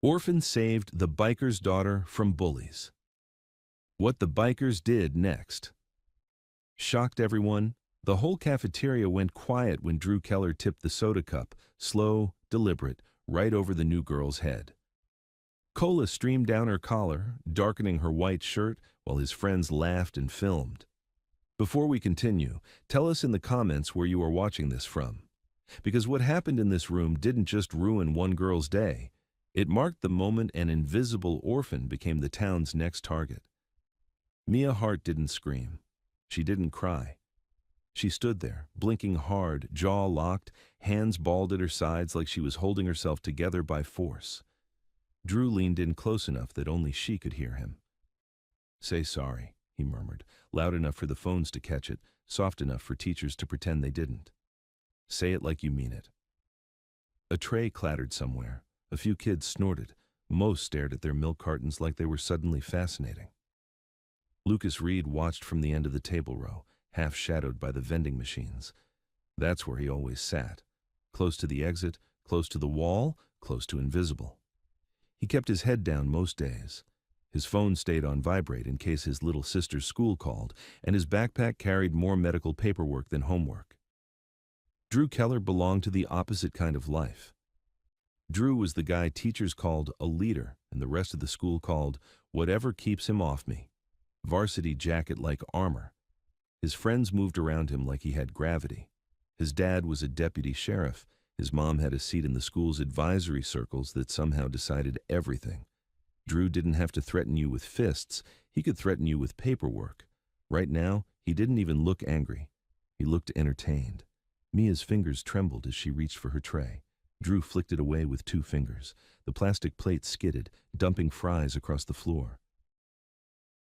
Orphan saved the biker's daughter from bullies. What the bikers did next shocked everyone. The whole cafeteria went quiet when Drew Keller tipped the soda cup, slow, deliberate, right over the new girl's head. Cola streamed down her collar, darkening her white shirt, while his friends laughed and filmed. Before we continue, tell us in the comments where you are watching this from. Because what happened in this room didn't just ruin one girl's day. It marked the moment an invisible orphan became the town's next target. Mia Hart didn't scream. She didn't cry. She stood there, blinking hard, jaw locked, hands balled at her sides like she was holding herself together by force. Drew leaned in close enough that only she could hear him. "Say sorry," he murmured, loud enough for the phones to catch it, soft enough for teachers to pretend they didn't. "Say it like you mean it." A tray clattered somewhere. A few kids snorted. Most stared at their milk cartons like they were suddenly fascinating. Lucas Reed watched from the end of the table row, half shadowed by the vending machines. That's where he always sat. Close to the exit, close to the wall, close to invisible. He kept his head down most days. His phone stayed on vibrate in case his little sister's school called, and his backpack carried more medical paperwork than homework. Drew Keller belonged to the opposite kind of life. Drew was the guy teachers called a leader and the rest of the school called whatever keeps him off me. Varsity jacket like armor. His friends moved around him like he had gravity. His dad was a deputy sheriff. His mom had a seat in the school's advisory circles that somehow decided everything. Drew didn't have to threaten you with fists. He could threaten you with paperwork. Right now, he didn't even look angry. He looked entertained. Mia's fingers trembled as she reached for her tray. Drew flicked it away with 2 fingers. The plastic plate skidded, dumping fries across the floor.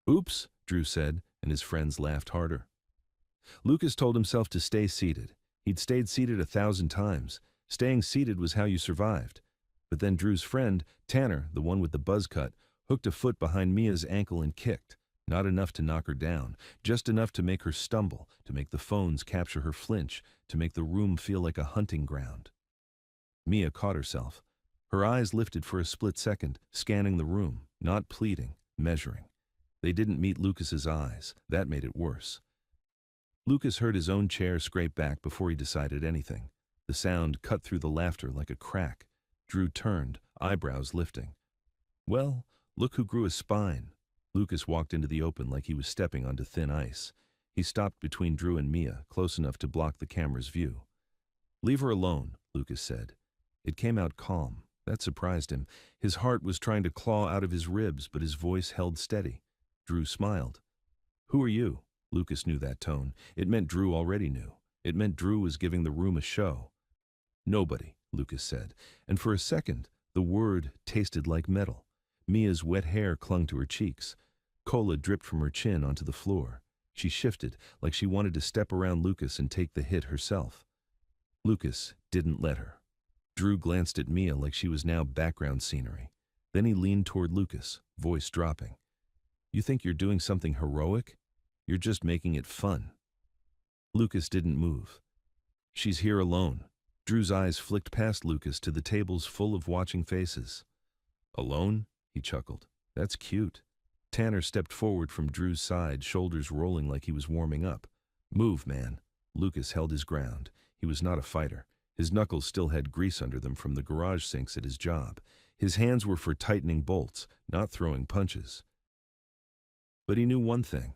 "Oops," Drew said, and his friends laughed harder. Lucas told himself to stay seated. He'd stayed seated 1,000 times. Staying seated was how you survived. But then Drew's friend, Tanner, the one with the buzz cut, hooked a foot behind Mia's ankle and kicked. Not enough to knock her down, just enough to make her stumble, to make the phones capture her flinch, to make the room feel like a hunting ground. Mia caught herself. Her eyes lifted for a split second, scanning the room, not pleading, measuring. They didn't meet Lucas's eyes. That made it worse. Lucas heard his own chair scrape back before he decided anything. The sound cut through the laughter like a crack. Drew turned, eyebrows lifting. "Well, look who grew a spine." Lucas walked into the open like he was stepping onto thin ice. He stopped between Drew and Mia, close enough to block the camera's view. "Leave her alone," Lucas said. It came out calm. That surprised him. His heart was trying to claw out of his ribs, but his voice held steady. Drew smiled. "Who are you?" Lucas knew that tone. It meant Drew already knew. It meant Drew was giving the room a show. "Nobody," Lucas said, and for a second, the word tasted like metal. Mia's wet hair clung to her cheeks. Cola dripped from her chin onto the floor. She shifted, like she wanted to step around Lucas and take the hit herself. Lucas didn't let her. Drew glanced at Mia like she was now background scenery. Then he leaned toward Lucas, voice dropping. "You think you're doing something heroic? You're just making it fun." Lucas didn't move. "She's here alone." Drew's eyes flicked past Lucas to the tables full of watching faces. "Alone?" he chuckled. "That's cute." Tanner stepped forward from Drew's side, shoulders rolling like he was warming up. "Move, man." Lucas held his ground. He was not a fighter. His knuckles still had grease under them from the garage sinks at his job. His hands were for tightening bolts, not throwing punches. But he knew one thing.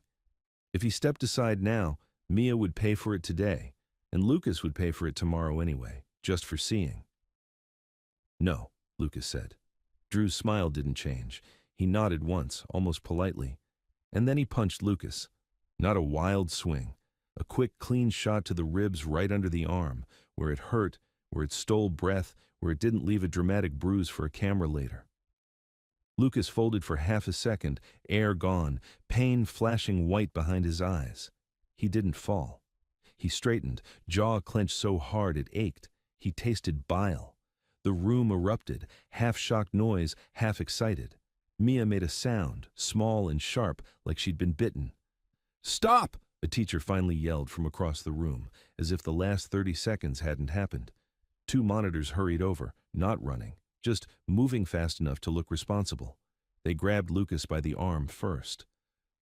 If he stepped aside now, Mia would pay for it today, and Lucas would pay for it tomorrow anyway, just for seeing. "No," Lucas said. Drew's smile didn't change. He nodded once, almost politely. And then he punched Lucas. Not a wild swing. A quick, clean shot to the ribs right under the arm, where it hurt, where it stole breath, where it didn't leave a dramatic bruise for a camera later. Lucas folded for half a second, air gone, pain flashing white behind his eyes. He didn't fall. He straightened, jaw clenched so hard it ached. He tasted bile. The room erupted, half-shocked noise, half excited. Mia made a sound, small and sharp, like she'd been bitten. "Stop!" a teacher finally yelled from across the room, as if the last 30 seconds hadn't happened. 2 monitors hurried over, not running, just moving fast enough to look responsible. They grabbed Lucas by the arm first.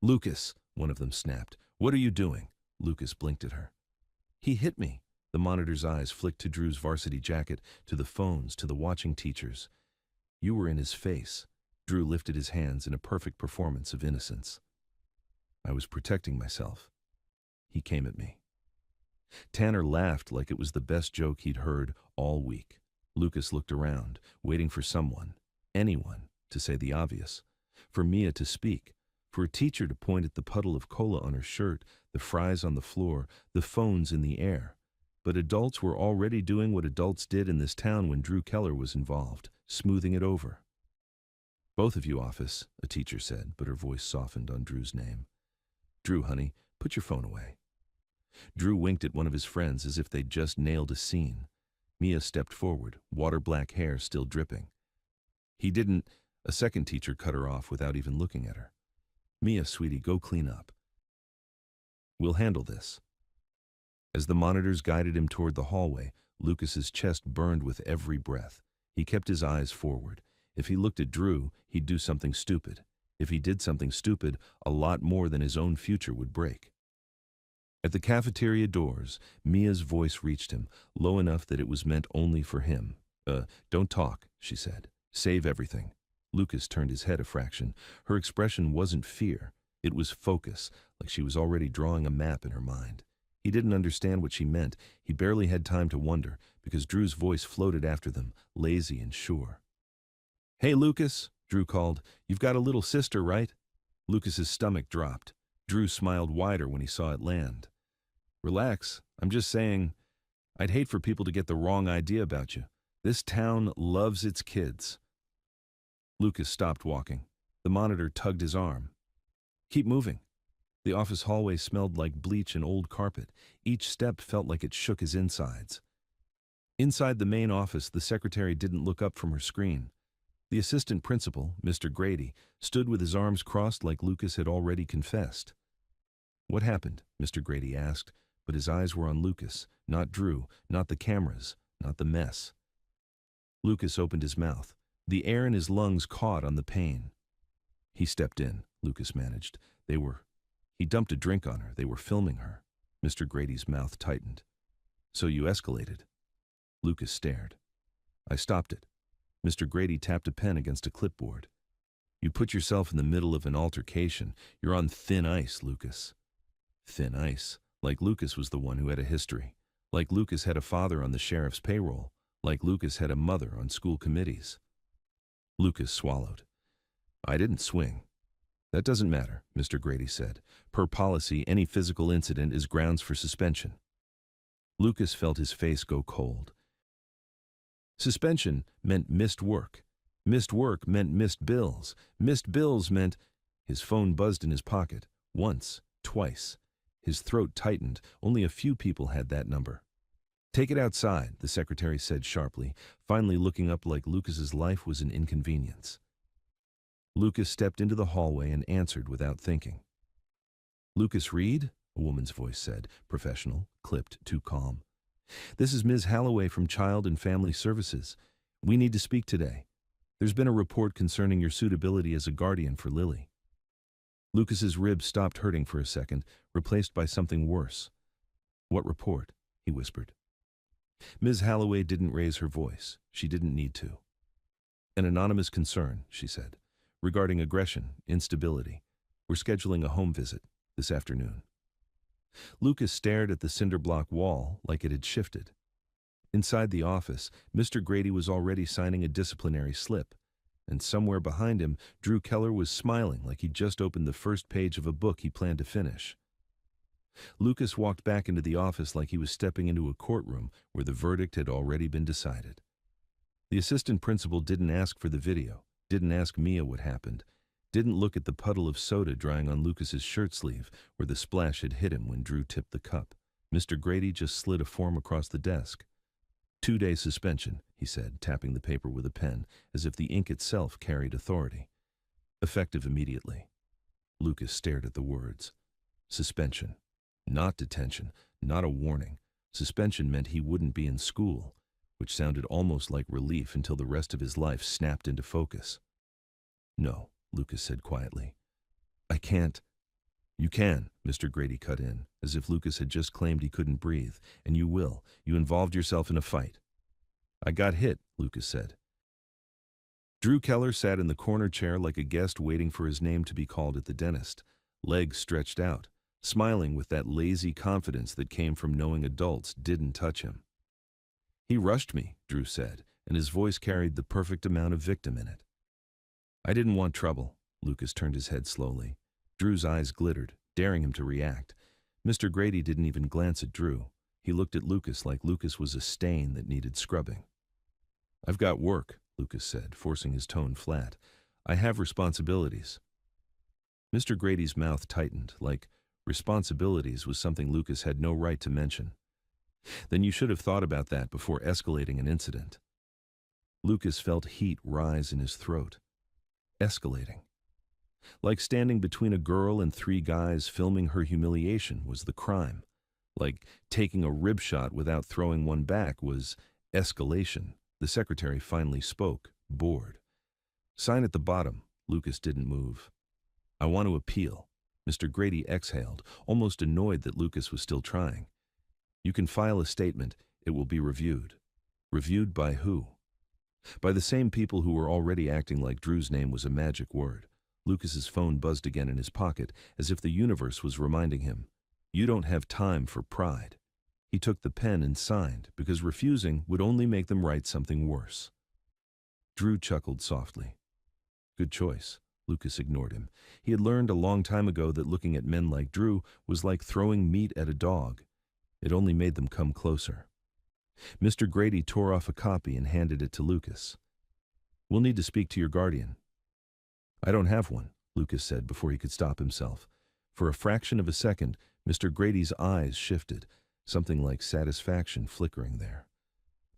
"Lucas," one of them snapped. "What are you doing?" Lucas blinked at her. "He hit me." The monitor's eyes flicked to Drew's varsity jacket, to the phones, to the watching teachers. "You were in his face." Drew lifted his hands in a perfect performance of innocence. "I was protecting myself. He came at me." Tanner laughed like it was the best joke he'd heard all week. Lucas looked around, waiting for someone, anyone, to say the obvious. For Mia to speak. For a teacher to point at the puddle of cola on her shirt, the fries on the floor, the phones in the air. But adults were already doing what adults did in this town when Drew Keller was involved, smoothing it over. "Both of you, office," a teacher said, but her voice softened on Drew's name. "Drew, honey, put your phone away." Drew winked at one of his friends as if they'd just nailed a scene. Mia stepped forward, water-black hair still dripping. "He didn't," a second teacher cut her off without even looking at her. "Mia, sweetie, go clean up. We'll handle this." As the monitors guided him toward the hallway, Lucas's chest burned with every breath. He kept his eyes forward. If he looked at Drew, he'd do something stupid. If he did something stupid, a lot more than his own future would break. At the cafeteria doors, Mia's voice reached him, low enough that it was meant only for him. Don't talk," she said. "Save everything." Lucas turned his head a fraction. Her expression wasn't fear. It was focus, like she was already drawing a map in her mind. He didn't understand what she meant. He barely had time to wonder, because Drew's voice floated after them, lazy and sure. "Hey, Lucas," Drew called. "You've got a little sister, right?" Lucas's stomach dropped. Drew smiled wider when he saw it land. "Relax. I'm just saying, I'd hate for people to get the wrong idea about you. This town loves its kids." Lucas stopped walking. The monitor tugged his arm. "Keep moving." The office hallway smelled like bleach and old carpet. Each step felt like it shook his insides. Inside the main office, the secretary didn't look up from her screen. The assistant principal, Mr. Grady, stood with his arms crossed like Lucas had already confessed. "What happened?" Mr. Grady asked, but his eyes were on Lucas, not Drew, not the cameras, not the mess. Lucas opened his mouth. The air in his lungs caught on the pain. "He stepped in," Lucas managed. He dumped a drink on her. They were filming her." Mr. Grady's mouth tightened. "So you escalated?" Lucas stared. "I stopped it." Mr. Grady tapped a pen against a clipboard. "You put yourself in the middle of an altercation. You're on thin ice, Lucas." Thin ice. Like Lucas was the one who had a history. Like Lucas had a father on the sheriff's payroll. Like Lucas had a mother on school committees. Lucas swallowed. "I didn't swing." "That doesn't matter," Mr. Grady said. "Per policy, any physical incident is grounds for suspension." Lucas felt his face go cold. Suspension meant missed work. Missed work meant missed bills. Missed bills meant... His phone buzzed in his pocket. Once, twice. His throat tightened. Only a few people had that number. "Take it outside," the secretary said sharply, finally looking up like Lucas's life was an inconvenience. Lucas stepped into the hallway and answered without thinking. "Lucas Reed?" a woman's voice said, professional, clipped, too calm. "This is Ms. Halloway from Child and Family Services. We need to speak today. There's been a report concerning your suitability as a guardian for Lily." Lucas's ribs stopped hurting for a second, replaced by something worse. "What report?" he whispered. Ms. Halloway didn't raise her voice. She didn't need to. "An anonymous concern," she said, "regarding aggression, instability. We're scheduling a home visit this afternoon." Lucas stared at the cinder block wall like it had shifted. Inside the office, Mr. Grady was already signing a disciplinary slip, and somewhere behind him, Drew Keller was smiling like he'd just opened the first page of a book he planned to finish. Lucas walked back into the office like he was stepping into a courtroom where the verdict had already been decided. The assistant principal didn't ask for the video, didn't ask Mia what happened, didn't look at the puddle of soda drying on Lucas's shirt sleeve where the splash had hit him when Drew tipped the cup. Mr. Grady just slid a form across the desk. 2-day suspension, he said, tapping the paper with a pen, as if the ink itself carried authority. Effective immediately. Lucas stared at the words. Suspension. Not detention, not a warning. Suspension meant he wouldn't be in school. which sounded almost like relief until the rest of his life snapped into focus. "No," Lucas said quietly. "I can't." "You can," Mr. Grady cut in, as if Lucas had just claimed he couldn't breathe. "And you will. You involved yourself in a fight." "I got hit," Lucas said. Drew Keller sat in the corner chair like a guest waiting for his name to be called at the dentist, legs stretched out, smiling with that lazy confidence that came from knowing adults didn't touch him. "He rushed me," Drew said, and his voice carried the perfect amount of victim in it. "I didn't want trouble." Lucas turned his head slowly. Drew's eyes glittered, daring him to react. Mr. Grady didn't even glance at Drew. He looked at Lucas like Lucas was a stain that needed scrubbing. "I've got work," Lucas said, forcing his tone flat. "I have responsibilities." Mr. Grady's mouth tightened, like responsibilities was something Lucas had no right to mention. "Then you should have thought about that before escalating an incident." Lucas felt heat rise in his throat. Escalating. Like standing between a girl and three guys filming her humiliation was the crime. Like taking a rib shot without throwing one back was escalation. The secretary finally spoke, bored. "Sign at the bottom." Lucas didn't move. "I want to appeal." Mr. Grady exhaled, almost annoyed that Lucas was still trying. "You can file a statement. It will be reviewed." Reviewed by who? By the same people who were already acting like Drew's name was a magic word. Lucas's phone buzzed again in his pocket, as if the universe was reminding him, "You don't have time for pride." He took the pen and signed, because refusing would only make them write something worse. Drew chuckled softly. "Good choice." Lucas ignored him. He had learned a long time ago that looking at men like Drew was like throwing meat at a dog. It only made them come closer. Mr. Grady tore off a copy and handed it to Lucas. "We'll need to speak to your guardian." "I don't have one," Lucas said before he could stop himself. For a fraction of a second, Mr. Grady's eyes shifted, something like satisfaction flickering there.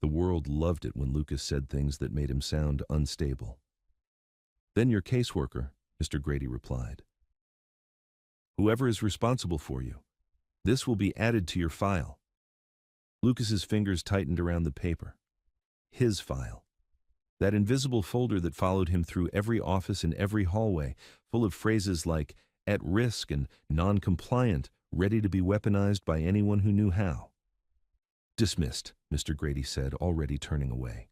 The world loved it when Lucas said things that made him sound unstable. "Then your caseworker," Mr. Grady replied. "Whoever is responsible for you. This will be added to your file." Lucas's fingers tightened around the paper. His file. That invisible folder that followed him through every office and every hallway, full of phrases like "at risk" and "non-compliant," ready to be weaponized by anyone who knew how. "Dismissed," Mr. Grady said, already turning away.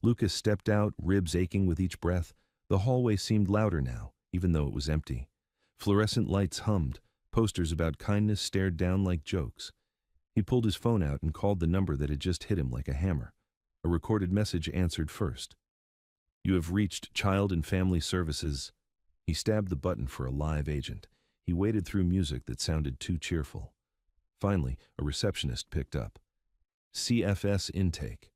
Lucas stepped out, ribs aching with each breath. The hallway seemed louder now, even though it was empty. Fluorescent lights hummed. Posters about kindness stared down like jokes. He pulled his phone out and called the number that had just hit him like a hammer. A recorded message answered first. "You have reached Child and Family Services." He stabbed the button for a live agent. He waded through music that sounded too cheerful. Finally, a receptionist picked up. "CFS intake."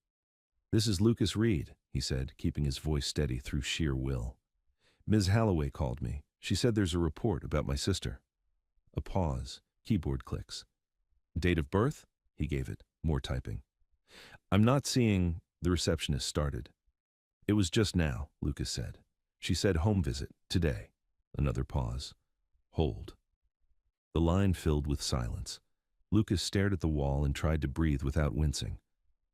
"This is Lucas Reed," he said, keeping his voice steady through sheer will. "Ms. Holloway called me. She said there's a report about my sister." A pause. Keyboard clicks. "Date of birth?" He gave it, more typing. "I'm not seeing," the receptionist started. "It was just now," Lucas said. "She said home visit, today." Another pause. Hold. The line filled with silence. Lucas stared at the wall and tried to breathe without wincing.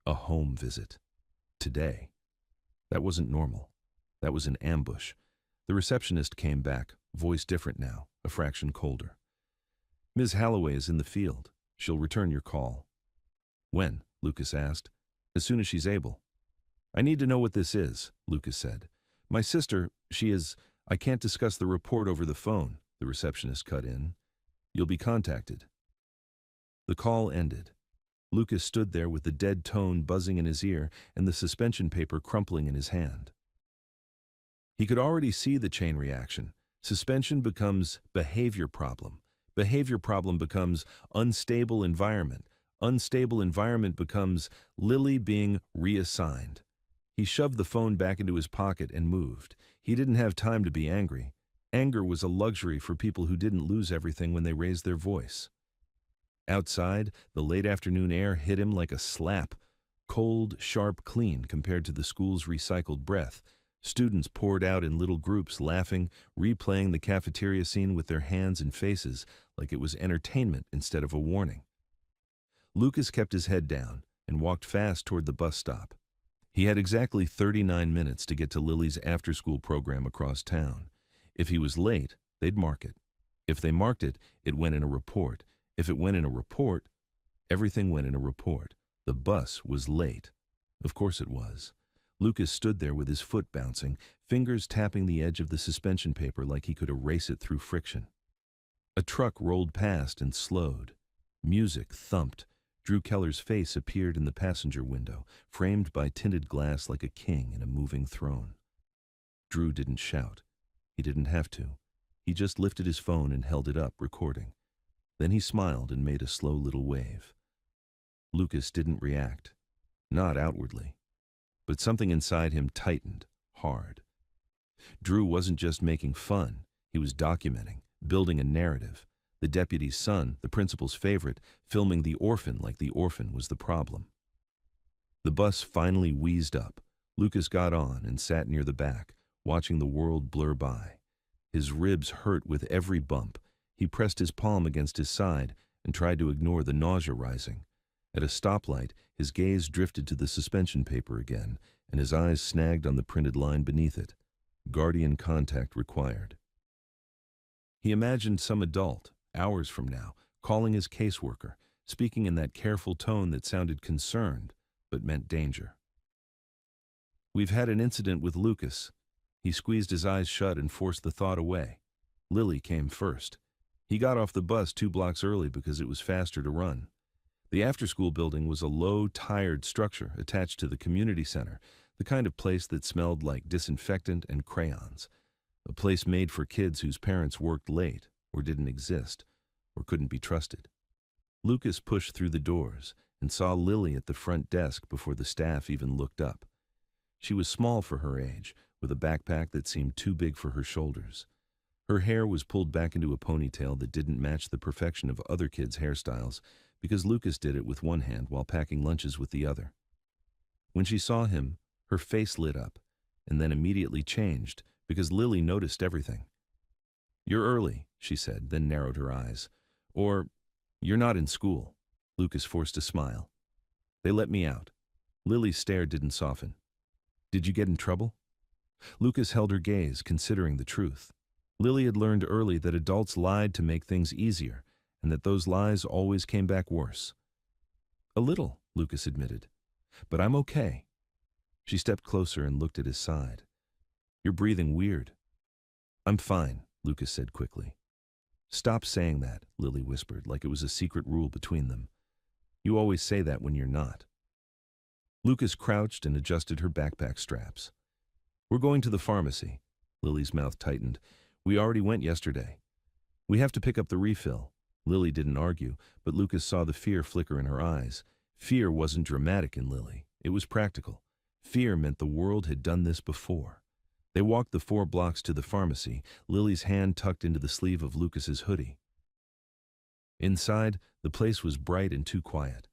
A home visit. Today. That wasn't normal. That was an ambush. The receptionist came back, voice different now, a fraction colder. "Ms. Holloway is in the field. She'll return your call." "When?" Lucas asked. "As soon as she's able." "I need to know what this is," Lucas said. "My sister, I can't discuss the report over the phone," the receptionist cut in. "You'll be contacted." The call ended. Lucas stood there with the dead tone buzzing in his ear and the suspension paper crumpling in his hand. He could already see the chain reaction. Suspension becomes behavior problem. Behavior problem becomes unstable environment. Unstable environment becomes Lily being reassigned. He shoved the phone back into his pocket and moved. He didn't have time to be angry. Anger was a luxury for people who didn't lose everything when they raised their voice. Outside, the late afternoon air hit him like a slap. Cold, sharp, clean compared to the school's recycled breath. Students poured out in little groups, laughing, replaying the cafeteria scene with their hands and faces like it was entertainment instead of a warning. Lucas kept his head down and walked fast toward the bus stop. He had exactly 39 minutes to get to Lily's after-school program across town. If he was late, they'd mark it. If they marked it, it went in a report. If it went in a report, everything went in a report. The bus was late. Of course it was. Lucas stood there with his foot bouncing, fingers tapping the edge of the suspension paper like he could erase it through friction. A truck rolled past and slowed. Music thumped. Drew Keller's face appeared in the passenger window, framed by tinted glass like a king in a moving throne. Drew didn't shout. He didn't have to. He just lifted his phone and held it up, recording. Then he smiled and made a slow little wave. Lucas didn't react. Not outwardly. But something inside him tightened, hard. Drew wasn't just making fun. He was documenting, building a narrative. The deputy's son, the principal's favorite, filming the orphan like the orphan was the problem. The bus finally wheezed up. Lucas got on and sat near the back, watching the world blur by. His ribs hurt with every bump. He pressed his palm against his side and tried to ignore the nausea rising. At a stoplight, his gaze drifted to the suspension paper again, and his eyes snagged on the printed line beneath it. Guardian contact required. He imagined some adult, hours from now, calling his caseworker, speaking in that careful tone that sounded concerned, but meant danger. "We've had an incident with Lucas." He squeezed his eyes shut and forced the thought away. Lily came first. He got off the bus 2 blocks early because it was faster to run. The after-school building was a low, tired structure attached to the community center, the kind of place that smelled like disinfectant and crayons. A place made for kids whose parents worked late, or didn't exist, or couldn't be trusted. Lucas pushed through the doors and saw Lily at the front desk before the staff even looked up. She was small for her age, with a backpack that seemed too big for her shoulders. Her hair was pulled back into a ponytail that didn't match the perfection of other kids' hairstyles, because Lucas did it with one hand while packing lunches with the other. When she saw him, her face lit up, and then immediately changed, because Lily noticed everything. "You're early," she said, then narrowed her eyes. "Or, you're not in school." Lucas forced a smile. "They let me out." Lily's stare didn't soften. "Did you get in trouble?" Lucas held her gaze, considering the truth. Lily had learned early that adults lied to make things easier, and that those lies always came back worse. "A little," Lucas admitted. "But I'm okay." She stepped closer and looked at his side. "You're breathing weird." "I'm fine," Lucas said quickly. "Stop saying that," Lily whispered, like it was a secret rule between them. "You always say that when you're not." Lucas crouched and adjusted her backpack straps. "We're going to the pharmacy." Lily's mouth tightened. "We already went yesterday. We have to pick up the refill." Lily didn't argue, but Lucas saw the fear flicker in her eyes. Fear wasn't dramatic in Lily. It was practical. Fear meant the world had done this before. They walked the 4 blocks to the pharmacy, Lily's hand tucked into the sleeve of Lucas's hoodie. Inside, the place was bright and too quiet.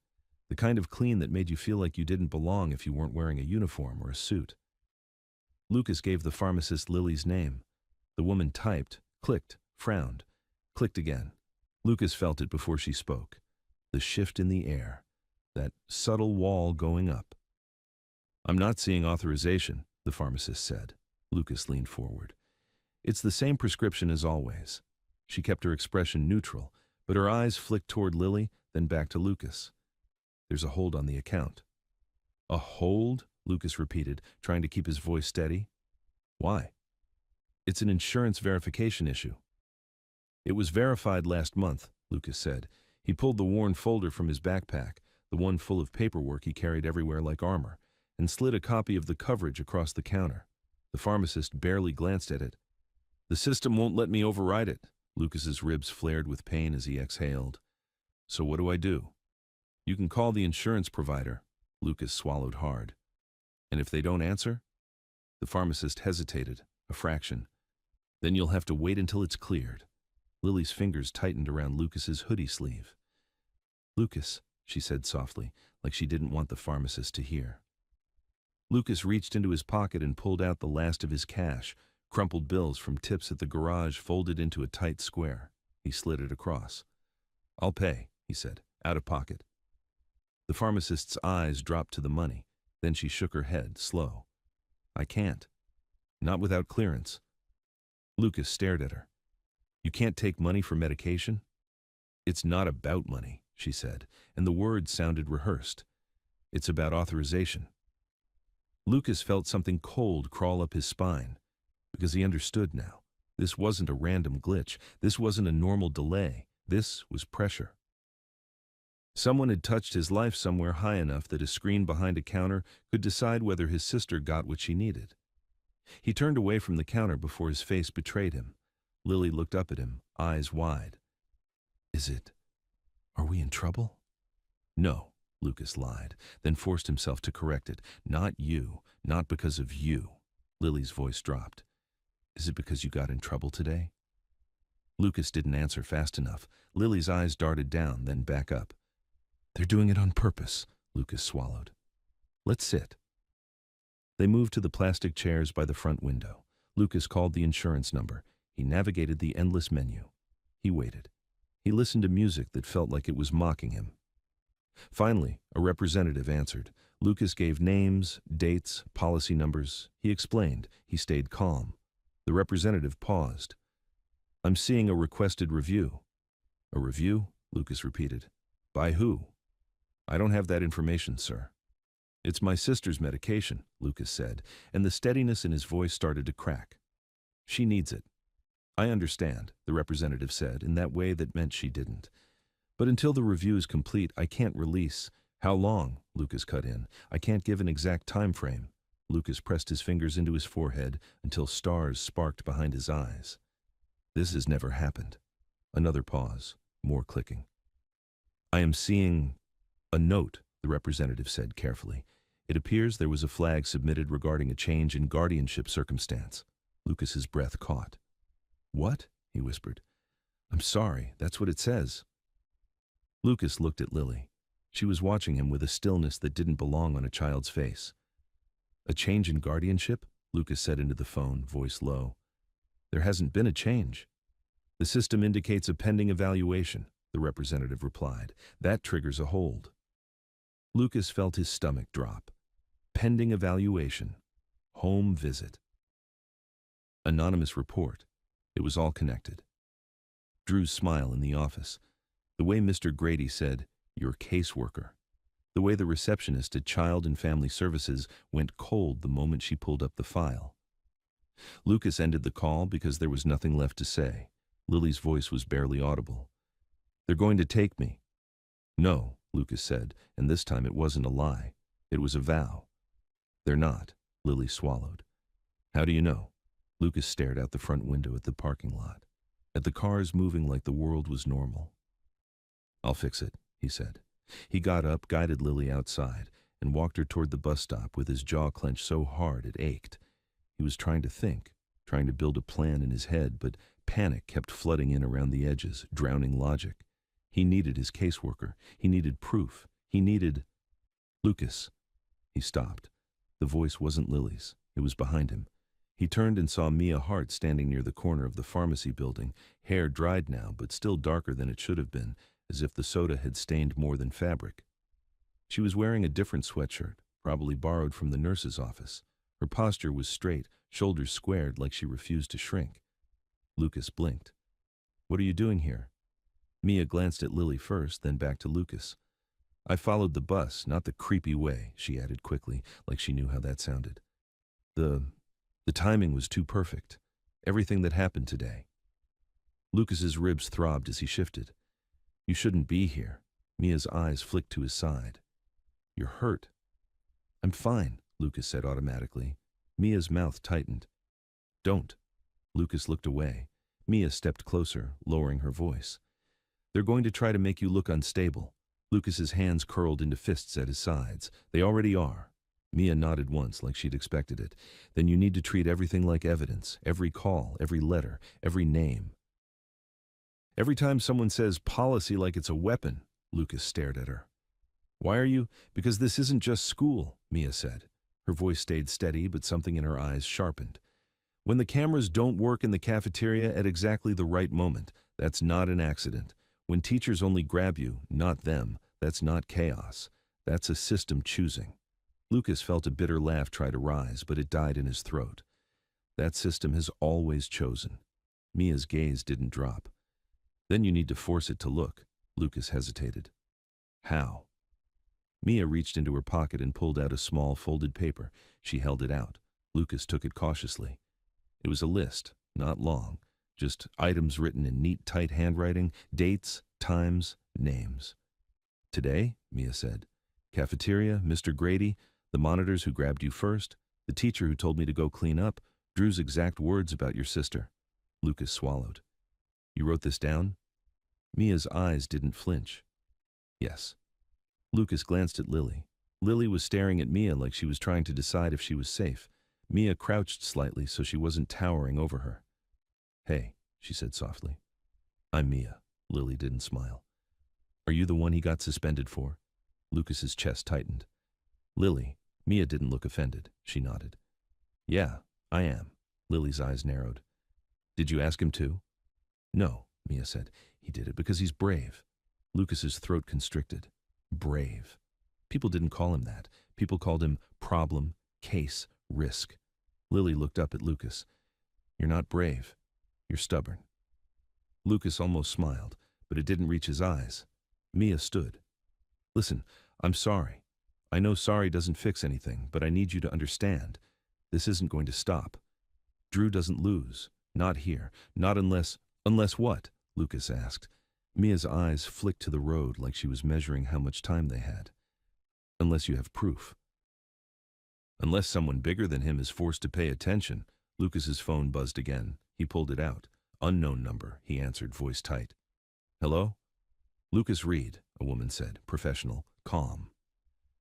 The kind of clean that made you feel like you didn't belong if you weren't wearing a uniform or a suit. Lucas gave the pharmacist Lily's name. The woman typed, clicked, frowned, clicked again. Lucas felt it before she spoke. The shift in the air. That subtle wall going up. "I'm not seeing authorization," the pharmacist said. Lucas leaned forward. "It's the same prescription as always." She kept her expression neutral, but her eyes flicked toward Lily, then back to Lucas. "There's a hold on the account." "A hold?" Lucas repeated, trying to keep his voice steady. "Why?" "It's an insurance verification issue." "It was verified last month," Lucas said. He pulled the worn folder from his backpack, the one full of paperwork he carried everywhere like armor, and slid a copy of the coverage across the counter. The pharmacist barely glanced at it. "The system won't let me override it." Lucas's ribs flared with pain as he exhaled. "So what do I do?" "You can call the insurance provider." Lucas swallowed hard. "And if they don't answer?" The pharmacist hesitated, a fraction. "Then you'll have to wait until it's cleared." Lily's fingers tightened around Lucas's hoodie sleeve. "Lucas," she said softly, like she didn't want the pharmacist to hear. Lucas reached into his pocket and pulled out the last of his cash, crumpled bills from tips at the garage folded into a tight square. He slid it across. "I'll pay," he said, out of pocket. The pharmacist's eyes dropped to the money. Then she shook her head, slow. I can't. Not without clearance. Lucas stared at her. You can't take money for medication? It's not about money, she said, and the words sounded rehearsed. It's about authorization. Lucas felt something cold crawl up his spine, because he understood now. This wasn't a random glitch. This wasn't a normal delay. This was pressure. Someone had touched his life somewhere high enough that a screen behind a counter could decide whether his sister got what she needed. He turned away from the counter before his face betrayed him. Lily looked up at him, eyes wide. Are we in trouble? No, Lucas lied, then forced himself to correct it. Not you, not because of you. Lily's voice dropped. Is it because you got in trouble today? Lucas didn't answer fast enough. Lily's eyes darted down, then back up. They're doing it on purpose, Lucas swallowed. Let's sit. They moved to the plastic chairs by the front window. Lucas called the insurance number. He navigated the endless menu. He waited. He listened to music that felt like it was mocking him. Finally, a representative answered. Lucas gave names, dates, policy numbers. He explained. He stayed calm. The representative paused. I'm seeing a requested review. A review? Lucas repeated. By who? I don't have that information, sir. It's my sister's medication, Lucas said, and the steadiness in his voice started to crack. She needs it. I understand, the representative said, in that way that meant she didn't. But until the review is complete, I can't release. How long? Lucas cut in. I can't give an exact time frame. Lucas pressed his fingers into his forehead until stars sparked behind his eyes. This has never happened. Another pause, more clicking. I am seeing a note, the representative said carefully. It appears there was a flag submitted regarding a change in guardianship circumstance. Lucas's breath caught. What? He whispered. I'm sorry, that's what it says. Lucas looked at Lily. She was watching him with a stillness that didn't belong on a child's face. A change in guardianship? Lucas said into the phone, voice low. There hasn't been a change. The system indicates a pending evaluation, the representative replied. That triggers a hold. Lucas felt his stomach drop. Pending evaluation. Home visit. Anonymous report. It was all connected. Drew's smile in the office. The way Mr. Grady said, your caseworker. The way the receptionist at Child and Family Services went cold the moment she pulled up the file. Lucas ended the call because there was nothing left to say. Lily's voice was barely audible. They're going to take me. No, Lucas said, and this time it wasn't a lie. It was a vow. They're not, Lily swallowed. How do you know? Lucas stared out the front window at the parking lot, at the cars moving like the world was normal. I'll fix it, he said. He got up, guided Lily outside, and walked her toward the bus stop with his jaw clenched so hard it ached. He was trying to think, trying to build a plan in his head, but panic kept flooding in around the edges, drowning logic. He needed his caseworker. He needed proof. He needed... Lucas. He stopped. The voice wasn't Lily's. It was behind him. He turned and saw Mia Hart standing near the corner of the pharmacy building, hair dried now, but still darker than it should have been, as if the soda had stained more than fabric. She was wearing a different sweatshirt, probably borrowed from the nurse's office. Her posture was straight, shoulders squared like she refused to shrink. Lucas blinked. What are you doing here? Mia glanced at Lily first, then back to Lucas. I followed the bus, not the creepy way, she added quickly, like she knew how that sounded. The timing was too perfect. Everything that happened today. Lucas's ribs throbbed as he shifted. You shouldn't be here. Mia's eyes flicked to his side. You're hurt. I'm fine, Lucas said automatically. Mia's mouth tightened. Don't. Lucas looked away. Mia stepped closer, lowering her voice. They're going to try to make you look unstable. Lucas's hands curled into fists at his sides. They already are. Mia nodded once like she'd expected it. Then you need to treat everything like evidence. Every call, every letter, every name. Every time someone says policy like it's a weapon, Lucas stared at her. Why are you? Because this isn't just school, Mia said. Her voice stayed steady, but something in her eyes sharpened. When the cameras don't work in the cafeteria at exactly the right moment, that's not an accident. When teachers only grab you, not them, that's not chaos. That's a system choosing. Lucas felt a bitter laugh try to rise, but it died in his throat. That system has always chosen. Mia's gaze didn't drop. Then you need to force it to look. Lucas hesitated. How? Mia reached into her pocket and pulled out a small folded paper. She held it out. Lucas took it cautiously. It was a list, not long, just items written in neat, tight handwriting, dates, times, names. Today, Mia said. Cafeteria, Mr. Grady, the monitors who grabbed you first, the teacher who told me to go clean up, Drew's exact words about your sister. Lucas swallowed. You wrote this down? Mia's eyes didn't flinch. Yes. Lucas glanced at Lily. Lily was staring at Mia like she was trying to decide if she was safe. Mia crouched slightly so she wasn't towering over her. Hey, she said softly. I'm Mia. Lily didn't smile. Are you the one he got suspended for? Lucas's chest tightened. Lily, Mia didn't look offended. She nodded. Yeah, I am. Lily's eyes narrowed. Did you ask him to? No, Mia said. He did it because he's brave. Lucas's throat constricted. Brave. People didn't call him that. People called him problem, case, risk. Lily looked up at Lucas. You're not brave. You're stubborn. Lucas almost smiled, but it didn't reach his eyes. Mia stood. Listen, I'm sorry. I know sorry doesn't fix anything, but I need you to understand. This isn't going to stop. Drew doesn't lose. Not here. Not unless... Unless what? Lucas asked. Mia's eyes flicked to the road like she was measuring how much time they had. Unless you have proof. Unless someone bigger than him is forced to pay attention. Lucas's phone buzzed again. He pulled it out. Unknown number, he answered, voice tight. Hello? Lucas Reed, a woman said, professional, calm.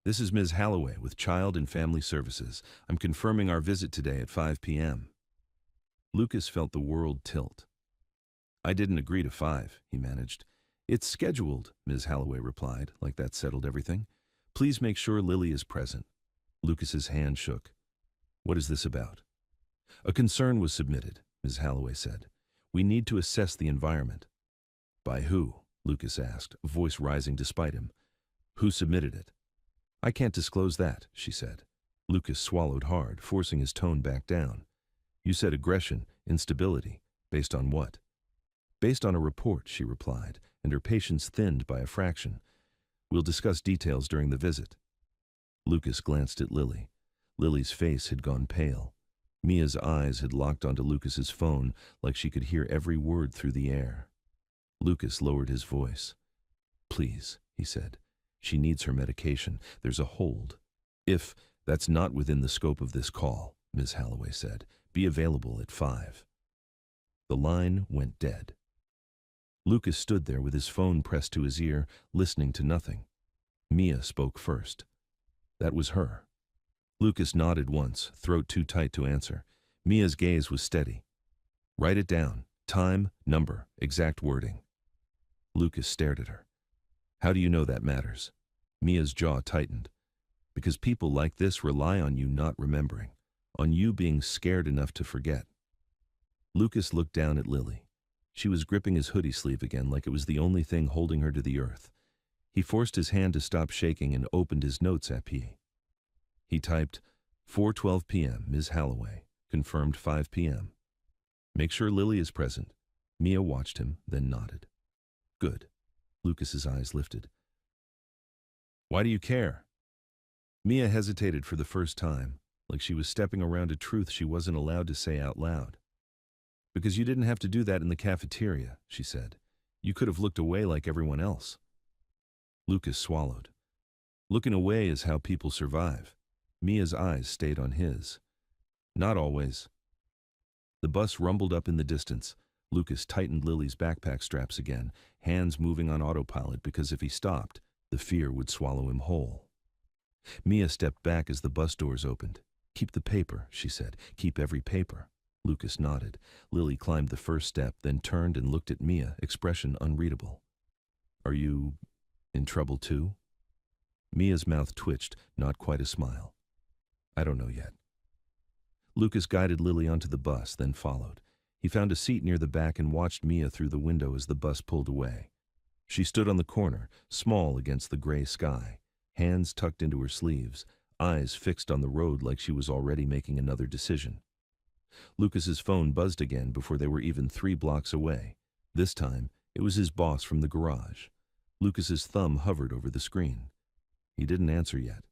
This is Ms. Halloway with Child and Family Services. I'm confirming our visit today at 5 p.m. Lucas felt the world tilt. I didn't agree to 5, he managed. It's scheduled, Ms. Halloway replied, like that settled everything. Please make sure Lily is present. Lucas's hand shook. What is this about? A concern was submitted, Ms. Halloway said. We need to assess the environment. By who? Lucas asked, voice rising despite him. Who submitted it? I can't disclose that, she said. Lucas swallowed hard, forcing his tone back down. You said aggression, instability. Based on what? Based on a report, she replied, and her patience thinned by a fraction. We'll discuss details during the visit. Lucas glanced at Lily. Lily's face had gone pale. Mia's eyes had locked onto Lucas's phone like she could hear every word through the air. Lucas lowered his voice. Please, he said. She needs her medication. There's a hold. If that's not within the scope of this call, Ms. Halloway said, be available at 5. The line went dead. Lucas stood there with his phone pressed to his ear, listening to nothing. Mia spoke first. That was her. Lucas nodded once, throat too tight to answer. Mia's gaze was steady. Write it down. Time, number, exact wording. Lucas stared at her. How do you know that matters? Mia's jaw tightened. Because people like this rely on you not remembering, on you being scared enough to forget. Lucas looked down at Lily. She was gripping his hoodie sleeve again like it was the only thing holding her to the earth. He forced his hand to stop shaking and opened his notes app. He typed, 4:12 p.m., Ms. Halloway, confirmed 5 p.m. Make sure Lily is present. Mia watched him, then nodded. Good. Lucas's eyes lifted. Why do you care? Mia hesitated for the first time, like she was stepping around a truth she wasn't allowed to say out loud. Because you didn't have to do that in the cafeteria, she said. You could have looked away like everyone else. Lucas swallowed. Looking away is how people survive. Mia's eyes stayed on his. Not always. The bus rumbled up in the distance. Lucas tightened Lily's backpack straps again, hands moving on autopilot because if he stopped, the fear would swallow him whole. Mia stepped back as the bus doors opened. Keep the paper, she said. Keep every paper. Lucas nodded. Lily climbed the first step, then turned and looked at Mia, expression unreadable. Are you in trouble too? Mia's mouth twitched, not quite a smile. I don't know yet. Lucas guided Lily onto the bus, then followed. He found a seat near the back and watched Mia through the window as the bus pulled away. She stood on the corner, small against the gray sky, hands tucked into her sleeves, eyes fixed on the road like she was already making another decision. Lucas's phone buzzed again before they were even 3 blocks away. This time, it was his boss from the garage. Lucas's thumb hovered over the screen. He didn't answer yet.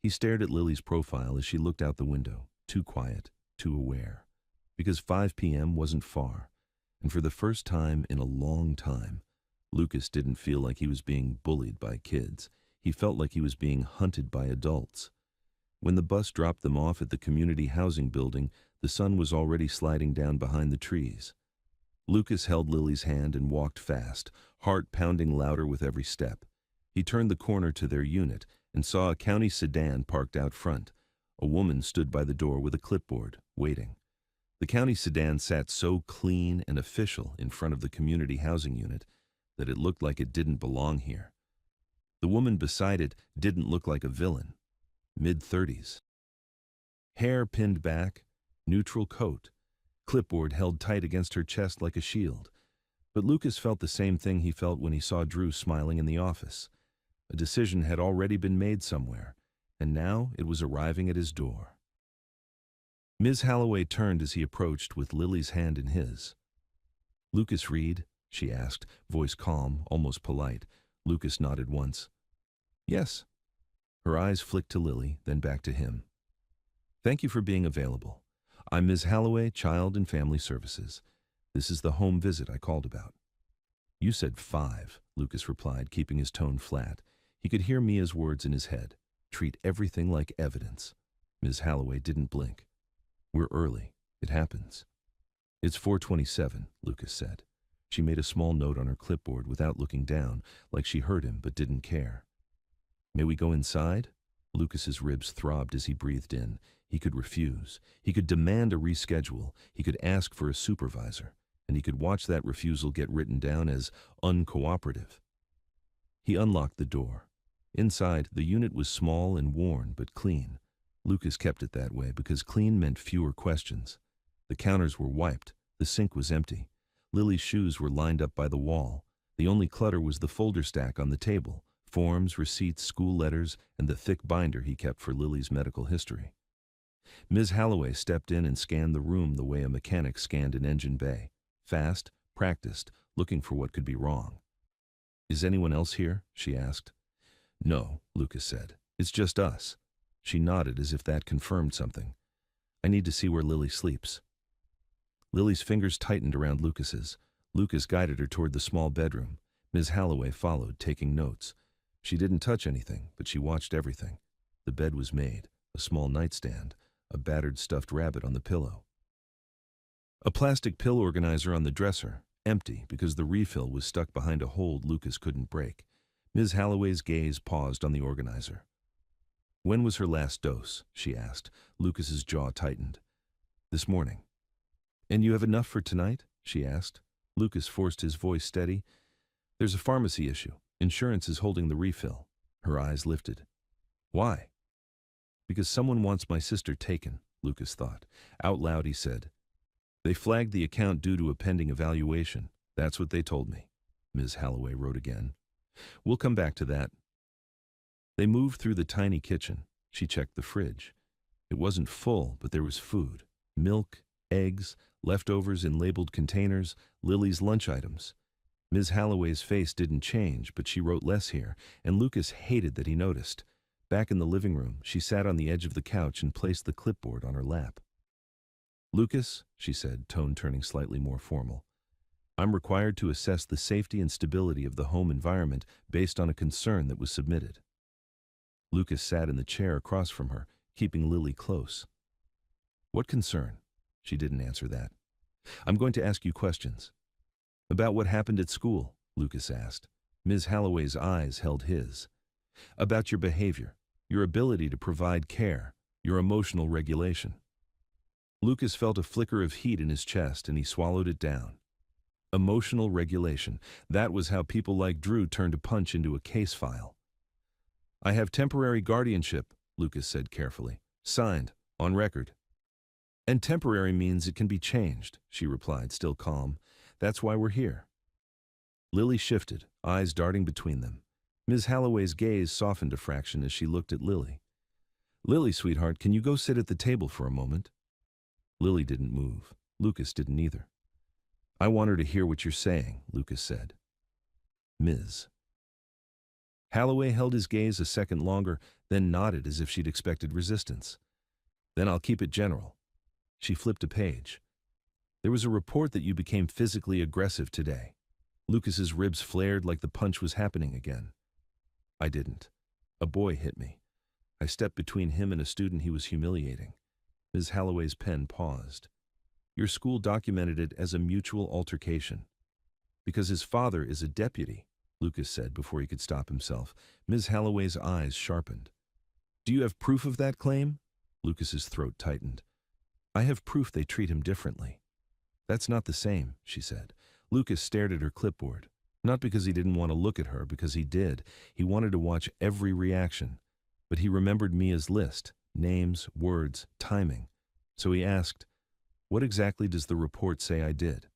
He stared at Lily's profile as she looked out the window, too quiet, too aware. Because 5 p.m. wasn't far, and for the first time in a long time, Lucas didn't feel like he was being bullied by kids. He felt like he was being hunted by adults. When the bus dropped them off at the community housing building, the sun was already sliding down behind the trees. Lucas held Lily's hand and walked fast, heart pounding louder with every step. He turned the corner to their unit and saw a county sedan parked out front. A woman stood by the door with a clipboard, waiting. The county sedan sat so clean and official in front of the community housing unit that it looked like it didn't belong here. The woman beside it didn't look like a villain. Mid-30s. Hair pinned back, neutral coat, clipboard held tight against her chest like a shield. But Lucas felt the same thing he felt when he saw Drew smiling in the office. A decision had already been made somewhere, and now it was arriving at his door. Ms. Halloway turned as he approached with Lily's hand in his. "Lucas Reed?" she asked, voice calm, almost polite. Lucas nodded once. "Yes." Her eyes flicked to Lily, then back to him. "Thank you for being available. I'm Ms. Halloway, Child and Family Services. This is the home visit I called about." "You said 5, Lucas replied, keeping his tone flat. He could hear Mia's words in his head. Treat everything like evidence. Ms. Halloway didn't blink. "We're early. It happens." "It's 4:27, Lucas said. She made a small note on her clipboard without looking down, like she heard him but didn't care. "May we go inside?" Lucas's ribs throbbed as he breathed in. He could refuse. He could demand a reschedule. He could ask for a supervisor. And he could watch that refusal get written down as uncooperative. He unlocked the door. Inside, the unit was small and worn but clean. Lucas kept it that way because clean meant fewer questions. The counters were wiped. The sink was empty. Lily's shoes were lined up by the wall. The only clutter was the folder stack on the table, forms, receipts, school letters, and the thick binder he kept for Lily's medical history. Ms. Halloway stepped in and scanned the room the way a mechanic scanned an engine bay. Fast, practiced, looking for what could be wrong. "Is anyone else here?" she asked. "No," Lucas said. "It's just us." She nodded as if that confirmed something. "I need to see where Lily sleeps." Lily's fingers tightened around Lucas's. Lucas guided her toward the small bedroom. Ms. Halloway followed, taking notes. She didn't touch anything, but she watched everything. The bed was made, a small nightstand, a battered stuffed rabbit on the pillow. A plastic pill organizer on the dresser, empty because the refill was stuck behind a hold Lucas couldn't break. Ms. Halloway's gaze paused on the organizer. "When was her last dose?" she asked. Lucas's jaw tightened. "This morning." "And you have enough for tonight?" she asked. Lucas forced his voice steady. "There's a pharmacy issue. Insurance is holding the refill." Her eyes lifted. "Why?" "Because someone wants my sister taken," Lucas thought. Out loud he said, "They flagged the account due to a pending evaluation. That's what they told me." Ms. Halloway wrote again. "We'll come back to that." They moved through the tiny kitchen. She checked the fridge. It wasn't full, but there was food. Milk, eggs, leftovers in labeled containers, Lily's lunch items. Ms. Halloway's face didn't change, but she wrote less here, and Lucas hated that he noticed. Back in the living room, she sat on the edge of the couch and placed the clipboard on her lap. "Lucas," she said, tone turning slightly more formal, "I'm required to assess the safety and stability of the home environment based on a concern that was submitted." Lucas sat in the chair across from her, keeping Lily close. "What concern?" She didn't answer that. "I'm going to ask you questions." "About what happened at school?" Lucas asked. Ms. Halloway's eyes held his. "About your behavior, your ability to provide care, your emotional regulation." Lucas felt a flicker of heat in his chest and he swallowed it down. Emotional regulation. That was how people like Drew turned a punch into a case file. "I have temporary guardianship," Lucas said carefully. "Signed, on record." "And temporary means it can be changed," she replied, still calm. "That's why we're here." Lily shifted, eyes darting between them. Ms. Halloway's gaze softened a fraction as she looked at Lily. Lily, sweetheart, can you go sit at the table for a moment? Lily didn't move. Lucas didn't either. I want her to hear what you're saying, Lucas said. Ms. Holloway held his gaze a second longer, then nodded as if she'd expected resistance. Then I'll keep it general. She flipped a page. There was a report that you became physically aggressive today. Lucas's ribs flared like the punch was happening again. I didn't. A boy hit me. I stepped between him and a student he was humiliating. Ms. Holloway's pen paused. Your school documented it as a mutual altercation. Because his father is a deputy, Lucas said before he could stop himself. Ms. Holloway's eyes sharpened. Do you have proof of that claim? Lucas's throat tightened. I have proof they treat him differently. That's not the same, she said. Lucas stared at her clipboard. Not because he didn't want to look at her, because he did. He wanted to watch every reaction. But he remembered Mia's list, names, words, timing. So he asked, what exactly does the report say I did?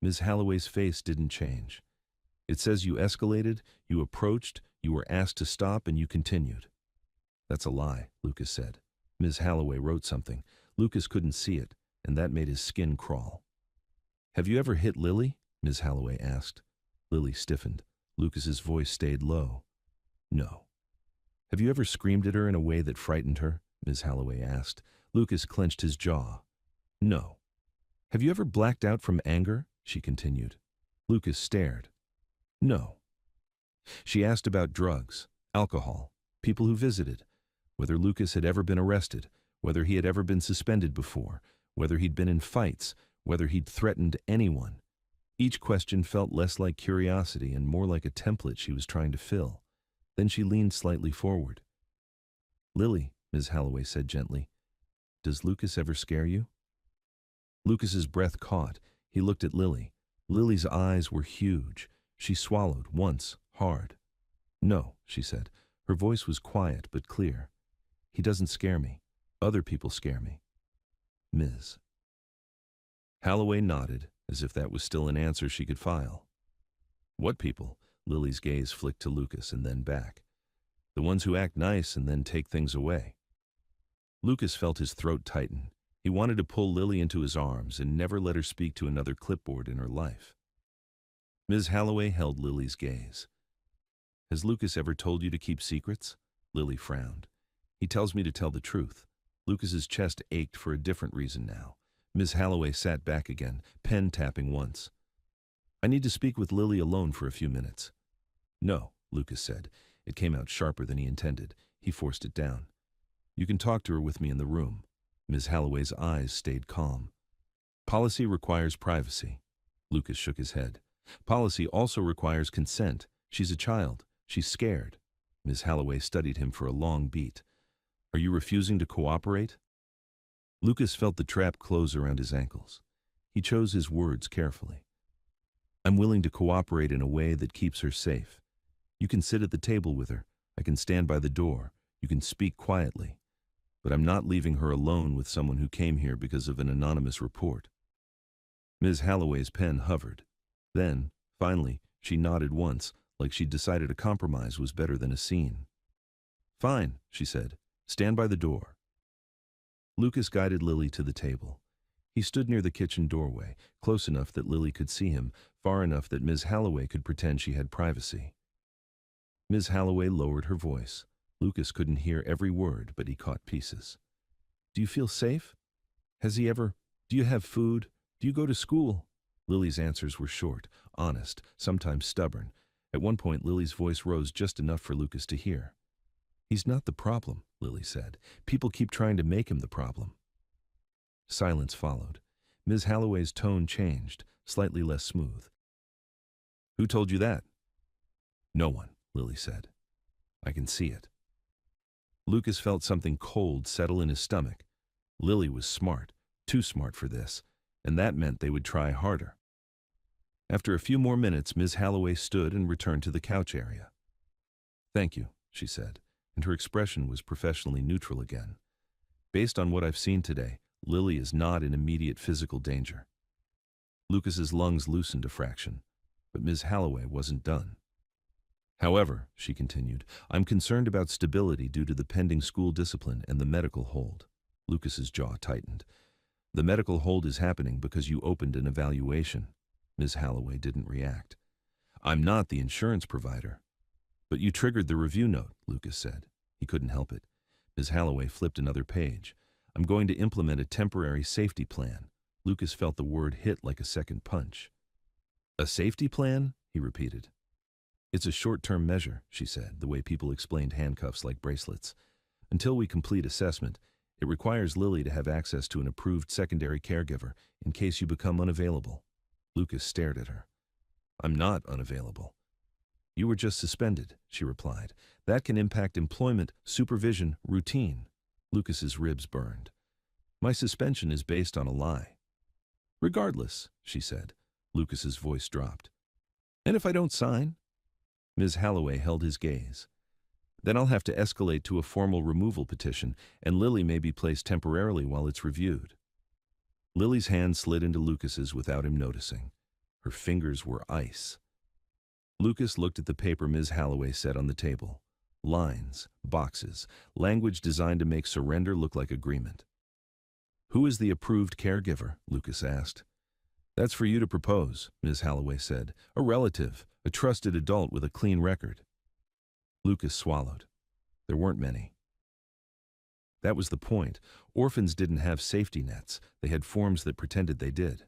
Ms. Holloway's face didn't change. It says you escalated, you approached, you were asked to stop, and you continued. That's a lie, Lucas said. Ms. Holloway wrote something. Lucas couldn't see it, and that made his skin crawl. Have you ever hit Lily? Ms. Holloway asked. Lily stiffened. Lucas's voice stayed low. No. Have you ever screamed at her in a way that frightened her? Ms. Holloway asked. Lucas clenched his jaw. No. Have you ever blacked out from anger? She continued. Lucas stared. No. She asked about drugs, alcohol, people who visited, whether Lucas had ever been arrested, whether he had ever been suspended before, whether he'd been in fights, whether he'd threatened anyone. Each question felt less like curiosity and more like a template she was trying to fill. Then she leaned slightly forward. Lily, Ms. Holloway said gently, does Lucas ever scare you? Lucas's breath caught. He looked at Lily. Lily's eyes were huge. She swallowed once, hard. No, she said. Her voice was quiet but clear. He doesn't scare me. Other people scare me. Ms. Holloway nodded, as if that was still an answer she could file. What people? Lily's gaze flicked to Lucas and then back. The ones who act nice and then take things away. Lucas felt his throat tighten. He wanted to pull Lily into his arms and never let her speak to another clipboard in her life. Ms. Holloway held Lily's gaze. Has Lucas ever told you to keep secrets? Lily frowned. He tells me to tell the truth. Lucas's chest ached for a different reason now. Ms. Holloway sat back again, pen tapping once. I need to speak with Lily alone for a few minutes. No, Lucas said. It came out sharper than he intended. He forced it down. You can talk to her with me in the room. Ms. Holloway's eyes stayed calm. Policy requires privacy. Lucas shook his head. Policy also requires consent. She's a child. She's scared. Ms. Holloway studied him for a long beat. Are you refusing to cooperate? Lucas felt the trap close around his ankles. He chose his words carefully. I'm willing to cooperate in a way that keeps her safe. You can sit at the table with her. I can stand by the door. You can speak quietly. But I'm not leaving her alone with someone who came here because of an anonymous report. Ms. Holloway's pen hovered. Then, finally, she nodded once, like she'd decided a compromise was better than a scene. Fine, she said. Stand by the door. Lucas guided Lily to the table. He stood near the kitchen doorway, close enough that Lily could see him, far enough that Ms. Holloway could pretend she had privacy. Ms. Holloway lowered her voice. Lucas couldn't hear every word, but he caught pieces. Do you feel safe? Do you have food? Do you go to school? Lily's answers were short, honest, sometimes stubborn. At one point, Lily's voice rose just enough for Lucas to hear. He's not the problem, Lily said. People keep trying to make him the problem. Silence followed. Ms. Holloway's tone changed, slightly less smooth. Who told you that? No one, Lily said. I can see it. Lucas felt something cold settle in his stomach. Lily was smart, too smart for this, and that meant they would try harder. After a few more minutes, Ms. Holloway stood and returned to the couch area. Thank you, she said, and her expression was professionally neutral again. Based on what I've seen today, Lily is not in immediate physical danger. Lucas's lungs loosened a fraction, but Ms. Holloway wasn't done. However, she continued, I'm concerned about stability due to the pending school discipline and the medical hold. Lucas's jaw tightened. The medical hold is happening because you opened an evaluation. Ms. Holloway didn't react. I'm not the insurance provider. But you triggered the review note, Lucas said. He couldn't help it. Ms. Holloway flipped another page. I'm going to implement a temporary safety plan. Lucas felt the word hit like a second punch. A safety plan? He repeated. It's a short-term measure, she said, the way people explained handcuffs like bracelets. Until we complete assessment, it requires Lily to have access to an approved secondary caregiver in case you become unavailable. Lucas stared at her. I'm not unavailable. You were just suspended, she replied. That can impact employment, supervision, routine. Lucas's ribs burned. My suspension is based on a lie. Regardless, she said. Lucas's voice dropped. And if I don't sign? Ms. Holloway held his gaze. Then I'll have to escalate to a formal removal petition, and Lily may be placed temporarily while it's reviewed. Lily's hand slid into Lucas's without him noticing. Her fingers were ice. Lucas looked at the paper Ms. Holloway set on the table. Lines, boxes, language designed to make surrender look like agreement. Who is the approved caregiver? Lucas asked. That's for you to propose, Ms. Holloway said. A relative, a trusted adult with a clean record. Lucas swallowed. There weren't many. That was the point. Orphans didn't have safety nets. They had forms that pretended they did.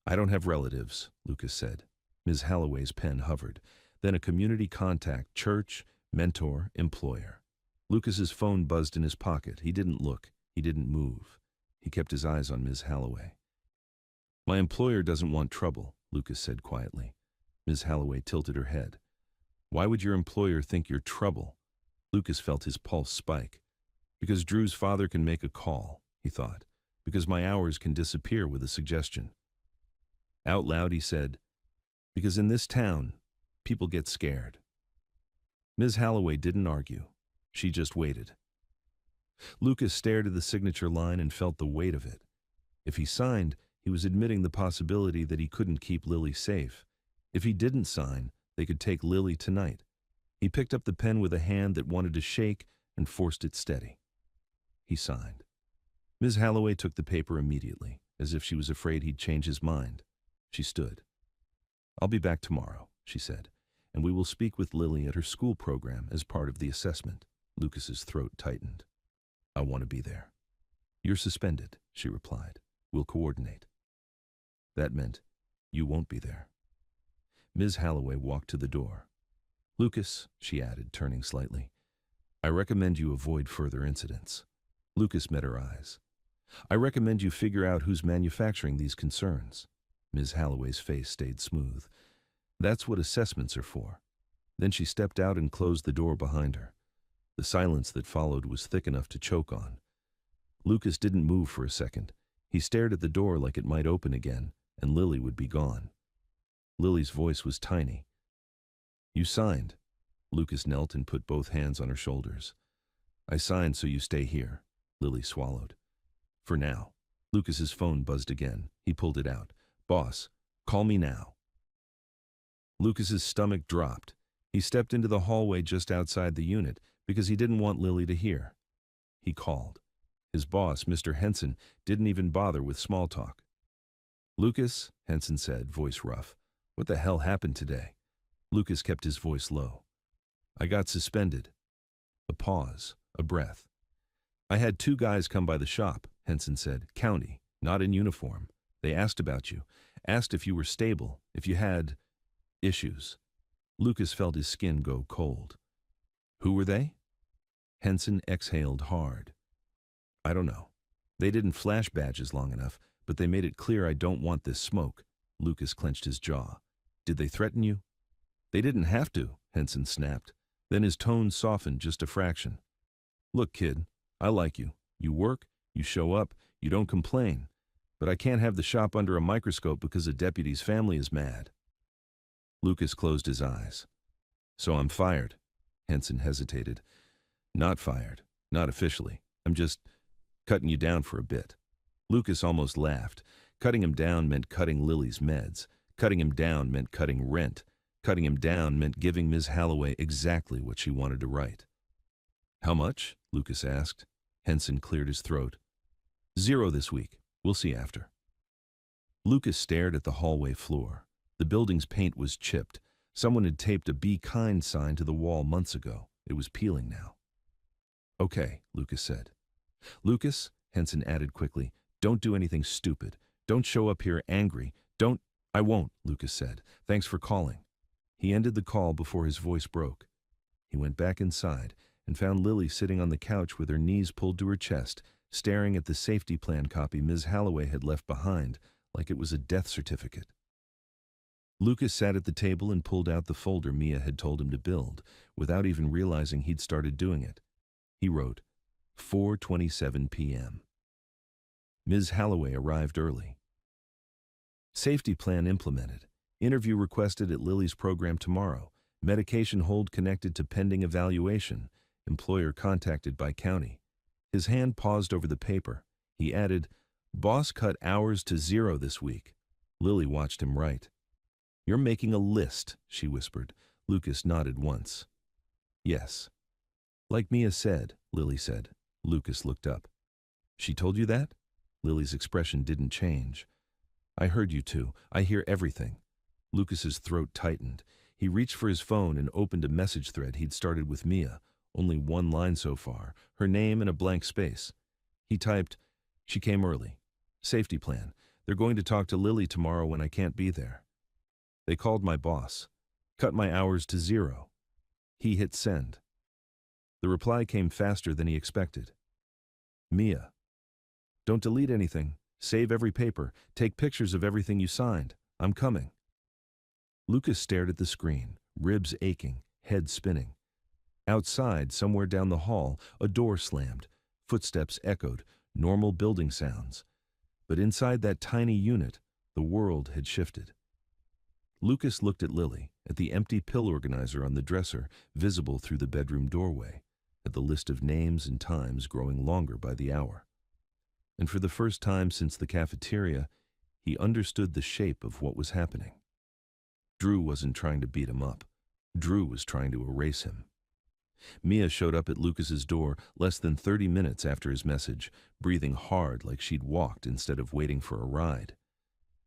I don't have relatives, Lucas said. Ms. Holloway's pen hovered. Then a community contact, church, mentor, employer. Lucas's phone buzzed in his pocket. He didn't look. He didn't move. He kept his eyes on Ms. Holloway. My employer doesn't want trouble, Lucas said quietly. Ms. Holloway tilted her head. Why would your employer think you're trouble? Lucas felt his pulse spike. Because Drew's father can make a call, he thought. Because my hours can disappear with a suggestion. Out loud he said, because in this town, people get scared. Ms. Holloway didn't argue. She just waited. Lucas stared at the signature line and felt the weight of it. If he signed, he was admitting the possibility that he couldn't keep Lily safe. If he didn't sign, they could take Lily tonight. He picked up the pen with a hand that wanted to shake and forced it steady. He signed. Ms. Holloway took the paper immediately, as if she was afraid he'd change his mind. She stood. I'll be back tomorrow, she said, and we will speak with Lily at her school program as part of the assessment. Lucas's throat tightened. I want to be there. You're suspended, she replied. We'll coordinate. That meant you won't be there. Ms. Holloway walked to the door. Lucas, she added, turning slightly, I recommend you avoid further incidents. Lucas met her eyes. I recommend you figure out who's manufacturing these concerns. Ms. Holloway's face stayed smooth. That's what assessments are for. Then she stepped out and closed the door behind her. The silence that followed was thick enough to choke on. Lucas didn't move for a second. He stared at the door like it might open again, and Lily would be gone. Lily's voice was tiny. You signed. Lucas knelt and put both hands on her shoulders. I signed so you stay here. Lily swallowed. For now. Lucas's phone buzzed again. He pulled it out. Boss, call me now. Lucas's stomach dropped. He stepped into the hallway just outside the unit because he didn't want Lily to hear. He called. His boss, Mr. Henson, didn't even bother with small talk. Lucas, Henson said, voice rough. What the hell happened today? Lucas kept his voice low. I got suspended. A pause, a breath. I had 2 guys come by the shop, Henson said, county, not in uniform. They asked about you, asked if you were stable, if you had issues. Lucas felt his skin go cold. Who were they? Henson exhaled hard. I don't know. They didn't flash badges long enough, but they made it clear I don't want this smoke. Lucas clenched his jaw. Did they threaten you? They didn't have to, Henson snapped. Then his tone softened just a fraction. Look, kid, I like you. You work, you show up, you don't complain. But I can't have the shop under a microscope because a deputy's family is mad. Lucas closed his eyes. So I'm fired. Henson hesitated. Not fired. Not officially. I'm just cutting you down for a bit. Lucas almost laughed. Cutting him down meant cutting Lily's meds. Cutting him down meant cutting rent. Cutting him down meant giving Ms. Halloway exactly what she wanted to write. "How much?" Lucas asked. Henson cleared his throat. "0 this week. We'll see after." Lucas stared at the hallway floor. The building's paint was chipped. Someone had taped a "Be Kind" sign to the wall months ago. It was peeling now. "Okay," Lucas said. "Lucas," Henson added quickly, "don't do anything stupid. Don't show up here angry. Don't—" "I won't," Lucas said. "Thanks for calling." He ended the call before his voice broke. He went back inside and found Lily sitting on the couch with her knees pulled to her chest, staring at the safety plan copy Ms. Halloway had left behind, like it was a death certificate. Lucas sat at the table and pulled out the folder Mia had told him to build, without even realizing he'd started doing it. He wrote, 4:27 p.m. Ms. Halloway arrived early. Safety plan implemented. Interview requested at Lily's program tomorrow. Medication hold connected to pending evaluation. Employer contacted by county. His hand paused over the paper. He added, "Boss cut hours to 0 this week." Lily watched him write. "You're making a list," she whispered. Lucas nodded once. "Yes." "Like Mia said," Lily said. Lucas looked up. "She told you that?" Lily's expression didn't change. "I heard you two. I hear everything." Lucas's throat tightened. He reached for his phone and opened a message thread he'd started with Mia. Only one line so far, her name and a blank space. He typed, "She came early. Safety plan. They're going to talk to Lily tomorrow when I can't be there. They called my boss. Cut my hours to 0. He hit send." The reply came faster than he expected. "Mia. Don't delete anything. Save every paper. Take pictures of everything you signed. I'm coming." Lucas stared at the screen, ribs aching, head spinning. Outside, somewhere down the hall, a door slammed. Footsteps echoed, normal building sounds. But inside that tiny unit, the world had shifted. Lucas looked at Lily, at the empty pill organizer on the dresser, visible through the bedroom doorway, at the list of names and times growing longer by the hour. And for the first time since the cafeteria, he understood the shape of what was happening. Drew wasn't trying to beat him up. Drew was trying to erase him. Mia showed up at Lucas's door less than 30 minutes after his message, breathing hard like she'd walked instead of waiting for a ride.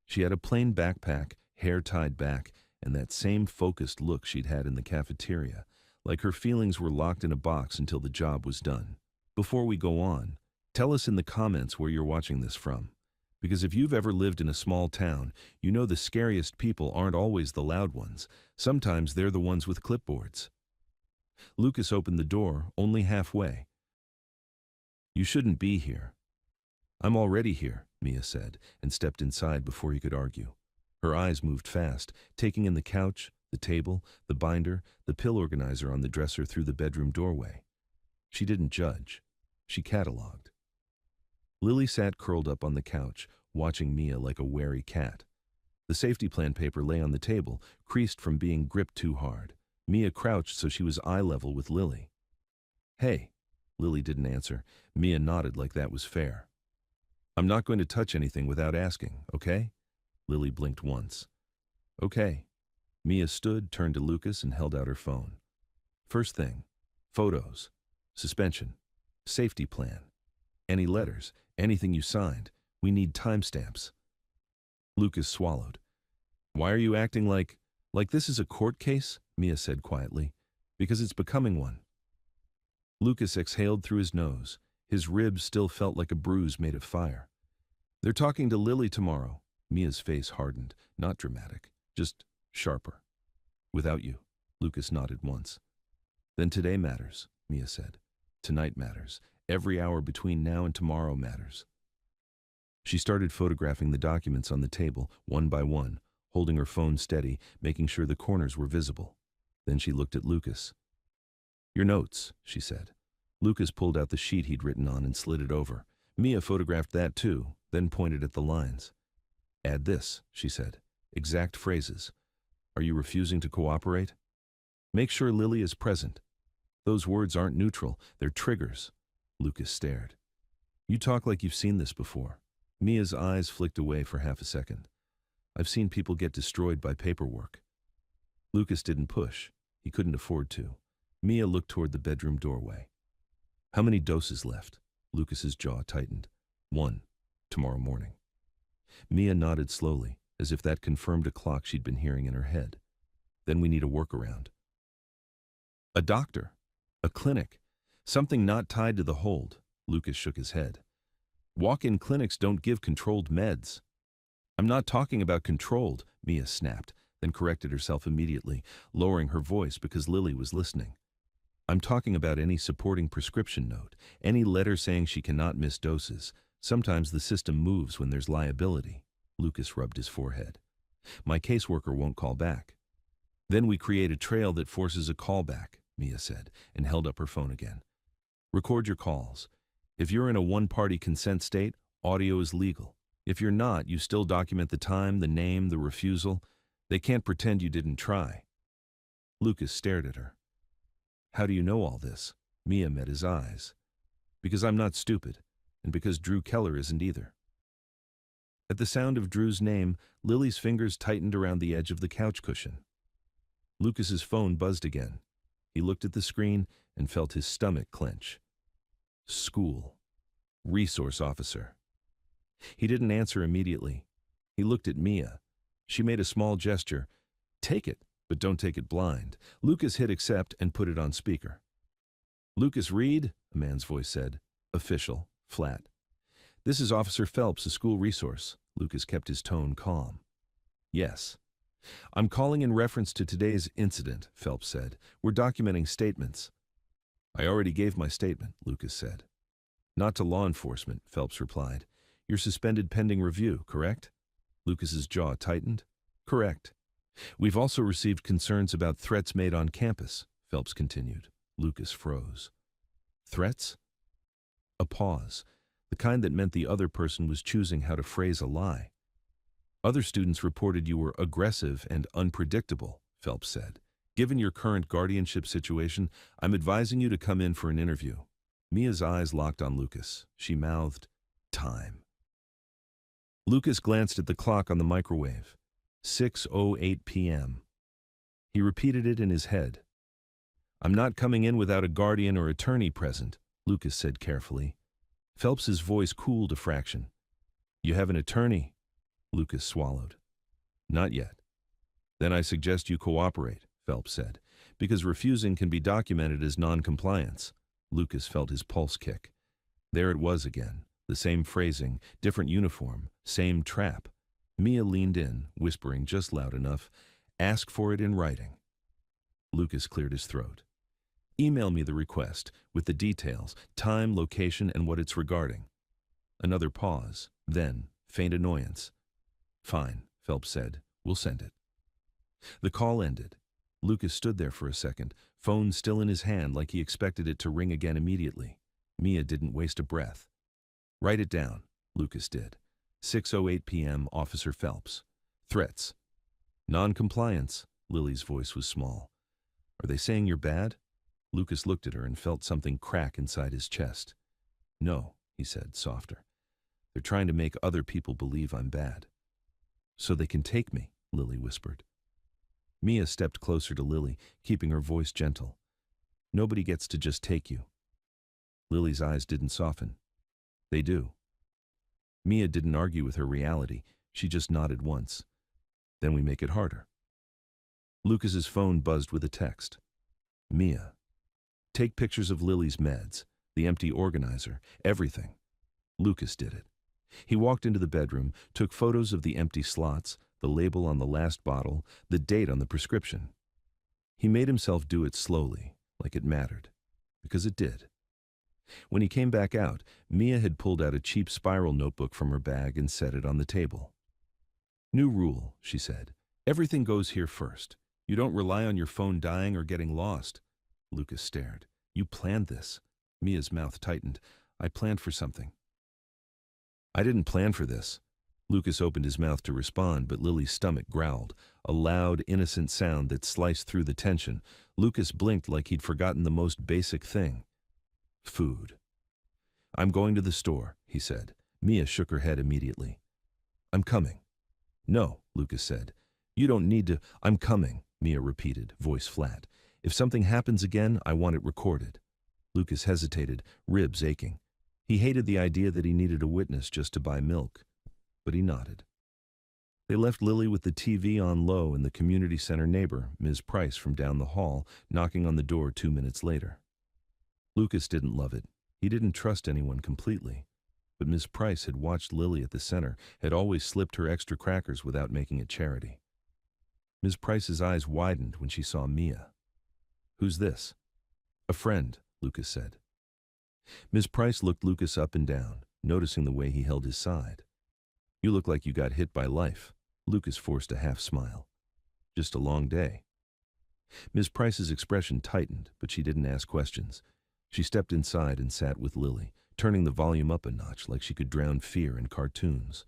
She had a plain backpack, hair tied back, and that same focused look she'd had in the cafeteria, like her feelings were locked in a box until the job was done. Before we go on, tell us in the comments where you're watching this from. Because if you've ever lived in a small town, you know the scariest people aren't always the loud ones. Sometimes they're the ones with clipboards. Lucas opened the door, only halfway. "You shouldn't be here." "I'm already here," Mia said, and stepped inside before he could argue. Her eyes moved fast, taking in the couch, the table, the binder, the pill organizer on the dresser through the bedroom doorway. She didn't judge. She cataloged. Lily sat curled up on the couch, watching Mia like a wary cat. The safety plan paper lay on the table, creased from being gripped too hard. Mia crouched so she was eye level with Lily. "Hey." Lily didn't answer. Mia nodded like that was fair. "I'm not going to touch anything without asking, okay?" Lily blinked once. "Okay." Mia stood, turned to Lucas, and held out her phone. "First thing, photos, suspension, safety plan, any letters, anything you signed. We need timestamps." Lucas swallowed. "Why are you acting like this is a court case?" Mia said quietly. "Because it's becoming one." Lucas exhaled through his nose. His ribs still felt like a bruise made of fire. "They're talking to Lily tomorrow." Mia's face hardened, not dramatic, just sharper. "Without you." Lucas nodded once. "Then today matters," Mia said. "Tonight matters. Every hour between now and tomorrow matters." She started photographing the documents on the table, one by one, holding her phone steady, making sure the corners were visible. Then she looked at Lucas. "Your notes," she said. Lucas pulled out the sheet he'd written on and slid it over. Mia photographed that too, then pointed at the lines. "Add this," she said. "Exact phrases. Are you refusing to cooperate? Make sure Lily is present. Those words aren't neutral, they're triggers." Lucas stared. "You talk like you've seen this before." Mia's eyes flicked away for half a second. "I've seen people get destroyed by paperwork." Lucas didn't push. He couldn't afford to. Mia looked toward the bedroom doorway. How many doses left? Lucas's jaw tightened. 1. Tomorrow morning. Mia nodded slowly, as if that confirmed a clock she'd been hearing in her head. Then we need a workaround. A doctor. A clinic. Something not tied to the hold. Lucas shook his head. Walk-in clinics don't give controlled meds. I'm not talking about controlled, Mia snapped, then corrected herself immediately, lowering her voice because Lily was listening. I'm talking about any supporting prescription note, any letter saying she cannot miss doses. Sometimes the system moves when there's liability. Lucas rubbed his forehead. My caseworker won't call back. Then we create a trail that forces a callback, Mia said, and held up her phone again. Record your calls. If you're in a one-party consent state, audio is legal. If you're not, you still document the time, the name, the refusal. They can't pretend you didn't try. Lucas stared at her. How do you know all this? Mia met his eyes. Because I'm not stupid, and because Drew Keller isn't either. At the sound of Drew's name, Lily's fingers tightened around the edge of the couch cushion. Lucas's phone buzzed again. He looked at the screen and felt his stomach clench. School. Resource officer. He didn't answer immediately. He looked at Mia. She made a small gesture. Take it, but don't take it blind. Lucas hit accept and put it on speaker. Lucas Reed, a man's voice said. Official, flat. This is Officer Phelps, a school resource. Lucas kept his tone calm. Yes. I'm calling in reference to today's incident, Phelps said. We're documenting statements. I already gave my statement, Lucas said. Not to law enforcement, Phelps replied. You're suspended pending review, correct? Lucas's jaw tightened. Correct. We've also received concerns about threats made on campus, Phelps continued. Lucas froze. Threats? A pause, the kind that meant the other person was choosing how to phrase a lie. Other students reported you were aggressive and unpredictable, Phelps said. Given your current guardianship situation, I'm advising you to come in for an interview. Mia's eyes locked on Lucas. She mouthed, time. Lucas glanced at the clock on the microwave. 6:08 p.m. He repeated it in his head. I'm not coming in without a guardian or attorney present, Lucas said carefully. Phelps's voice cooled a fraction. You have an attorney? Lucas swallowed. Not yet. Then I suggest you cooperate, Phelps said, because refusing can be documented as non-compliance. Lucas felt his pulse kick. There it was again, the same phrasing, different uniform, same trap. Mia leaned in, whispering just loud enough, ask for it in writing. Lucas cleared his throat. Email me the request, with the details, time, location, and what it's regarding. Another pause, then, faint annoyance. Fine, Phelps said. We'll send it. The call ended. Lucas stood there for a second, phone still in his hand like he expected it to ring again immediately. Mia didn't waste a breath. Write it down, Lucas did. 6:08 p.m., Officer Phelps. Threats. Non-compliance, Lily's voice was small. Are they saying you're bad? Lucas looked at her and felt something crack inside his chest. No, he said, softer. They're trying to make other people believe I'm bad. So they can take me, Lily whispered. Mia stepped closer to Lily, keeping her voice gentle. Nobody gets to just take you. Lily's eyes didn't soften. They do. Mia didn't argue with her reality. She just nodded once. Then we make it harder. Lucas's phone buzzed with a text. Mia. Take pictures of Lily's meds, the empty organizer, everything. Lucas did it. He walked into the bedroom, took photos of the empty slots, the label on the last bottle, the date on the prescription. He made himself do it slowly, like it mattered, because it did. When he came back out, Mia had pulled out a cheap spiral notebook from her bag and set it on the table. New rule, she said. Everything goes here first. You don't rely on your phone dying or getting lost. Lucas stared. You planned this. Mia's mouth tightened. I planned for something. I didn't plan for this. Lucas opened his mouth to respond, but Lily's stomach growled, a loud, innocent sound that sliced through the tension. Lucas blinked like he'd forgotten the most basic thing. Food. I'm going to the store, he said. Mia shook her head immediately. I'm coming. No, Lucas said. You don't need to. I'm coming. Mia repeated, voice flat. If something happens again, I want it recorded. Lucas hesitated, ribs aching. He hated the idea that he needed a witness just to buy milk, but he nodded. They left Lily with the TV on low and the community center neighbor, Ms. Price from down the hall, knocking on the door 2 minutes later. Lucas didn't love it. He didn't trust anyone completely. But Ms. Price had watched Lily at the center, had always slipped her extra crackers without making it charity. Ms. Price's eyes widened when she saw Mia. Who's this? A friend, Lucas said. Ms. Price looked Lucas up and down, noticing the way he held his side. You look like you got hit by life. Lucas forced a half smile. Just a long day. Ms. Price's expression tightened, but she didn't ask questions. She stepped inside and sat with Lily, turning the volume up a notch like she could drown fear in cartoons.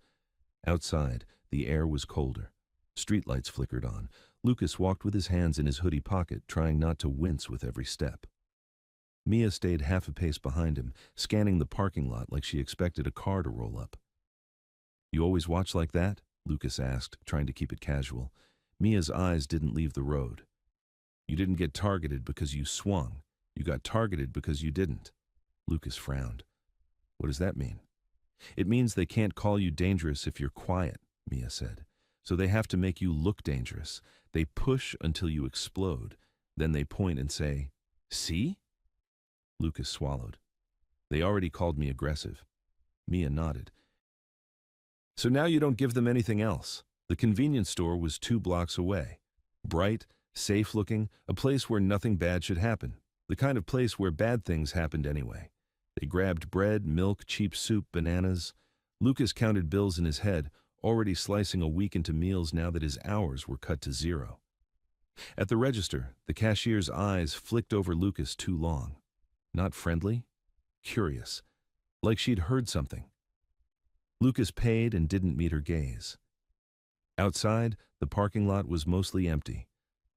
Outside, the air was colder. Streetlights flickered on. Lucas walked with his hands in his hoodie pocket, trying not to wince with every step. Mia stayed half a pace behind him, scanning the parking lot like she expected a car to roll up. You always watch like that? Lucas asked, trying to keep it casual. Mia's eyes didn't leave the road. You didn't get targeted because you swung. You got targeted because you didn't. Lucas frowned. What does that mean? It means they can't call you dangerous if you're quiet, Mia said. So they have to make you look dangerous. They push until you explode. Then they point and say, see? Lucas swallowed. They already called me aggressive. Mia nodded. So now you don't give them anything else. The convenience store was 2 blocks away. Bright, safe-looking, a place where nothing bad should happen. The kind of place where bad things happened anyway. They grabbed bread, milk, cheap soup, bananas. Lucas counted bills in his head, already slicing a week into meals now that his hours were cut to 0. At the register, the cashier's eyes flicked over Lucas too long. Not friendly, curious, like she'd heard something. Lucas paid and didn't meet her gaze. Outside, the parking lot was mostly empty.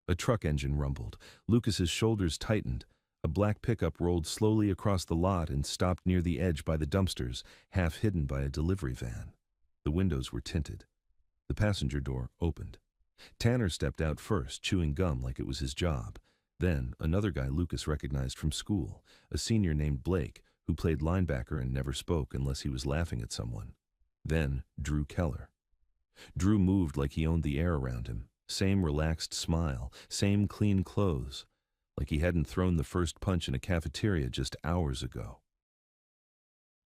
A truck engine rumbled. Lucas's shoulders tightened. A black pickup rolled slowly across the lot and stopped near the edge by the dumpsters, half hidden by a delivery van. The windows were tinted. The passenger door opened. Tanner stepped out first, chewing gum like it was his job. Then, another guy Lucas recognized from school, a senior named Blake, who played linebacker and never spoke unless he was laughing at someone. Then, Drew Keller. Drew moved like he owned the air around him. Same relaxed smile, same clean clothes, like he hadn't thrown the first punch in a cafeteria just hours ago.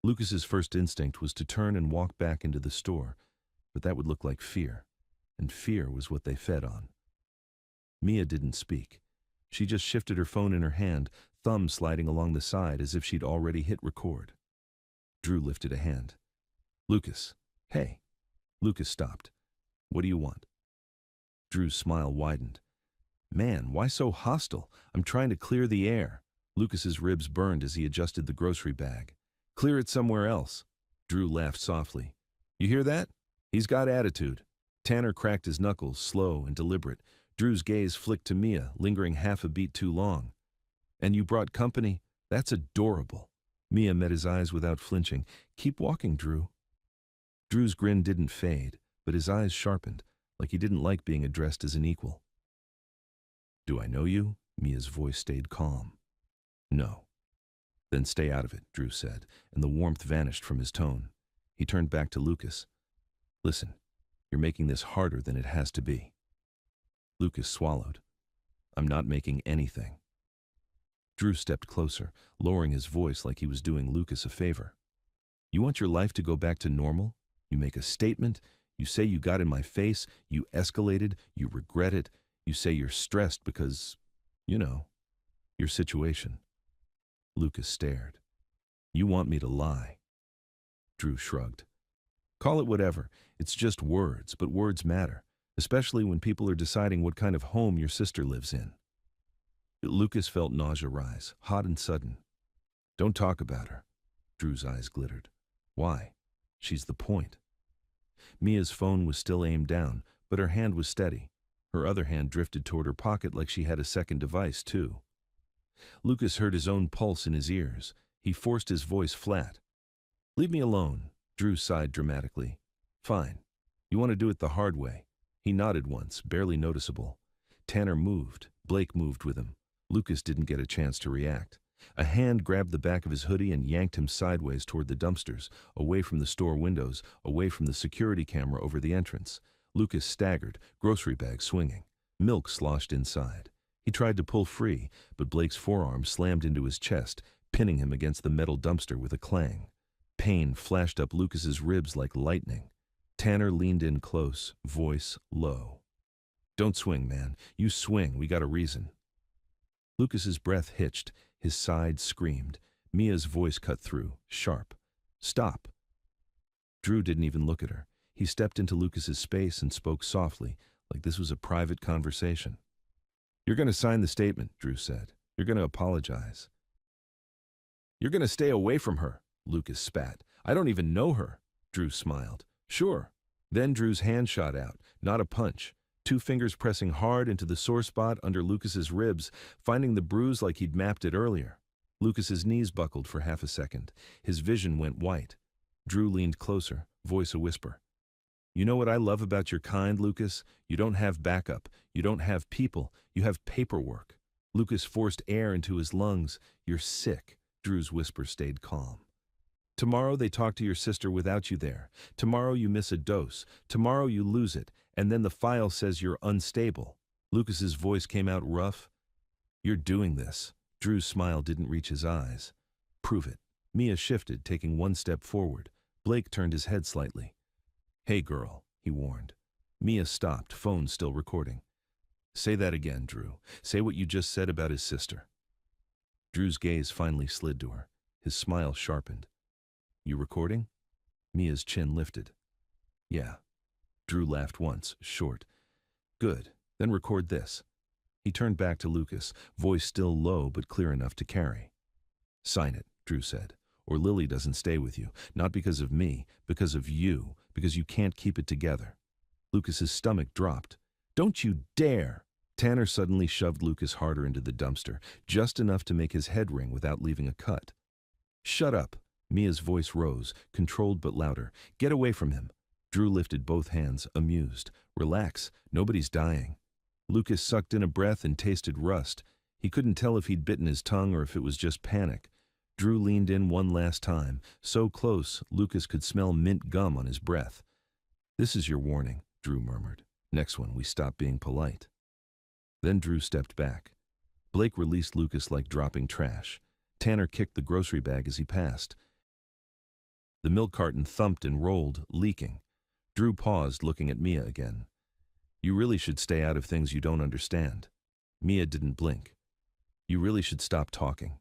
Lucas's first instinct was to turn and walk back into the store, but that would look like fear, and fear was what they fed on. Mia didn't speak. She just shifted her phone in her hand, thumb sliding along the side as if she'd already hit record. Drew lifted a hand. Lucas, hey. Lucas stopped. What do you want? Drew's smile widened. Man, why so hostile? I'm trying to clear the air. Lucas's ribs burned as he adjusted the grocery bag. Clear it somewhere else. Drew laughed softly. You hear that? He's got attitude. Tanner cracked his knuckles, slow and deliberate. Drew's gaze flicked to Mia, lingering half a beat too long. And you brought company? That's adorable. Mia met his eyes without flinching. Keep walking, Drew. Drew's grin didn't fade, but his eyes sharpened, like he didn't like being addressed as an equal. Do I know you? Mia's voice stayed calm. No. Then stay out of it, Drew said, and the warmth vanished from his tone. He turned back to Lucas. Listen, you're making this harder than it has to be. Lucas swallowed. I'm not making anything. Drew stepped closer, lowering his voice like he was doing Lucas a favor. You want your life to go back to normal? You make a statement, you say you got in my face, you escalated, you regret it, you say you're stressed because, your situation. Lucas stared. You want me to lie. Drew shrugged. Call it whatever. It's just words, but words matter, especially when people are deciding what kind of home your sister lives in. Lucas felt nausea rise, hot and sudden. Don't talk about her. Drew's eyes glittered. Why? She's the point. Mia's phone was still aimed down, but her hand was steady. Her other hand drifted toward her pocket like she had a second device, too. Lucas heard his own pulse in his ears. He forced his voice flat. Leave me alone, Drew sighed dramatically. Fine. You want to do it the hard way. He nodded once, barely noticeable. Tanner moved. Blake moved with him. Lucas didn't get a chance to react. A hand grabbed the back of his hoodie and yanked him sideways toward the dumpsters, away from the store windows, away from the security camera over the entrance. Lucas staggered, grocery bag swinging. Milk sloshed inside. He tried to pull free, but Blake's forearm slammed into his chest, pinning him against the metal dumpster with a clang. Pain flashed up Lucas's ribs like lightning. Tanner leaned in close, voice low. "Don't swing, man. You swing, we got a reason." Lucas's breath hitched, his side screamed. Mia's voice cut through, sharp. "Stop." Drew didn't even look at her. He stepped into Lucas's space and spoke softly, like this was a private conversation. "You're going to sign the statement," Drew said. "You're going to apologize." "You're going to stay away from her," Lucas spat. "I don't even know her." Drew smiled. "Sure." Then Drew's hand shot out, not a punch. 2 fingers pressing hard into the sore spot under Lucas's ribs, finding the bruise like he'd mapped it earlier. Lucas's knees buckled for half a second. His vision went white. Drew leaned closer, voice a whisper. "You know what I love about your kind, Lucas? You don't have backup. You don't have people. You have paperwork." Lucas forced air into his lungs. "You're sick." Drew's whisper stayed calm. "Tomorrow they talk to your sister without you there. Tomorrow you miss a dose. Tomorrow you lose it, and then the file says you're unstable." Lucas's voice came out rough. "You're doing this." Drew's smile didn't reach his eyes. "Prove it." Mia shifted, taking 1 step forward. Blake turned his head slightly. "Hey, girl," he warned. Mia stopped, phone still recording. "Say that again, Drew. Say what you just said about his sister." Drew's gaze finally slid to her. His smile sharpened. "You recording?" Mia's chin lifted. "Yeah." Drew laughed once, short. "Good. Then record this." He turned back to Lucas, voice still low but clear enough to carry. "Sign it," Drew said, "or Lily doesn't stay with you. Not because of me, because of you, because you can't keep it together." Lucas's stomach dropped. "Don't you dare!" Tanner suddenly shoved Lucas harder into the dumpster, just enough to make his head ring without leaving a cut. "Shut up." Mia's voice rose, controlled but louder. "Get away from him." Drew lifted both hands, amused. "Relax, nobody's dying." Lucas sucked in a breath and tasted rust. He couldn't tell if he'd bitten his tongue or if it was just panic. Drew leaned in one last time, so close Lucas could smell mint gum on his breath. "This is your warning," Drew murmured. "Next one, we stop being polite." Then Drew stepped back. Blake released Lucas like dropping trash. Tanner kicked the grocery bag as he passed. The milk carton thumped and rolled, leaking. Drew paused, looking at Mia again. "You really should stay out of things you don't understand." Mia didn't blink. "You really should stop talking."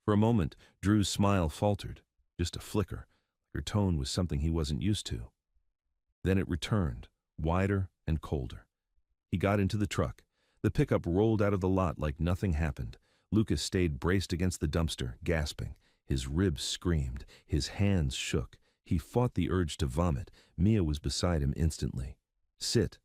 For a moment, Drew's smile faltered, just a flicker. Her tone was something he wasn't used to. Then it returned, wider and colder. He got into the truck. The pickup rolled out of the lot like nothing happened. Lucas stayed braced against the dumpster, gasping. His ribs screamed. His hands shook. He fought the urge to vomit. Mia was beside him instantly. "Sit."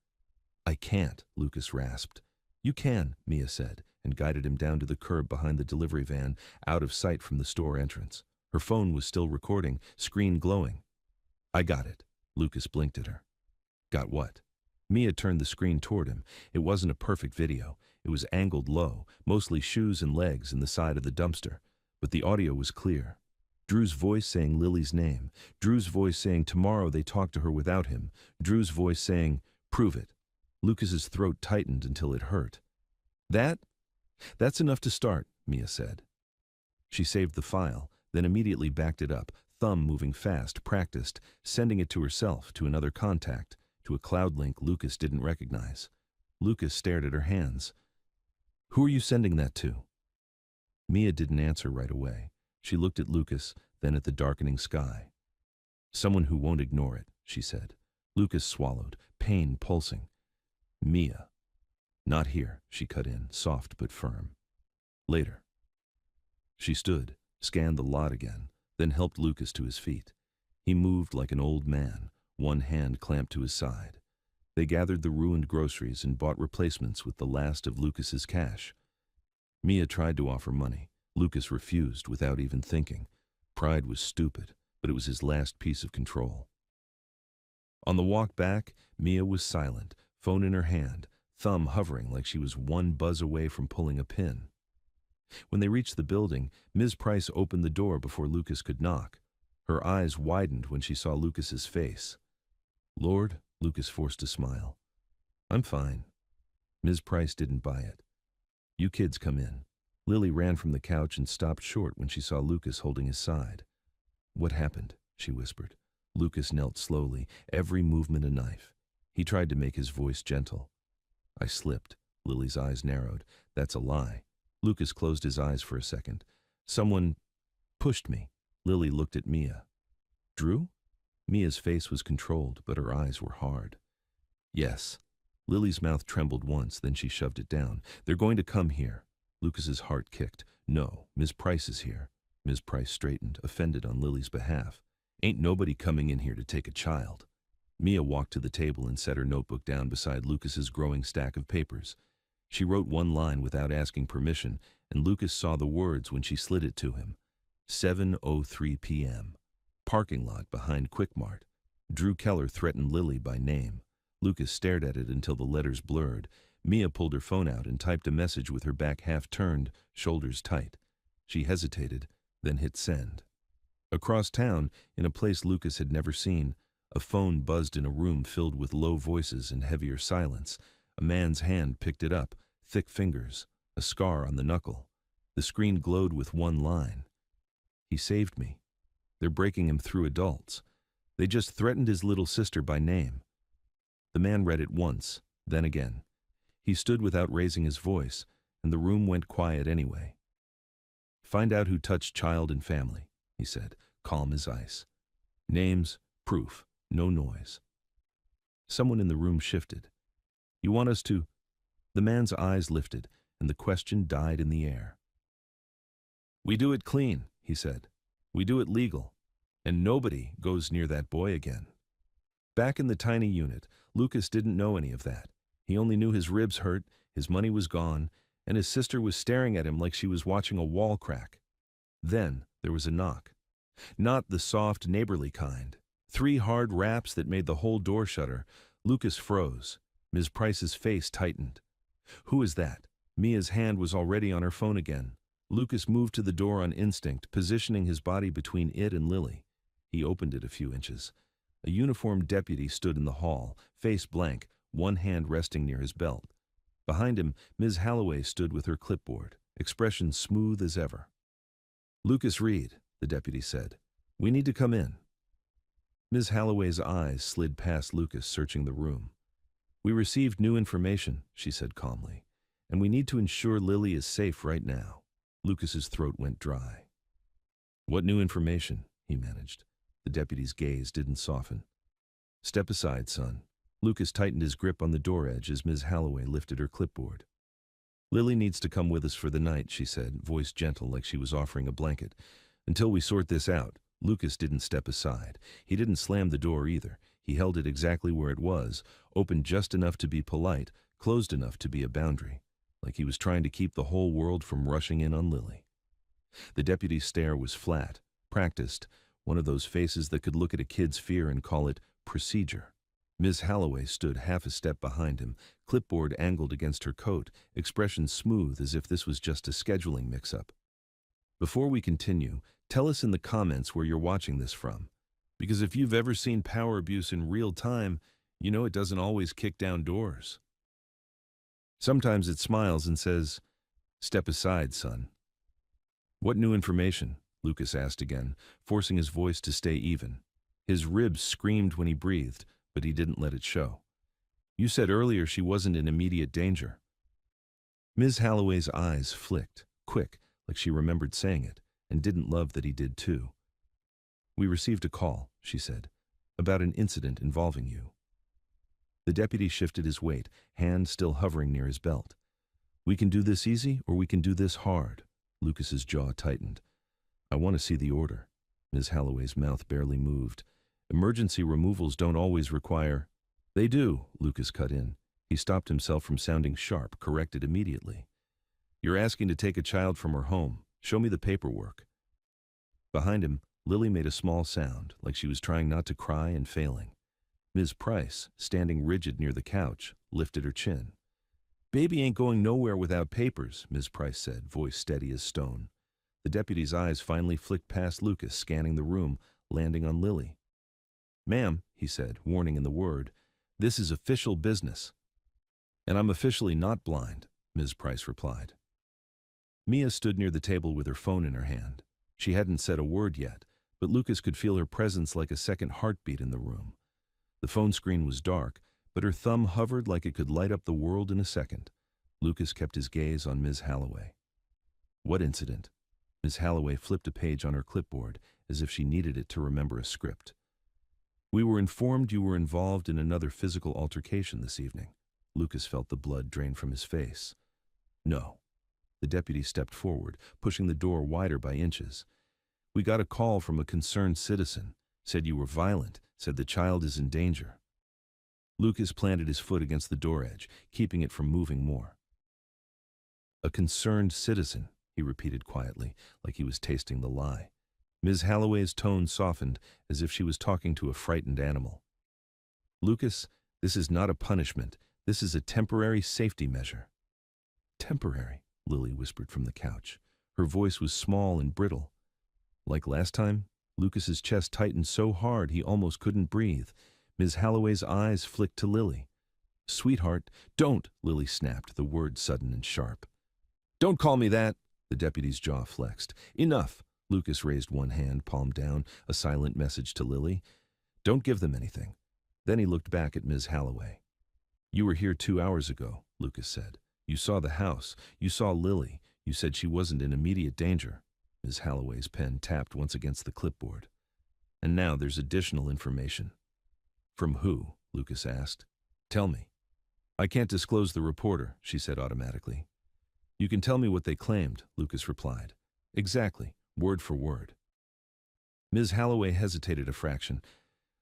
"I can't," Lucas rasped. "You can," Mia said, and guided him down to the curb behind the delivery van, out of sight from the store entrance. Her phone was still recording, screen glowing. "I got it." Lucas blinked at her. "Got what?" Mia turned the screen toward him. It wasn't a perfect video. It was angled low, mostly shoes and legs in the side of the dumpster. But the audio was clear. Drew's voice saying Lily's name. Drew's voice saying tomorrow they talk to her without him. Drew's voice saying, "Prove it." Lucas's throat tightened until it hurt. That's enough to start," Mia said. She saved the file, then immediately backed it up, thumb moving fast, practiced, sending it to herself, to another contact, to a cloud link Lucas didn't recognize. Lucas stared at her hands. "Who are you sending that to?" Mia didn't answer right away. She looked at Lucas, then at the darkening sky. "Someone who won't ignore it," she said. Lucas swallowed, pain pulsing. "Mia." "Not here," she cut in, soft but firm. "Later." She stood, scanned the lot again, then helped Lucas to his feet. He moved like an old man, one hand clamped to his side. They gathered the ruined groceries and bought replacements with the last of Lucas's cash. Mia tried to offer money. Lucas refused without even thinking. Pride was stupid, but it was his last piece of control. On the walk back, Mia was silent, phone in her hand, thumb hovering like she was one buzz away from pulling a pin. When they reached the building, Ms. Price opened the door before Lucas could knock. Her eyes widened when she saw Lucas's face. "Lord," Lucas forced a smile. "I'm fine." Ms. Price didn't buy it. "You kids come in." Lily ran from the couch and stopped short when she saw Lucas holding his side. "What happened?" she whispered. Lucas knelt slowly, every movement a knife. He tried to make his voice gentle. "I slipped." Lily's eyes narrowed. "That's a lie." Lucas closed his eyes for a second. "Someone pushed me." Lily looked at Mia. "Drew?" Mia's face was controlled, but her eyes were hard. "Yes." Lily's mouth trembled once, then she shoved it down. "They're going to come here." Lucas's heart kicked. "No, Miss Price is here." Ms. Price straightened, offended on Lily's behalf. "Ain't nobody coming in here to take a child." Mia walked to the table and set her notebook down beside Lucas's growing stack of papers. She wrote one line without asking permission, and Lucas saw the words when she slid it to him. 7:03 p.m. Parking lot behind Quickmart. Drew Keller threatened Lily by name. Lucas stared at it until the letters blurred. Mia pulled her phone out and typed a message with her back half turned, shoulders tight. She hesitated, then hit send. Across town, in a place Lucas had never seen, a phone buzzed in a room filled with low voices and heavier silence. A man's hand picked it up, thick fingers, a scar on the knuckle. The screen glowed with one line. "He saved me. They're breaking him through adults. They just threatened his little sister by name." The man read it once, then again. He stood without raising his voice, and the room went quiet anyway. "Find out who touched child and family," he said, calm as ice. "Names, proof, no noise." Someone in the room shifted. "You want us to—" The man's eyes lifted, and the question died in the air. "We do it clean," he said. "We do it legal. And nobody goes near that boy again." Back in the tiny unit, Lucas didn't know any of that. He only knew his ribs hurt, his money was gone, and his sister was staring at him like she was watching a wall crack. Then there was a knock. Not the soft, neighborly kind. 3 hard raps that made the whole door shudder. Lucas froze. Ms. Price's face tightened. "Who is that?" Mia's hand was already on her phone again. Lucas moved to the door on instinct, positioning his body between it and Lily. He opened it a few inches. A uniformed deputy stood in the hall, face blank, one hand resting near his belt. Behind him, Ms. Halloway stood with her clipboard, expression smooth as ever. "Lucas Reed," the deputy said. "We need to come in." Ms. Halloway's eyes slid past Lucas, searching the room. "We received new information," she said calmly, "and we need to ensure Lily is safe right now." Lucas's throat went dry. "What new information?" he managed. The deputy's gaze didn't soften. "Step aside, son." Lucas tightened his grip on the door edge as Ms. Halloway lifted her clipboard. "Lily needs to come with us for the night," she said, voice gentle like she was offering a blanket. "Until we sort this out." Lucas didn't step aside. He didn't slam the door either. He held it exactly where it was, open just enough to be polite, closed enough to be a boundary, like he was trying to keep the whole world from rushing in on Lily. The deputy's stare was flat, practiced, one of those faces that could look at a kid's fear and call it procedure. Ms. Halloway stood half a step behind him, clipboard angled against her coat, expression smooth as if this was just a scheduling mix-up. "Before we continue, tell us in the comments where you're watching this from. Because if you've ever seen power abuse in real time, you know it doesn't always kick down doors. Sometimes it smiles and says, 'Step aside, son.'" "What new information?" Lucas asked again, forcing his voice to stay even. His ribs screamed when he breathed, but he didn't let it show. "You said earlier she wasn't in immediate danger." Ms. Halloway's eyes flicked, quick, like she remembered saying it, and didn't love that he did too. "We received a call," she said, "about an incident involving you." The deputy shifted his weight, hand still hovering near his belt. "We can do this easy, or we can do this hard." Lucas's jaw tightened. "I want to see the order." Ms. Halloway's mouth barely moved. "Emergency removals don't always require—" "They do," Lucas cut in. He stopped himself from sounding sharp, corrected immediately. "You're asking to take a child from her home. Show me the paperwork." Behind him, Lily made a small sound, like she was trying not to cry and failing. Ms. Price, standing rigid near the couch, lifted her chin. Baby ain't going nowhere without papers, Ms. Price said, voice steady as stone. The deputy's eyes finally flicked past Lucas, scanning the room, landing on Lily. Ma'am, he said, warning in the word, this is official business. And I'm officially not blind, Ms. Price replied. Mia stood near the table with her phone in her hand. She hadn't said a word yet, but Lucas could feel her presence like a second heartbeat in the room. The phone screen was dark, but her thumb hovered like it could light up the world in a second. Lucas kept his gaze on Ms. Halloway. What incident? Ms. Halloway flipped a page on her clipboard, as if she needed it to remember a script. We were informed you were involved in another physical altercation this evening. Lucas felt the blood drain from his face. No. The deputy stepped forward, pushing the door wider by inches. We got a call from a concerned citizen. Said you were violent, said the child is in danger. Lucas planted his foot against the door edge, keeping it from moving more. A concerned citizen, he repeated quietly, like he was tasting the lie. Ms. Halloway's tone softened, as if she was talking to a frightened animal. Lucas, this is not a punishment. This is a temporary safety measure. Temporary, Lily whispered from the couch. Her voice was small and brittle. Like last time, Lucas's chest tightened so hard he almost couldn't breathe. Ms. Halloway's eyes flicked to Lily. Sweetheart, don't, Lily snapped, the word sudden and sharp. Don't call me that, the deputy's jaw flexed. Enough. Lucas raised one hand, palm down, a silent message to Lily. Don't give them anything. Then he looked back at Ms. Halloway. You were here 2 hours ago, Lucas said. You saw the house. You saw Lily. You said she wasn't in immediate danger. Ms. Halloway's pen tapped once against the clipboard. And now there's additional information. From who? Lucas asked. Tell me. I can't disclose the reporter, she said automatically. You can tell me what they claimed, Lucas replied. Exactly, word for word. Ms. Halloway hesitated a fraction.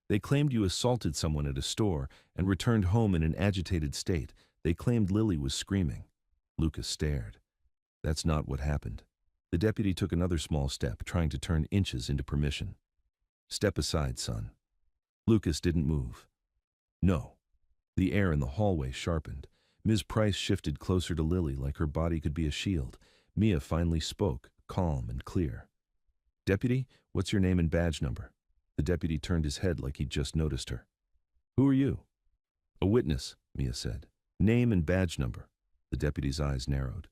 They claimed you assaulted someone at a store and returned home in an agitated state. They claimed Lily was screaming. Lucas stared. That's not what happened. The deputy took another small step, trying to turn inches into permission. Step aside, son. Lucas didn't move. No. The air in the hallway sharpened. Ms. Price shifted closer to Lily like her body could be a shield. Mia finally spoke, calm and clear. Deputy, what's your name and badge number? The deputy turned his head like he'd just noticed her. Who are you? A witness, Mia said. Name and badge number. The deputy's eyes narrowed.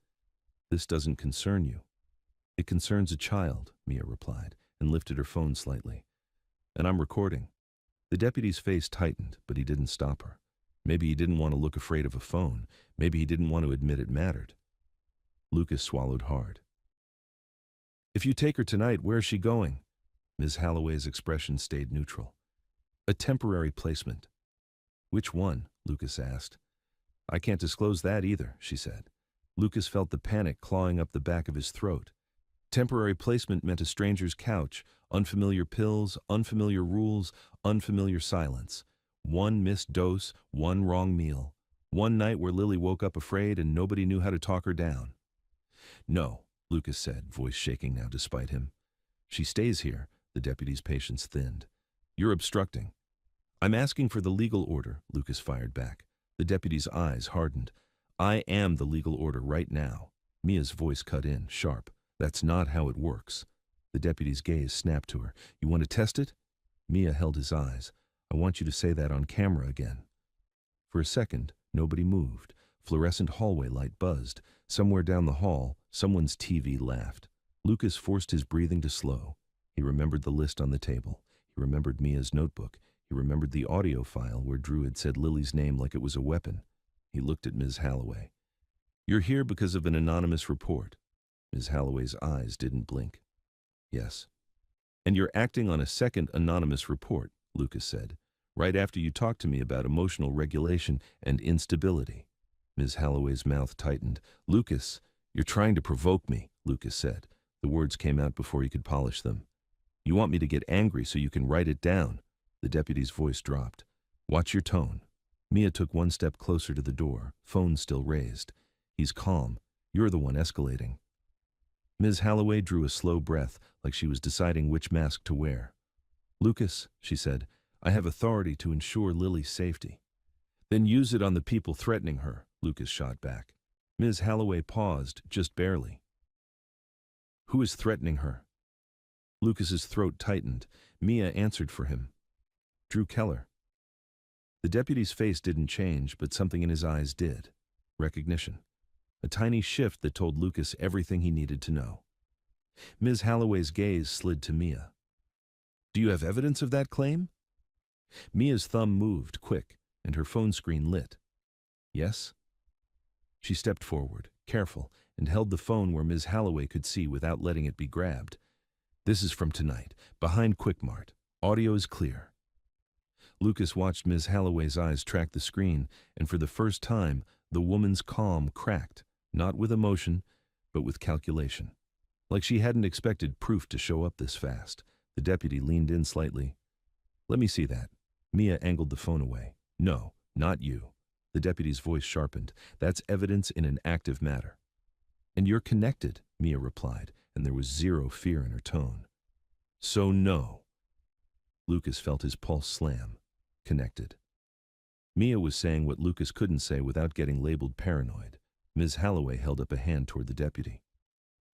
This doesn't concern you. It concerns a child, Mia replied, and lifted her phone slightly. And I'm recording. The deputy's face tightened, but he didn't stop her. Maybe he didn't want to look afraid of a phone. Maybe he didn't want to admit it mattered. Lucas swallowed hard. If you take her tonight, where's she going? Ms. Halloway's expression stayed neutral. A temporary placement. Which one? Lucas asked. I can't disclose that either, she said. Lucas felt the panic clawing up the back of his throat. Temporary placement meant a stranger's couch, unfamiliar pills, unfamiliar rules, unfamiliar silence. One missed dose, one wrong meal. One night where Lily woke up afraid and nobody knew how to talk her down. No, Lucas said, voice shaking now despite him. She stays here, the deputy's patience thinned. You're obstructing. I'm asking for the legal order, Lucas fired back. The deputy's eyes hardened. I am the legal order right now. Mia's voice cut in, sharp. That's not how it works. The deputy's gaze snapped to her. You want to test it? Mia held his eyes. I want you to say that on camera again. For a second, nobody moved. Fluorescent hallway light buzzed. Somewhere down the hall, someone's TV laughed. Lucas forced his breathing to slow. He remembered the list on the table. He remembered Mia's notebook. He remembered the audio file where Drew had said Lily's name like it was a weapon. He looked at Ms. Halloway. You're here because of an anonymous report. Ms. Halloway's eyes didn't blink. Yes. And you're acting on a second anonymous report, Lucas said, right after you talked to me about emotional regulation and instability. Ms. Halloway's mouth tightened. Lucas, you're trying to provoke me, Lucas said. The words came out before he could polish them. You want me to get angry so you can write it down. The deputy's voice dropped. Watch your tone. Mia took one step closer to the door, phone still raised. He's calm. You're the one escalating. Ms. Halloway drew a slow breath, like she was deciding which mask to wear. Lucas, she said, I have authority to ensure Lily's safety. Then use it on the people threatening her, Lucas shot back. Ms. Halloway paused, just barely. Who is threatening her? Lucas's throat tightened. Mia answered for him. Drew Keller. The deputy's face didn't change, but something in his eyes did. Recognition. A tiny shift that told Lucas everything he needed to know. Ms. Halloway's gaze slid to Mia. Do you have evidence of that claim? Mia's thumb moved, quick, and her phone screen lit. Yes? She stepped forward, careful, and held the phone where Ms. Halloway could see without letting it be grabbed. This is from tonight, behind Quickmart. Audio is clear. Lucas watched Ms. Halloway's eyes track the screen, and for the first time, the woman's calm cracked, not with emotion, but with calculation. Like she hadn't expected proof to show up this fast. The deputy leaned in slightly. Let me see that. Mia angled the phone away. No, not you. The deputy's voice sharpened. That's evidence in an active matter. And you're connected, Mia replied, and there was zero fear in her tone. So no. Lucas felt his pulse slam. Connected. Mia was saying what Lucas couldn't say without getting labeled paranoid. Ms. Halloway held up a hand toward the deputy.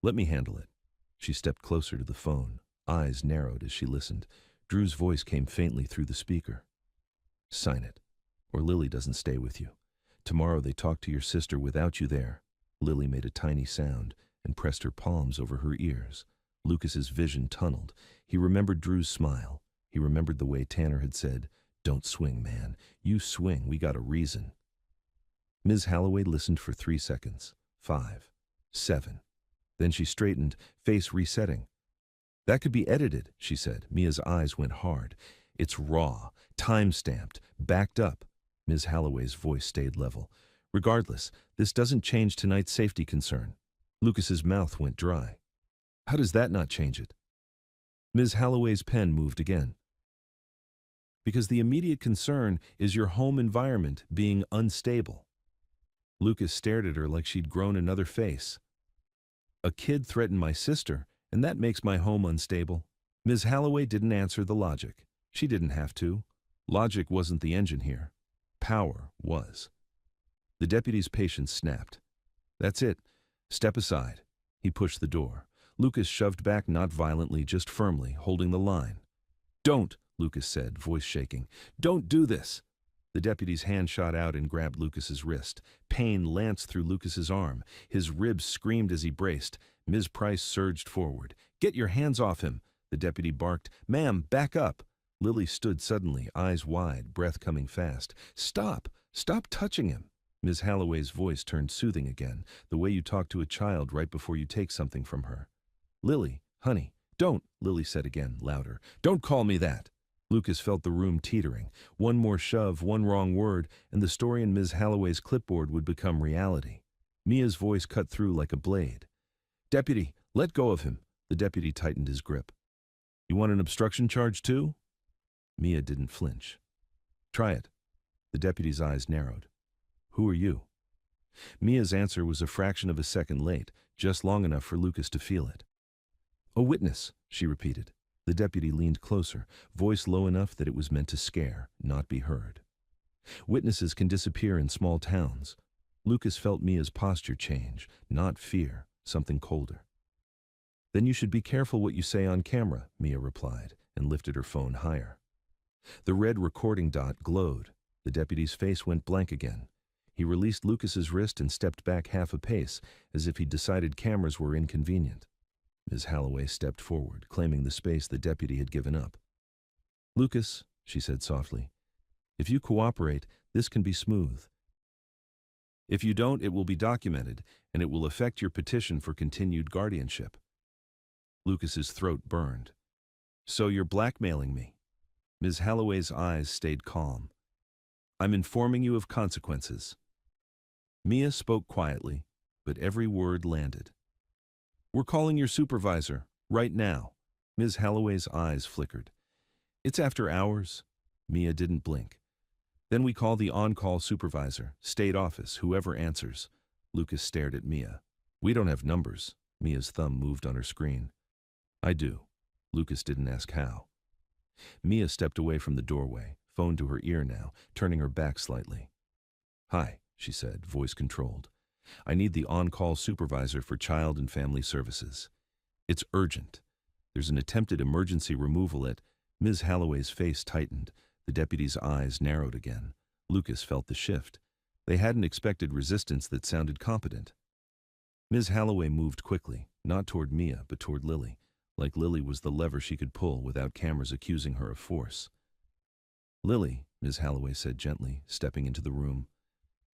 Let me handle it. She stepped closer to the phone, eyes narrowed as she listened. Drew's voice came faintly through the speaker. Sign it, or Lily doesn't stay with you. Tomorrow they talk to your sister without you there. Lily made a tiny sound and pressed her palms over her ears. Lucas's vision tunneled. He remembered Drew's smile. He remembered the way Tanner had said, Don't swing, man. You swing, we got a reason. Ms. Halloway listened for 3 seconds. 5. 7. Then she straightened, face resetting. That could be edited, she said. Mia's eyes went hard. It's raw, time-stamped, backed up. Ms. Halloway's voice stayed level. Regardless, this doesn't change tonight's safety concern. Lucas's mouth went dry. How does that not change it? Ms. Halloway's pen moved again. Because the immediate concern is your home environment being unstable. Lucas stared at her like she'd grown another face. A kid threatened my sister, and that makes my home unstable. Ms. Halloway didn't answer the logic. She didn't have to. Logic wasn't the engine here. Power was. The deputy's patience snapped. That's it. Step aside. He pushed the door. Lucas shoved back, not violently, just firmly, holding the line. Don't, Lucas said, voice shaking. Don't do this. The deputy's hand shot out and grabbed Lucas's wrist. Pain lanced through Lucas's arm. His ribs screamed as he braced. Ms. Price surged forward. Get your hands off him, the deputy barked. Ma'am, back up. Lily stood suddenly, eyes wide, breath coming fast. Stop! Stop touching him! Ms. Halloway's voice turned soothing again, the way you talk to a child right before you take something from her. Lily, honey, don't, Lily said again, louder. Don't call me that. Lucas felt the room teetering. One more shove, one wrong word, and the story in Ms. Halloway's clipboard would become reality. Mia's voice cut through like a blade. Deputy, let go of him. The deputy tightened his grip. You want an obstruction charge too? Mia didn't flinch. Try it. The deputy's eyes narrowed. Who are you? Mia's answer was a fraction of a second late, just long enough for Lucas to feel it. A witness, she repeated. The deputy leaned closer, voice low enough that it was meant to scare, not be heard. Witnesses can disappear in small towns. Lucas felt Mia's posture change, not fear, something colder. Then you should be careful what you say on camera, Mia replied, and lifted her phone higher. The red recording dot glowed. The deputy's face went blank again. He released Lucas's wrist and stepped back half a pace, as if he'd decided cameras were inconvenient. Ms. Halloway stepped forward, claiming the space the deputy had given up. Lucas, she said softly, if you cooperate, this can be smooth. If you don't, it will be documented, and it will affect your petition for continued guardianship. Lucas's throat burned. So you're blackmailing me? Ms. Halloway's eyes stayed calm. I'm informing you of consequences. Mia spoke quietly, but every word landed. We're calling your supervisor, right now. Ms. Halloway's eyes flickered. It's after hours. Mia didn't blink. Then we call the on-call supervisor, state office, whoever answers. Lucas stared at Mia. We don't have numbers. Mia's thumb moved on her screen. I do. Lucas didn't ask how. Mia stepped away from the doorway, phone to her ear now, turning her back slightly. Hi. she said, voice controlled. I need the on-call supervisor for Child and Family Services. It's urgent. There's an attempted emergency removal at... Ms. Halloway's face tightened. The deputy's eyes narrowed again. Lucas felt the shift. They hadn't expected resistance that sounded competent. Ms. Halloway moved quickly, not toward Mia, but toward Lily, like Lily was the lever she could pull without cameras accusing her of force. Lily, Ms. Halloway said gently, stepping into the room.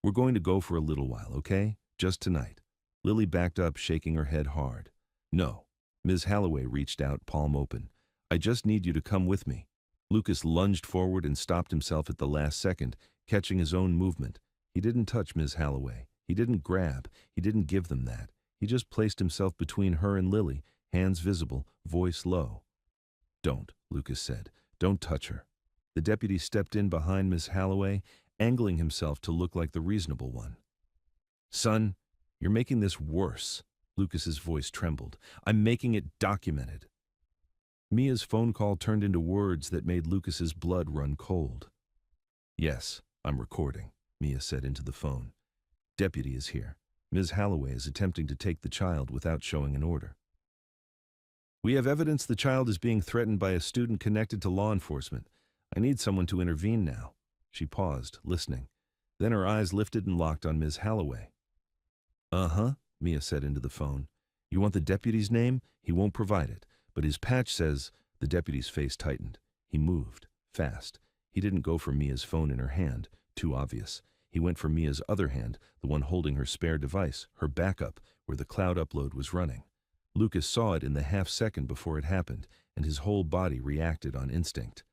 We're going to go for a little while, okay? Just tonight. Lily backed up, shaking her head hard. No. Ms. Halloway reached out, palm open. I just need you to come with me. Lucas lunged forward and stopped himself at the last second, catching his own movement. He didn't touch Ms. Halloway. He didn't grab. He didn't give them that. He just placed himself between her and Lily, hands visible, voice low. Don't, Lucas said. Don't touch her. The deputy stepped in behind Ms. Halloway, angling himself to look like the reasonable one. Son, you're making this worse. Lucas's voice trembled. I'm making it documented. Mia's phone call turned into words that made Lucas's blood run cold. Yes, I'm recording, Mia said into the phone. Deputy is here. Ms. Halloway is attempting to take the child without showing an order. We have evidence the child is being threatened by a student connected to law enforcement. I need someone to intervene now. She paused, listening. Then her eyes lifted and locked on Ms. Halloway. Uh-huh, Mia said into the phone. You want the deputy's name? He won't provide it. But his patch says... The deputy's face tightened. He moved, fast. He didn't go for Mia's phone in her hand, too obvious. He went for Mia's other hand, the one holding her spare device, her backup, where the cloud upload was running. Lucas saw it in the half-second before it happened, and his whole body reacted on instinct.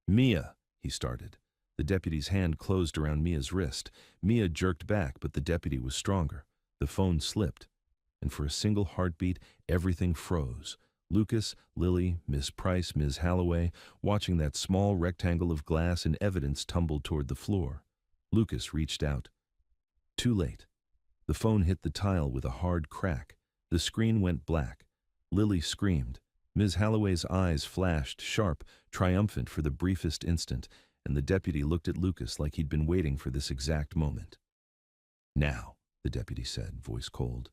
Mia, he started. The deputy's hand closed around Mia's wrist. Mia jerked back, but the deputy was stronger. The phone slipped, and for a single heartbeat, everything froze. Lucas, Lily, Miss Price, Ms. Halloway, watching that small rectangle of glass and evidence tumbled toward the floor. Lucas reached out. Too late. The phone hit the tile with a hard crack. The screen went black. Lily screamed. Ms. Halloway's eyes flashed, sharp, triumphant for the briefest instant, and the deputy looked at Lucas like he'd been waiting for this exact moment. Now, the deputy said, voice cold,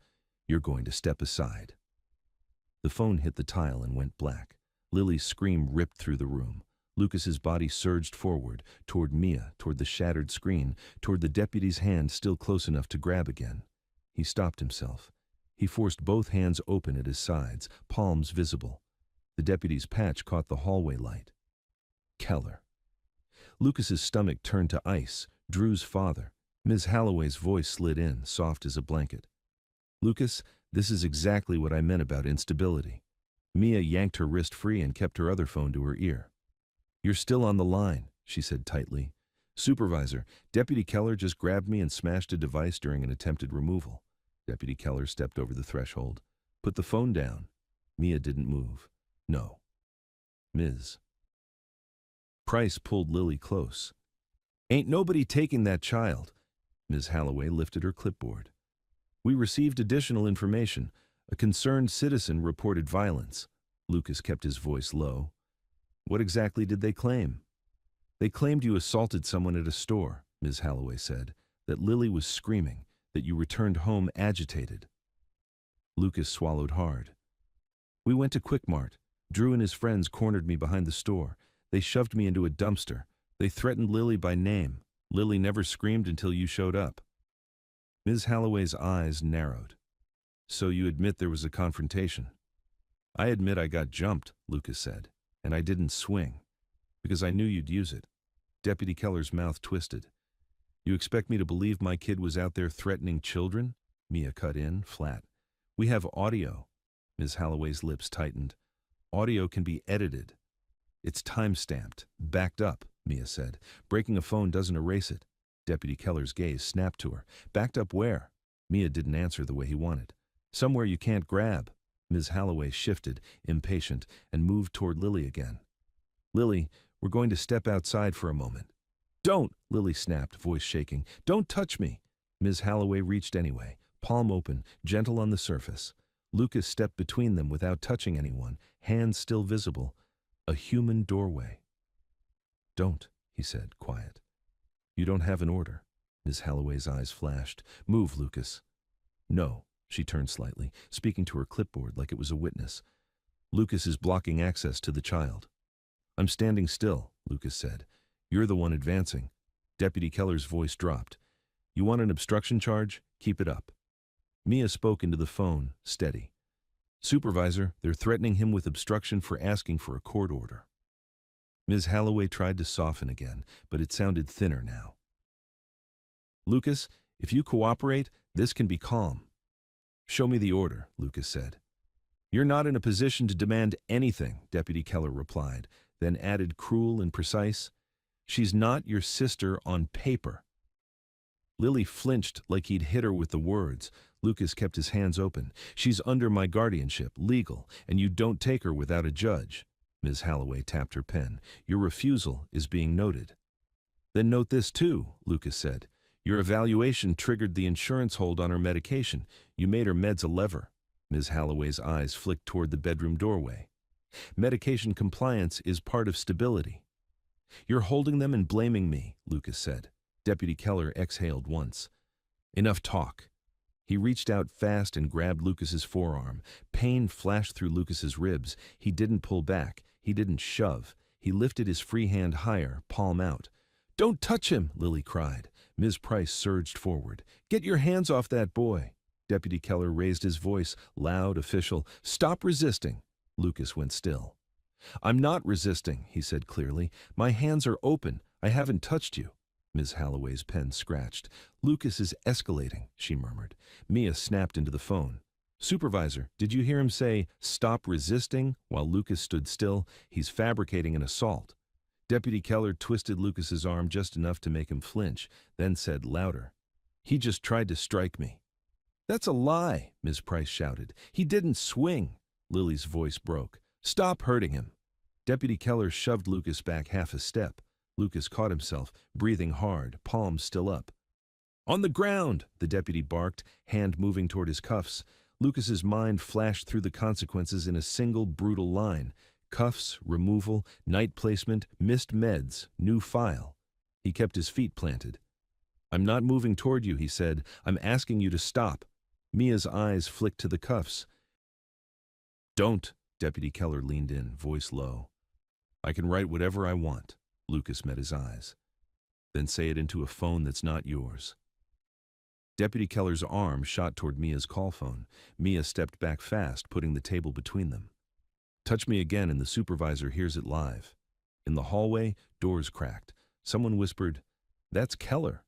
you're going to step aside. The phone hit the tile and went black. Lily's scream ripped through the room. Lucas's body surged forward, toward Mia, toward the shattered screen, toward the deputy's hand still close enough to grab again. He stopped himself. He forced both hands open at his sides, palms visible. The deputy's patch caught the hallway light. Keller. Lucas's stomach turned to ice. Drew's father. Ms. Halloway's voice slid in, soft as a blanket. Lucas, this is exactly what I meant about instability. Mia yanked her wrist free and kept her other phone to her ear. You're still on the line, she said tightly. Supervisor, Deputy Keller just grabbed me and smashed a device during an attempted removal. Deputy Keller stepped over the threshold. Put the phone down. Mia didn't move. No. Ms. Price pulled Lily close. Ain't nobody taking that child. Ms. Halloway lifted her clipboard. We received additional information. A concerned citizen reported violence. Lucas kept his voice low. What exactly did they claim? They claimed you assaulted someone at a store, Ms. Halloway said, that Lily was screaming, that you returned home agitated. Lucas swallowed hard. We went to Quick Mart. Drew and his friends cornered me behind the store. They shoved me into a dumpster. They threatened Lily by name. Lily never screamed until you showed up. Ms. Halloway's eyes narrowed. So you admit there was a confrontation? I admit I got jumped, Lucas said, and I didn't swing, because I knew you'd use it. Deputy Keller's mouth twisted. You expect me to believe my kid was out there threatening children? Mia cut in, flat. We have audio. Ms. Halloway's lips tightened. Audio can be edited. It's time-stamped, backed up, Mia said. Breaking a phone doesn't erase it. Deputy Keller's gaze snapped to her. Backed up where? Mia didn't answer the way he wanted. Somewhere you can't grab. Ms. Halloway shifted, impatient, and moved toward Lily again. Lily, we're going to step outside for a moment. Don't, Lily snapped, voice shaking. Don't touch me. Ms. Halloway reached anyway, palm open, gentle on the surface. Lucas stepped between them without touching anyone, hands still visible. A human doorway. Don't, he said, quiet. You don't have an order. Miss Halloway's eyes flashed. Move, Lucas. No. She turned slightly, speaking to her clipboard like it was a witness. Lucas is blocking access to the child. I'm standing still, Lucas said. You're the one advancing. Deputy Keller's voice dropped. You want an obstruction charge? Keep it up. Mia spoke into the phone, steady. Supervisor, they're threatening him with obstruction for asking for a court order. Ms. Halloway tried to soften again, but it sounded thinner now. Lucas, if you cooperate, this can be calm. Show me the order, Lucas said. You're not in a position to demand anything, Deputy Keller replied, then added cruel and precise. She's not your sister on paper. Lily flinched like he'd hit her with the words. Lucas kept his hands open. She's under my guardianship, legal, and you don't take her without a judge. Ms. Halloway tapped her pen. Your refusal is being noted. Then note this too, Lucas said. Your evaluation triggered the insurance hold on her medication. You made her meds a lever. Ms. Halloway's eyes flicked toward the bedroom doorway. Medication compliance is part of stability. You're holding them and blaming me, Lucas said. Deputy Keller exhaled once. Enough talk. He reached out fast and grabbed Lucas's forearm. Pain flashed through Lucas's ribs. He didn't pull back. He didn't shove. He lifted his free hand higher, palm out. Don't touch him, Lily cried. Ms. Price surged forward. Get your hands off that boy. Deputy Keller raised his voice, loud, official. Stop resisting. Lucas went still. I'm not resisting, he said clearly. My hands are open. I haven't touched you. Ms. Halloway's pen scratched. Lucas is escalating, she murmured. Mia snapped into the phone. Supervisor, did you hear him say, stop resisting, while Lucas stood still? He's fabricating an assault. Deputy Keller twisted Lucas's arm just enough to make him flinch, then said louder, he just tried to strike me. That's a lie, Ms. Price shouted. He didn't swing. Lily's voice broke. Stop hurting him. Deputy Keller shoved Lucas back half a step. Lucas caught himself, breathing hard, palms still up. On the ground, the deputy barked, hand moving toward his cuffs. Lucas's mind flashed through the consequences in a single brutal line. Cuffs, removal, night placement, missed meds, new file. He kept his feet planted. I'm not moving toward you, he said. I'm asking you to stop. Mia's eyes flicked to the cuffs. Don't, Deputy Keller leaned in, voice low. I can write whatever I want. Lucas met his eyes. Then say it into a phone that's not yours. Deputy Keller's arm shot toward Mia's call phone. Mia stepped back fast, putting the table between them. Touch me again and the supervisor hears it live. In the hallway, doors cracked. Someone whispered, That's Keller.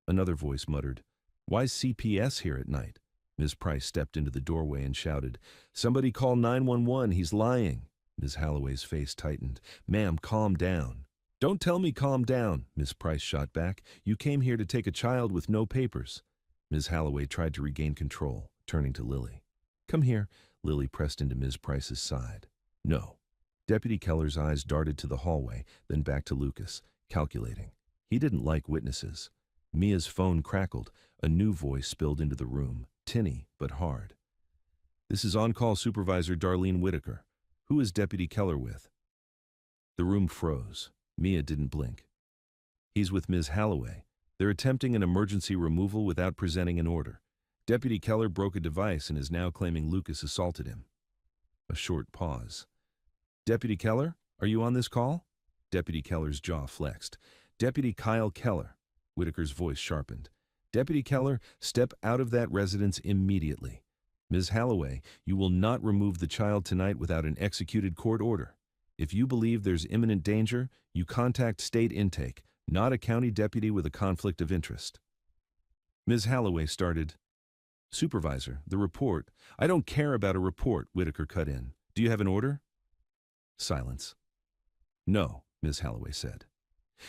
Another voice muttered, Why's CPS here at night? Ms. Price stepped into the doorway and shouted, Somebody call 911, he's lying. Ms. Halloway's face tightened. Ma'am, calm down. Don't tell me calm down, Ms. Price shot back. You came here to take a child with no papers. Ms. Halloway tried to regain control, turning to Lily. Come here. Lily pressed into Ms. Price's side. No. Deputy Keller's eyes darted to the hallway, then back to Lucas, calculating. He didn't like witnesses. Mia's phone crackled. A new voice spilled into the room, tinny but hard. This is on-call supervisor Darlene Whitaker. Who is Deputy Keller with? The room froze. Mia didn't blink. He's with Ms. Halloway. They're attempting an emergency removal without presenting an order. Deputy Keller broke a device and is now claiming Lucas assaulted him. A short pause. Deputy Keller, are you on this call? Deputy Keller's jaw flexed. Deputy Kyle Keller. Whitaker's voice sharpened. Deputy Keller, step out of that residence immediately. Ms. Halloway, you will not remove the child tonight without an executed court order. If you believe there's imminent danger, you contact state intake, not a county deputy with a conflict of interest. Ms. Halloway started. Supervisor, the report. I don't care about a report, Whitaker cut in. Do you have an order? Silence. No, Ms. Halloway said.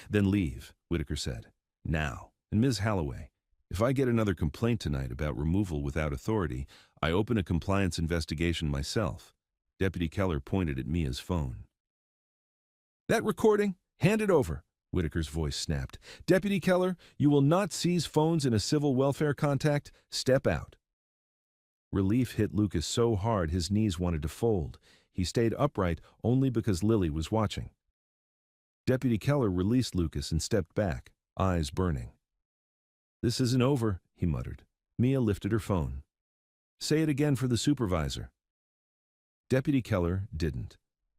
Then leave, Whitaker said. Now. And Ms. Halloway, if I get another complaint tonight about removal without authority, I open a compliance investigation myself. Deputy Keller pointed at Mia's phone. That recording? Hand it over, Whitaker's voice snapped. Deputy Keller, you will not seize phones in a civil welfare contact. Step out. Relief hit Lucas so hard his knees wanted to fold. He stayed upright only because Lily was watching. Deputy Keller released Lucas and stepped back, eyes burning. "This isn't over," he muttered. Mia lifted her phone. "Say it again for the supervisor." Deputy Keller didn't.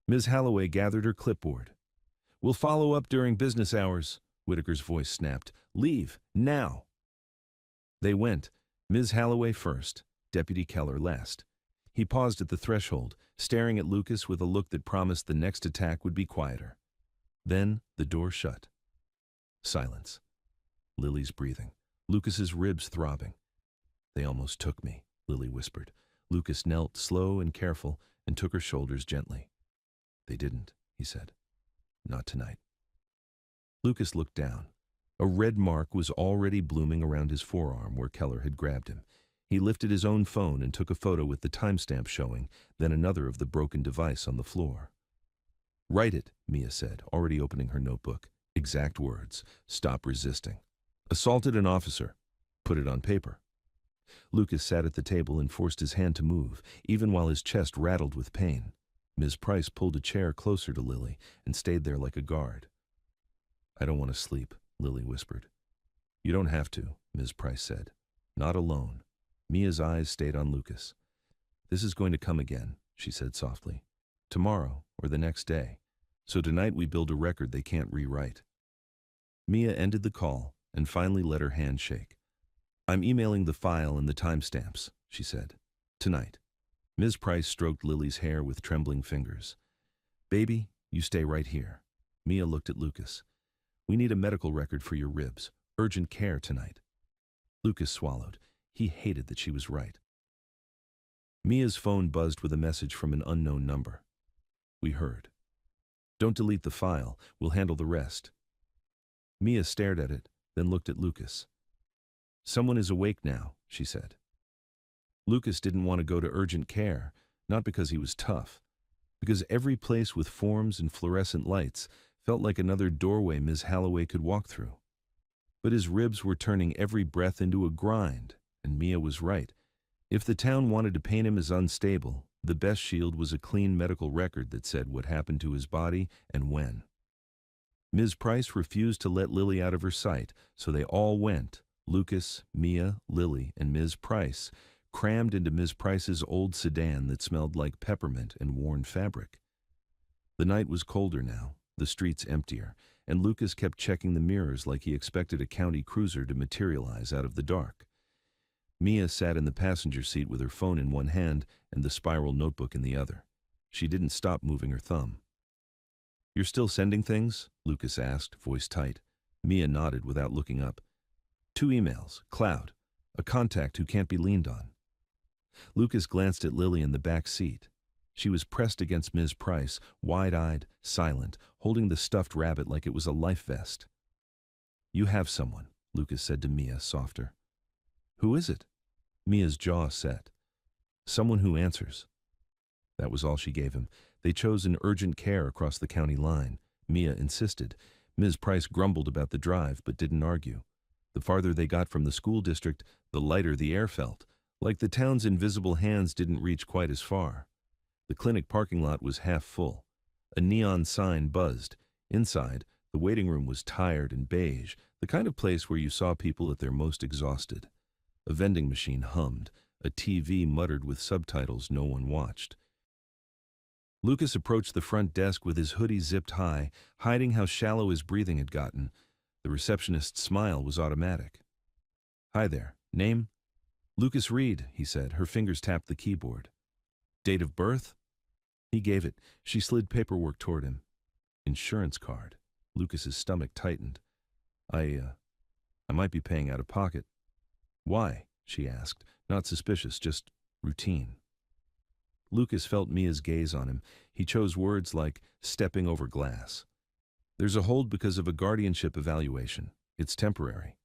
Ms. Holloway gathered her clipboard. "We'll follow up during business hours," Whitaker's voice snapped. "Leave, now." They went, Ms. Holloway first, Deputy Keller last. He paused at the threshold, staring at Lucas with a look that promised the next attack would be quieter. Then the door shut. Silence. Lily's breathing. Lucas's ribs throbbing. "They almost took me," Lily whispered. Lucas knelt, slow and careful, and took her shoulders gently. "They didn't," he said. "Not tonight." Lucas looked down. A red mark was already blooming around his forearm where Keller had grabbed him. He lifted his own phone and took a photo with the timestamp showing, then another of the broken device on the floor. "Write it," Mia said, already opening her notebook. Exact words. "Stop resisting. Assaulted an officer. Put it on paper." Lucas sat at the table and forced his hand to move, even while his chest rattled with pain. Ms. Price pulled a chair closer to Lily and stayed there like a guard. "I don't want to sleep," Lily whispered. "You don't have to," Ms. Price said. "Not alone." Mia's eyes stayed on Lucas. "This is going to come again," she said softly. "Tomorrow or the next day. So tonight we build a record they can't rewrite." Mia ended the call and finally let her hand shake. "I'm emailing the file and the timestamps," she said. "Tonight." Ms. Price stroked Lily's hair with trembling fingers. "Baby, you stay right here." Mia looked at Lucas. "We need a medical record for your ribs. Urgent care tonight." Lucas swallowed. He hated that she was right. Mia's phone buzzed with a message from an unknown number. "We heard. Don't delete the file. We'll handle the rest." Mia stared at it, then looked at Lucas. "Someone is awake now," she said. Lucas didn't want to go to urgent care, not because he was tough, because every place with forms and fluorescent lights felt like another doorway Ms. Holloway could walk through. But his ribs were turning every breath into a grind, and Mia was right. If the town wanted to paint him as unstable, the best shield was a clean medical record that said what happened to his body and when. Ms. Price refused to let Lily out of her sight, so they all went, Lucas, Mia, Lily, and Ms. Price, crammed into Ms. Price's old sedan that smelled like peppermint and worn fabric. The night was colder now, the streets emptier, and Lucas kept checking the mirrors like he expected a county cruiser to materialize out of the dark. Mia sat in the passenger seat with her phone in one hand and the spiral notebook in the other. She didn't stop moving her thumb. "You're still sending things?" Lucas asked, voice tight. Mia nodded without looking up. "2 emails, cloud, a contact who can't be leaned on." Lucas glanced at Lily in the back seat. She was pressed against Ms. Price, wide-eyed, silent, holding the stuffed rabbit like it was a life vest. "You have someone," Lucas said to Mia, softer. "Who is it?" Mia's jaw set. "Someone who answers." That was all she gave him. They chose an urgent care across the county line. Mia insisted. Ms. Price grumbled about the drive, but didn't argue. The farther they got from the school district, the lighter the air felt, like the town's invisible hands didn't reach quite as far. The clinic parking lot was half full. A neon sign buzzed. Inside, the waiting room was tired and beige, the kind of place where you saw people at their most exhausted. A vending machine hummed. A TV muttered with subtitles no one watched. Lucas approached the front desk with his hoodie zipped high, hiding how shallow his breathing had gotten. The receptionist's smile was automatic. "Hi there. Name?" "Lucas Reed," he said. Her fingers tapped the keyboard. "Date of birth?" He gave it. She slid paperwork toward him. "Insurance card." Lucas's stomach tightened. I might be paying out of pocket." "Why?" she asked, not suspicious, just routine. Lucas felt Mia's gaze on him. He chose words like stepping over glass. "There's a hold because of a guardianship evaluation. It's temporary."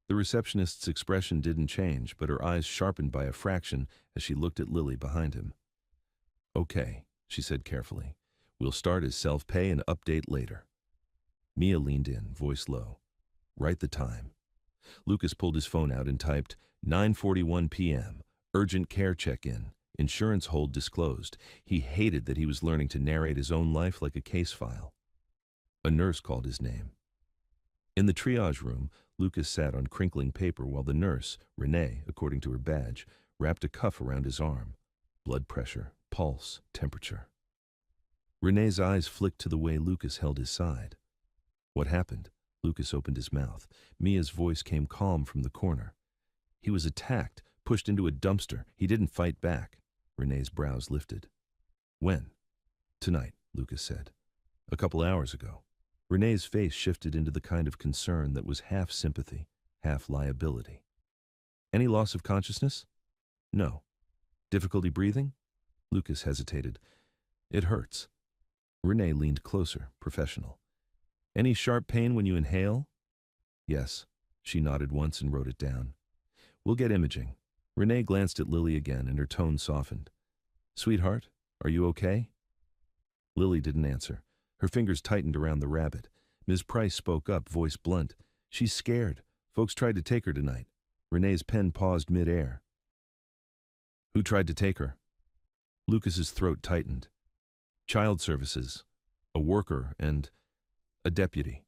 The receptionist's expression didn't change, but her eyes sharpened by a fraction as she looked at Lily behind him. "Okay," she said carefully. "We'll start as self-pay and update later." Mia leaned in, voice low. "Write the time." Lucas pulled his phone out and typed, 9:41 p.m., urgent care check-in, insurance hold disclosed. He hated that he was learning to narrate his own life like a case file. A nurse called his name. In the triage room, Lucas sat on crinkling paper while the nurse, Renee, according to her badge, wrapped a cuff around his arm. Blood pressure, pulse, temperature. Renee's eyes flicked to the way Lucas held his side. What happened? Lucas opened his mouth. Mia's voice came calm from the corner. He was attacked, pushed into a dumpster. He didn't fight back. Renee's brows lifted. When? Tonight, Lucas said. A couple hours ago. Renee's face shifted into the kind of concern that was half sympathy, half liability. Any loss of consciousness? No. Difficulty breathing? Lucas hesitated. It hurts. Renee leaned closer, professional. Any sharp pain when you inhale? Yes. She nodded once and wrote it down. We'll get imaging. Renee glanced at Lily again and her tone softened. Sweetheart, are you okay? Lily didn't answer. Her fingers tightened around the rabbit. Ms. Price spoke up, voice blunt. She's scared. Folks tried to take her tonight. Renee's pen paused mid-air. Who tried to take her? Lucas's throat tightened. Child services, a worker, and a deputy.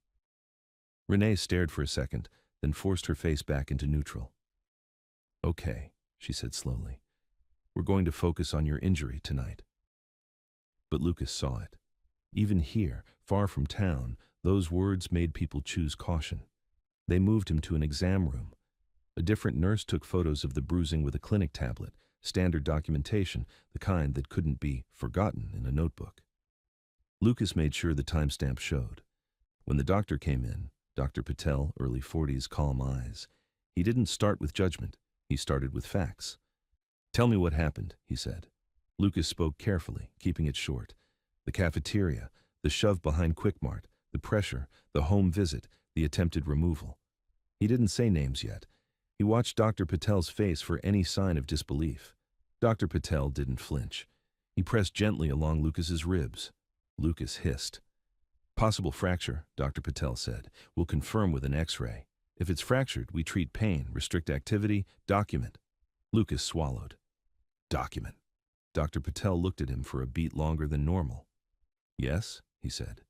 Renee stared for a second, then forced her face back into neutral. Okay, she said slowly. We're going to focus on your injury tonight. But Lucas saw it. Even here, far from town, those words made people choose caution. They moved him to an exam room. A different nurse took photos of the bruising with a clinic tablet, standard documentation, the kind that couldn't be forgotten in a notebook. Lucas made sure the timestamp showed. When the doctor came in, Dr. Patel, early 40s, calm eyes, he didn't start with judgment. He started with facts. Tell me what happened, he said. Lucas spoke carefully, keeping it short. The cafeteria, the shove behind Quickmart, the pressure, the home visit, the attempted removal. He didn't say names yet. He watched Dr. Patel's face for any sign of disbelief. Dr. Patel didn't flinch. He pressed gently along Lucas's ribs. Lucas hissed. Possible fracture, Dr. Patel said. We'll confirm with an X-ray. If it's fractured, we treat pain, restrict activity, document. Lucas swallowed. Document. Dr. Patel looked at him for a beat longer than normal. Yes, he said.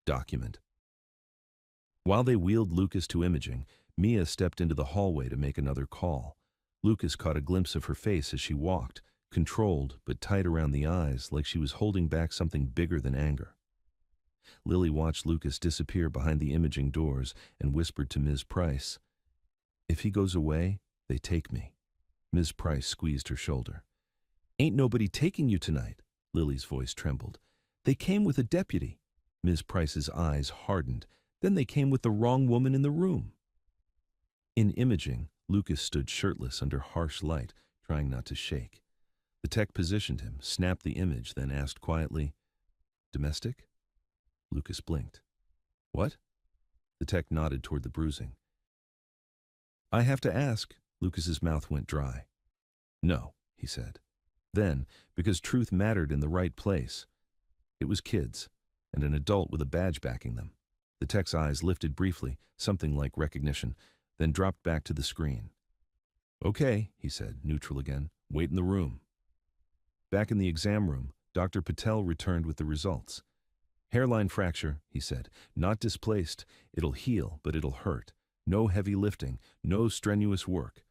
Document. While they wheeled Lucas to imaging, Mia stepped into the hallway to make another call. Lucas caught a glimpse of her face as she walked, controlled but tight around the eyes like she was holding back something bigger than anger. Lily watched Lucas disappear behind the imaging doors and whispered to Ms. Price, If he goes away, they take me. Ms. Price squeezed her shoulder. Ain't nobody taking you tonight, Lily's voice trembled. They came with a deputy. Ms. Price's eyes hardened. Then they came with the wrong woman in the room. In imaging, Lucas stood shirtless under harsh light, trying not to shake. The tech positioned him, snapped the image, then asked quietly, Domestic? Lucas blinked. What? The tech nodded toward the bruising. I have to ask. Lucas's mouth went dry. No, he said. Then, because truth mattered in the right place, it was kids, and an adult with a badge backing them. The tech's eyes lifted briefly, something like recognition, then dropped back to the screen. Okay, he said, neutral again. Wait in the room. Back in the exam room, Dr. Patel returned with the results. Hairline fracture, he said. Not displaced. It'll heal, but it'll hurt. No heavy lifting, no strenuous work.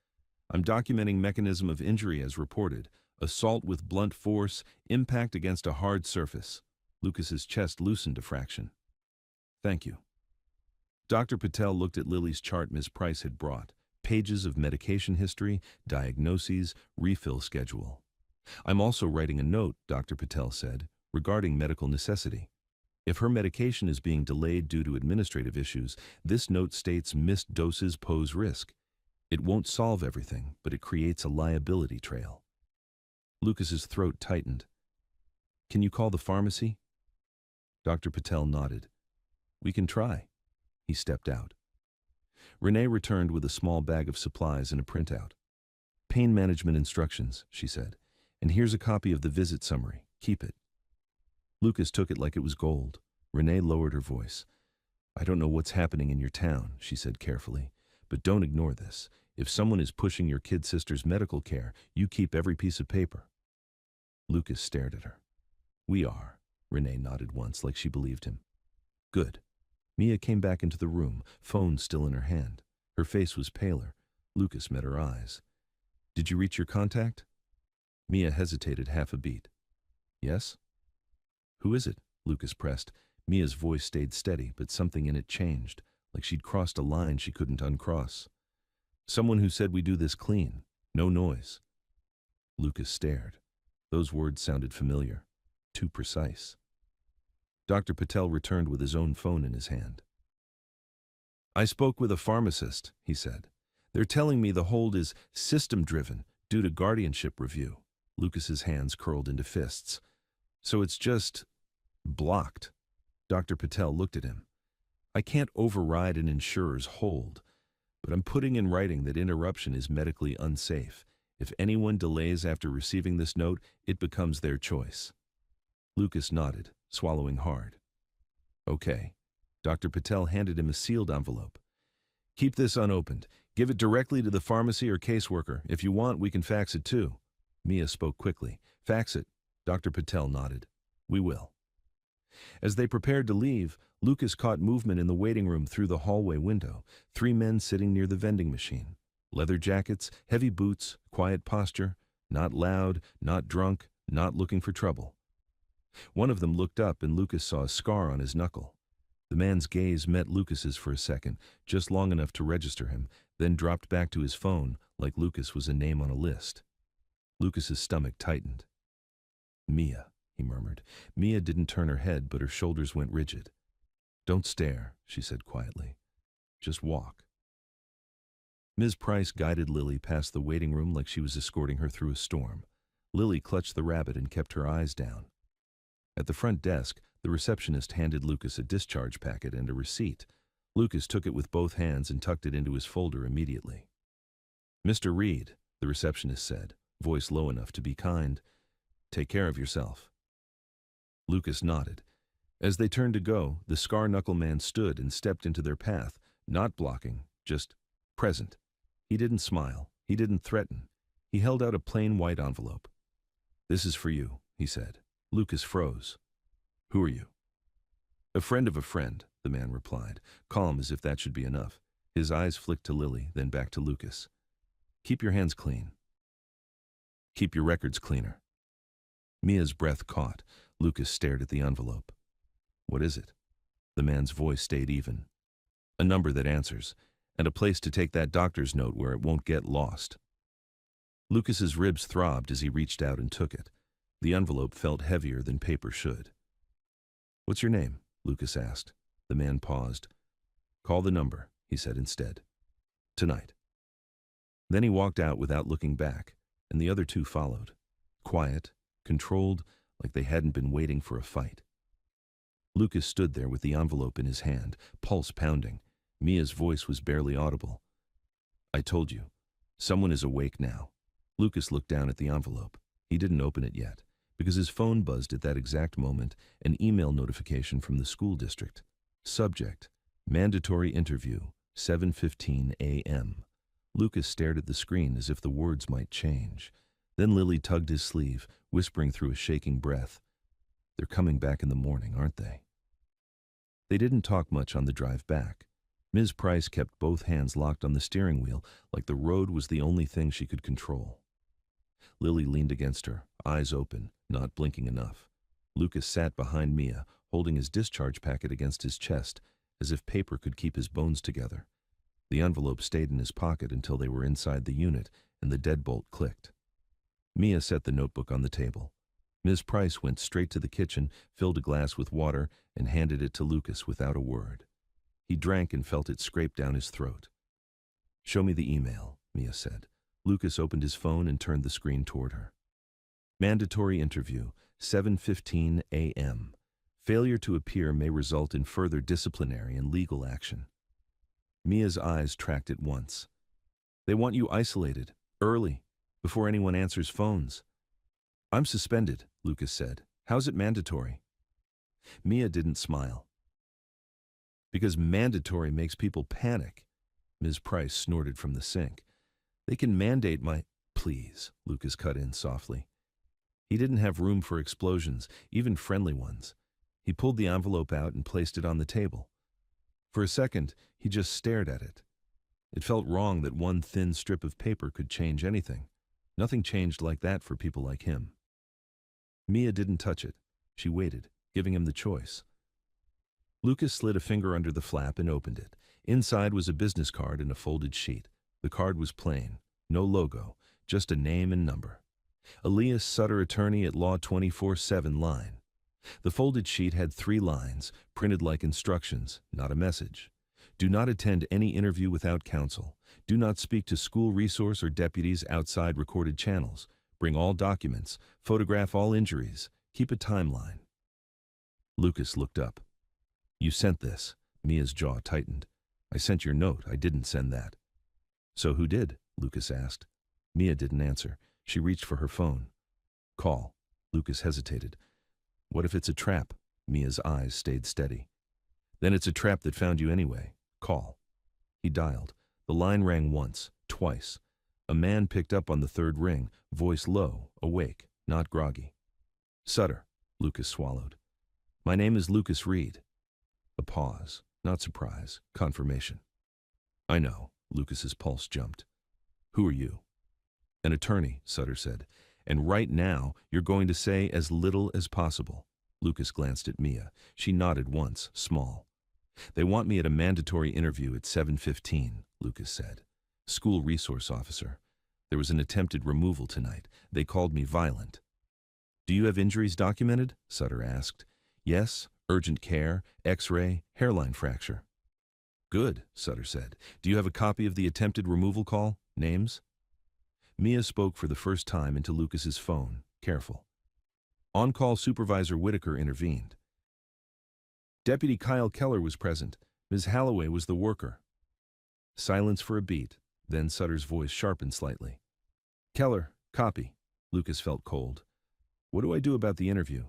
I'm documenting mechanism of injury as reported. Assault with blunt force, impact against a hard surface. Lucas's chest loosened a fraction. Thank you. Dr. Patel looked at Lily's chart Ms. Price had brought. Pages of medication history, diagnoses, refill schedule. I'm also writing a note, Dr. Patel said, regarding medical necessity. If her medication is being delayed due to administrative issues, this note states missed doses pose risk. It won't solve everything, but it creates a liability trail. Lucas's throat tightened. Can you call the pharmacy? Dr. Patel nodded. We can try. He stepped out. Renee returned with a small bag of supplies and a printout. Pain management instructions, she said. And here's a copy of the visit summary. Keep it. Lucas took it like it was gold. Renee lowered her voice. I don't know what's happening in your town, she said carefully, but don't ignore this. If someone is pushing your kid sister's medical care, you keep every piece of paper. Lucas stared at her. We are. Renee nodded once like she believed him. Good. Mia came back into the room, phone still in her hand. Her face was paler. Lucas met her eyes. Did you reach your contact? Mia hesitated half a beat. Yes? Who is it? Lucas pressed. Mia's voice stayed steady, but something in it changed, like she'd crossed a line she couldn't uncross. Someone who said we do this clean. No noise. Lucas stared. Those words sounded familiar. Too precise. Dr. Patel returned with his own phone in his hand. I spoke with a pharmacist, he said. They're telling me the hold is system-driven due to guardianship review. Lucas's hands curled into fists. So it's just blocked. Dr. Patel looked at him. I can't override an insurer's hold, but I'm putting in writing that interruption is medically unsafe. If anyone delays after receiving this note, it becomes their choice. Lucas nodded, swallowing hard. Okay. Dr. Patel handed him a sealed envelope. Keep this unopened. Give it directly to the pharmacy or caseworker. If you want, we can fax it too. Mia spoke quickly. Fax it. Dr. Patel nodded. We will. As they prepared to leave, Lucas caught movement in the waiting room through the hallway window. 3 men sitting near the vending machine. Leather jackets, heavy boots, quiet posture. Not loud, not drunk, not looking for trouble. One of them looked up and Lucas saw a scar on his knuckle. The man's gaze met Lucas's for a second, just long enough to register him, then dropped back to his phone like Lucas was a name on a list. Lucas's stomach tightened. Mia, he murmured. Mia didn't turn her head, but her shoulders went rigid. Don't stare, she said quietly. Just walk. Ms. Price guided Lily past the waiting room like she was escorting her through a storm. Lily clutched the rabbit and kept her eyes down. At the front desk, the receptionist handed Lucas a discharge packet and a receipt. Lucas took it with both hands and tucked it into his folder immediately. Mr. Reed, the receptionist said, voice low enough to be kind, take care of yourself. Lucas nodded. As they turned to go, the scar-knuckle man stood and stepped into their path, not blocking, just present. He didn't smile. He didn't threaten. He held out a plain white envelope. This is for you, he said. Lucas froze. Who are you? A friend of a friend, the man replied, calm as if that should be enough. His eyes flicked to Lily, then back to Lucas. Keep your hands clean. Keep your records cleaner. Mia's breath caught. Lucas stared at the envelope. What is it? The man's voice stayed even. A number that answers, and a place to take that doctor's note where it won't get lost. Lucas's ribs throbbed as he reached out and took it. The envelope felt heavier than paper should. What's your name? Lucas asked. The man paused. Call the number, he said instead. Tonight. Then he walked out without looking back, and the other 2 followed. Quiet, controlled, like they hadn't been waiting for a fight. Lucas stood there with the envelope in his hand, pulse pounding. Mia's voice was barely audible. I told you. Someone is awake now. Lucas looked down at the envelope. He didn't open it yet, because his phone buzzed at that exact moment, an email notification from the school district. Subject, mandatory interview, 7:15 a.m. Lucas stared at the screen as if the words might change. Then Lily tugged his sleeve, whispering through a shaking breath. They're coming back in the morning, aren't they? They didn't talk much on the drive back. Ms. Price kept both hands locked on the steering wheel, like the road was the only thing she could control. Lily leaned against her, eyes open, not blinking enough. Lucas sat behind Mia, holding his discharge packet against his chest, as if paper could keep his bones together. The envelope stayed in his pocket until they were inside the unit, and the deadbolt clicked. Mia set the notebook on the table. Ms. Price went straight to the kitchen, filled a glass with water, and handed it to Lucas without a word. He drank and felt it scrape down his throat. Show me the email, Mia said. Lucas opened his phone and turned the screen toward her. Mandatory interview, 7:15 a.m. Failure to appear may result in further disciplinary and legal action. Mia's eyes tracked it once. They want you isolated, early, before anyone answers phones. I'm suspended, Lucas said. How's it mandatory? Mia didn't smile. Because mandatory makes people panic, Ms. Price snorted from the sink. They can mandate my... Please, Lucas cut in softly. He didn't have room for explosions, even friendly ones. He pulled the envelope out and placed it on the table. For a second, he just stared at it. It felt wrong that one thin strip of paper could change anything. Nothing changed like that for people like him. Mia didn't touch it. She waited, giving him the choice. Lucas slid a finger under the flap and opened it. Inside was a business card and a folded sheet. The card was plain. No logo, just a name and number. Elias Sutter, attorney at Law 24/7 line. The folded sheet had 3 lines, printed like instructions, not a message. Do not attend any interview without counsel. Do not speak to school resource or deputies outside recorded channels. Bring all documents. Photograph all injuries. Keep a timeline. Lucas looked up. You sent this. Mia's jaw tightened. I sent your note. I didn't send that. So who did? Lucas asked. Mia didn't answer. She reached for her phone. Call. Lucas hesitated. What if it's a trap? Mia's eyes stayed steady. Then it's a trap that found you anyway. Call. He dialed. The line rang once, twice. A man picked up on the 3rd ring, voice low, awake, not groggy. Sutter. Lucas swallowed. My name is Lucas Reed. A pause, not surprise, confirmation. I know. Lucas's pulse jumped. Who are you? An attorney, Sutter said. And right now, you're going to say as little as possible. Lucas glanced at Mia. She nodded once, small. They want me at a mandatory interview at 7:15, Lucas said. School resource officer. There was an attempted removal tonight. They called me violent. Do you have injuries documented? Sutter asked. Yes, urgent care, X-ray, hairline fracture. Good, Sutter said. Do you have a copy of the attempted removal call? Names? Mia spoke for the first time into Lucas's phone, careful. On-call supervisor Whitaker intervened. Deputy Kyle Keller was present. Ms. Halloway was the worker. Silence for a beat, then Sutter's voice sharpened slightly. Keller, copy. Lucas felt cold. What do I do about the interview?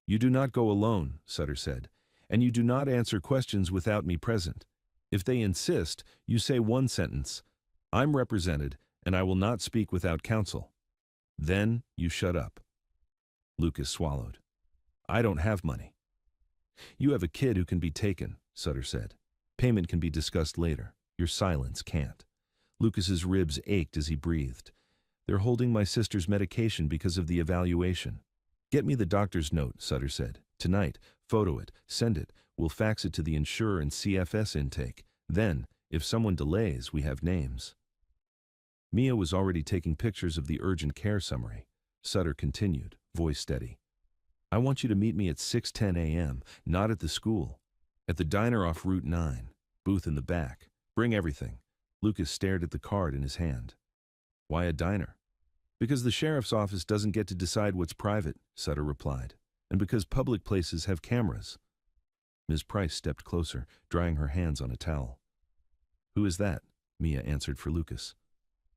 You do not go alone, Sutter said, and you do not answer questions without me present. If they insist, you say one sentence. I'm represented, and I will not speak without counsel. Then you shut up. Lucas swallowed. I don't have money. You have a kid who can be taken, Sutter said. Payment can be discussed later. Your silence can't. Lucas's ribs ached as he breathed. They're holding my sister's medication because of the evaluation. Get me the doctor's note, Sutter said. Tonight, photo it, send it. We'll fax it to the insurer and CFS intake. Then, if someone delays, we have names. Mia was already taking pictures of the urgent care summary. Sutter continued, voice steady. I want you to meet me at 6:10 a.m., not at the school. At the diner off Route 9, booth in the back. Bring everything. Lucas stared at the card in his hand. Why a diner? Because the sheriff's office doesn't get to decide what's private, Sutter replied, and because public places have cameras. Ms. Price stepped closer, drying her hands on a towel. Who is that? Mia answered for Lucas.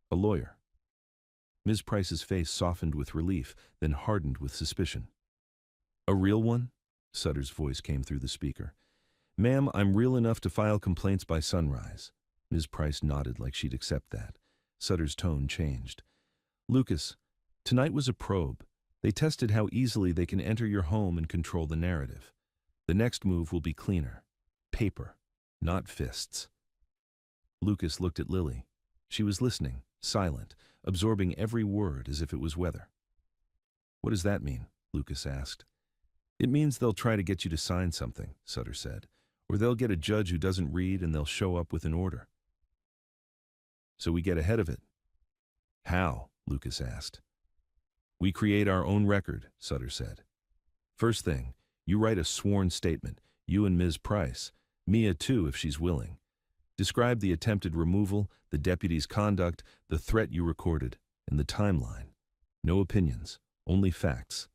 A lawyer. Ms. Price's face softened with relief, then hardened with suspicion. A real one? Sutter's voice came through the speaker. Ma'am, I'm real enough to file complaints by sunrise. Ms. Price nodded like she'd accept that. Sutter's tone changed. Lucas, tonight was a probe. They tested how easily they can enter your home and control the narrative. The next move will be cleaner. Paper, not fists. Lucas looked at Lily. She was listening, silent, absorbing every word as if it was weather. What does that mean? Lucas asked. It means they'll try to get you to sign something, Sutter said, or they'll get a judge who doesn't read and they'll show up with an order. So we get ahead of it. How? Lucas asked. We create our own record, Sutter said. First thing, you write a sworn statement, you and Ms. Price, Mia too if she's willing. Describe the attempted removal, the deputy's conduct, the threat you recorded, and the timeline. No opinions, only facts,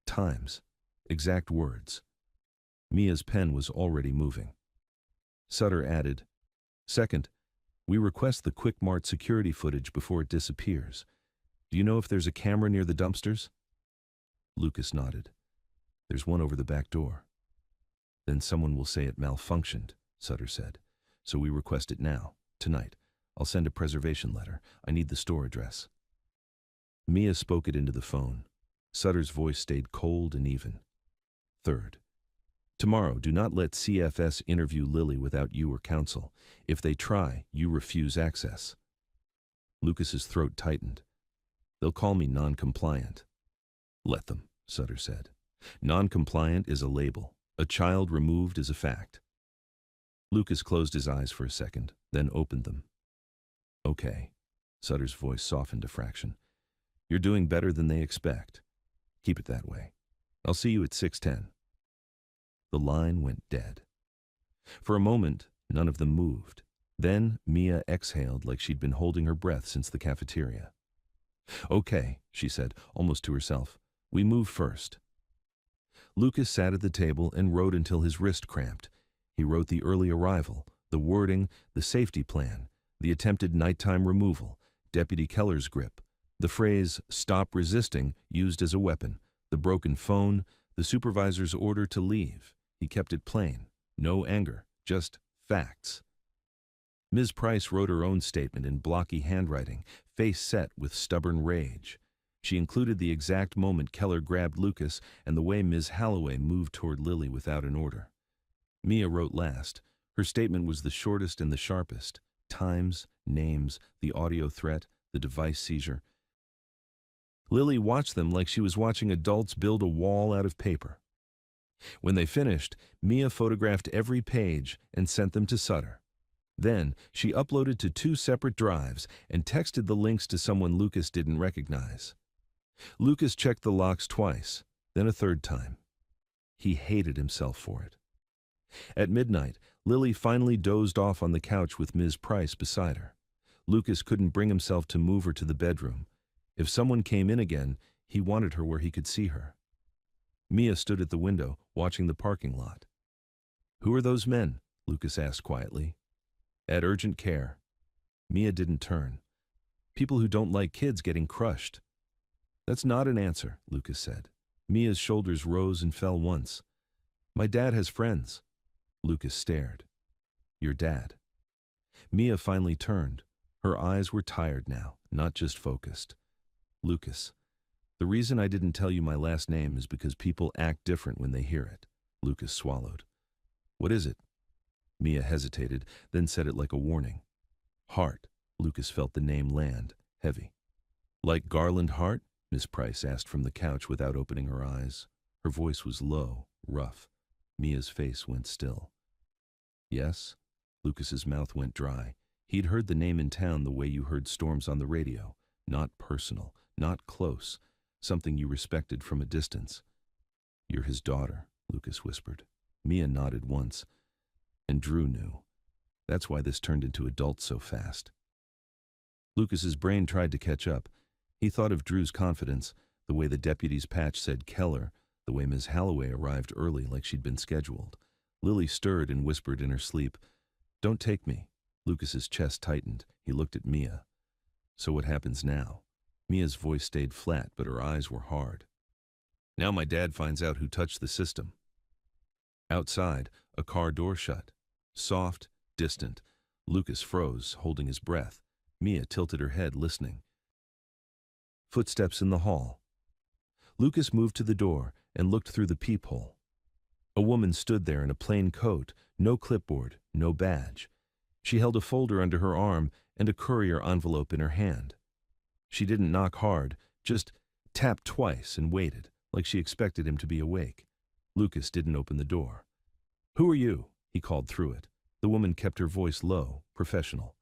times, exact words. Mia's pen was already moving. Sutter added, Second, we request the Quick Mart security footage before it disappears. Do you know if there's a camera near the dumpsters? Lucas nodded. There's one over the back door. Then someone will say it malfunctioned, Sutter said. So we request it now, tonight. I'll send a preservation letter. I need the store address. Mia spoke it into the phone. Sutter's voice stayed cold and even. Third, Tomorrow, do not let CFS interview Lily without you or counsel. If they try, you refuse access. Lucas's throat tightened. They'll call me non-compliant. Let them, Sutter said. Non-compliant is a label. A child removed is a fact. Lucas closed his eyes for a second, then opened them. Okay. Sutter's voice softened a fraction. You're doing better than they expect. Keep it that way. I'll see you at 6:10. The line went dead. For a moment, none of them moved. Then Mia exhaled like she'd been holding her breath since the cafeteria. Okay, she said, almost to herself. We move first. Lucas sat at the table and wrote until his wrist cramped. He wrote the early arrival, the wording, the safety plan, the attempted nighttime removal, Deputy Keller's grip, the phrase, "stop resisting," used as a weapon, the broken phone, the supervisor's order to leave. He kept it plain. No anger, just facts. Ms. Price wrote her own statement in blocky handwriting, face set with stubborn rage. She included the exact moment Keller grabbed Lucas and the way Ms. Halloway moved toward Lily without an order. Mia wrote last. Her statement was the shortest and the sharpest. Times, names, the audio threat, the device seizure. Lily watched them like she was watching adults build a wall out of paper. When they finished, Mia photographed every page and sent them to Sutter. Then, she uploaded to 2 separate drives and texted the links to someone Lucas didn't recognize. Lucas checked the locks twice, then a third time. He hated himself for it. At midnight, Lily finally dozed off on the couch with Ms. Price beside her. Lucas couldn't bring himself to move her to the bedroom. If someone came in again, he wanted her where he could see her. Mia stood at the window, watching the parking lot. Who are those men? Lucas asked quietly. At urgent care. Mia didn't turn. People who don't like kids getting crushed. That's not an answer, Lucas said. Mia's shoulders rose and fell once. My dad has friends. Lucas stared. Your dad. Mia finally turned. Her eyes were tired now, not just focused. Lucas. The reason I didn't tell you my last name is because people act different when they hear it. Lucas swallowed. What is it? Mia hesitated, then said it like a warning. Hart. Lucas felt the name land, heavy. Like Garland Hart? Miss Price asked from the couch without opening her eyes. Her voice was low, rough. Mia's face went still. Yes? Lucas's mouth went dry. He'd heard the name in town the way you heard storms on the radio. Not personal, not close. Something you respected from a distance. You're his daughter, Lucas whispered. Mia nodded once. And Drew knew. That's why this turned into adults so fast. Lucas's brain tried to catch up. He thought of Drew's confidence, the way the deputy's patch said Keller, the way Ms. Halloway arrived early like she'd been scheduled. Lily stirred and whispered in her sleep, Don't take me. Lucas's chest tightened. He looked at Mia. So what happens now? Mia's voice stayed flat, but her eyes were hard. Now my dad finds out who touched the system. Outside, a car door shut. Soft, distant. Lucas froze, holding his breath. Mia tilted her head, listening. Footsteps in the hall. Lucas moved to the door and looked through the peephole. A woman stood there in a plain coat, no clipboard, no badge. She held a folder under her arm and a courier envelope in her hand. She didn't knock hard, just tapped twice and waited, like she expected him to be awake. Lucas didn't open the door. Who are you? He called through it. The woman kept her voice low, professional.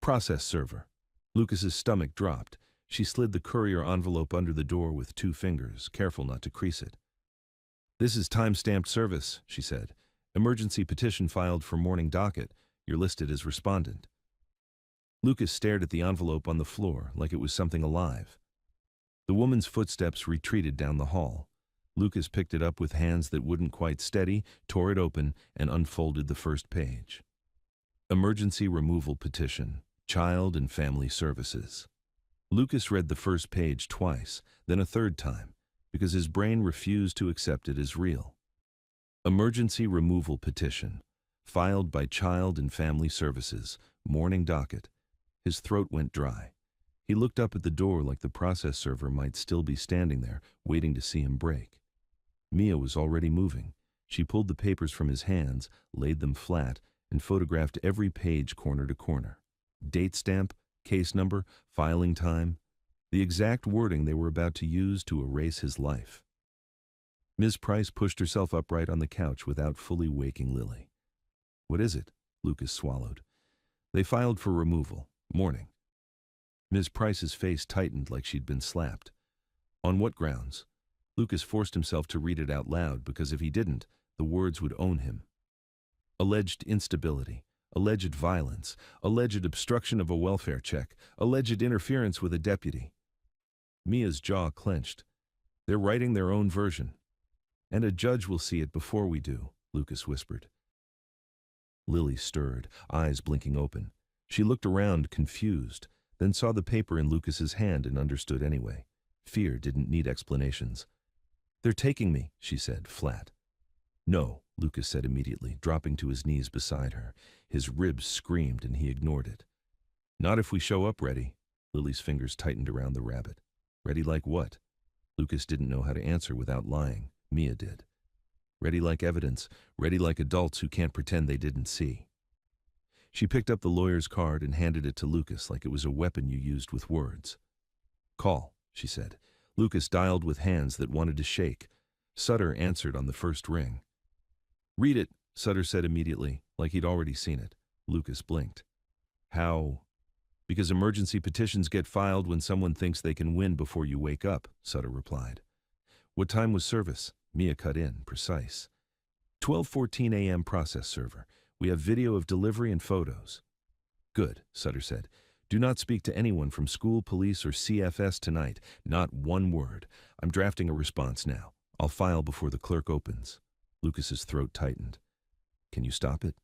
Process server. Lucas's stomach dropped. She slid the courier envelope under the door with 2 fingers, careful not to crease it. This is time-stamped service, she said. Emergency petition filed for morning docket. You're listed as respondent. Lucas stared at the envelope on the floor like it was something alive. The woman's footsteps retreated down the hall. Lucas picked it up with hands that wouldn't quite steady, tore it open, and unfolded the first page. Emergency removal petition, Child and Family Services. Lucas read the first page twice, then a third time, because his brain refused to accept it as real. Emergency removal petition, filed by Child and Family Services, morning docket. His throat went dry. He looked up at the door like the process server might still be standing there, waiting to see him break. Mia was already moving. She pulled the papers from his hands, laid them flat, and photographed every page corner to corner. Date stamp, case number, filing time, the exact wording they were about to use to erase his life. Ms. Price pushed herself upright on the couch without fully waking Lily. "What is it?" Lucas swallowed. "They filed for removal. Morning." Ms. Price's face tightened like she'd been slapped. "On what grounds?" Lucas forced himself to read it out loud because if he didn't, the words would own him. "Alleged instability, alleged violence, alleged obstruction of a welfare check, alleged interference with a deputy." Mia's jaw clenched. "They're writing their own version. And a judge will see it before we do," Lucas whispered. Lily stirred, eyes blinking open. She looked around, confused, then saw the paper in Lucas's hand and understood anyway. Fear didn't need explanations. "They're taking me," she said, flat. "No," Lucas said immediately, dropping to his knees beside her. His ribs screamed and he ignored it. "Not if we show up ready." Lily's fingers tightened around the rabbit. "Ready like what?" Lucas didn't know how to answer without lying. Mia did. "Ready like evidence, ready like adults who can't pretend they didn't see." She picked up the lawyer's card and handed it to Lucas like it was a weapon you used with words. "Call," she said. Lucas dialed with hands that wanted to shake. Sutter answered on the first ring. "Read it," Sutter said immediately, like he'd already seen it. Lucas blinked. "How?" "Because emergency petitions get filed when someone thinks they can win before you wake up," Sutter replied. "What time was service?" Mia cut in, precise. 12:14 a.m. process server. We have video of delivery and photos." "Good," Sutter said. "Do not speak to anyone from school, police, or CFS tonight. Not one word. I'm drafting a response now. I'll file before the clerk opens." Lucas's throat tightened. "Can you stop it?"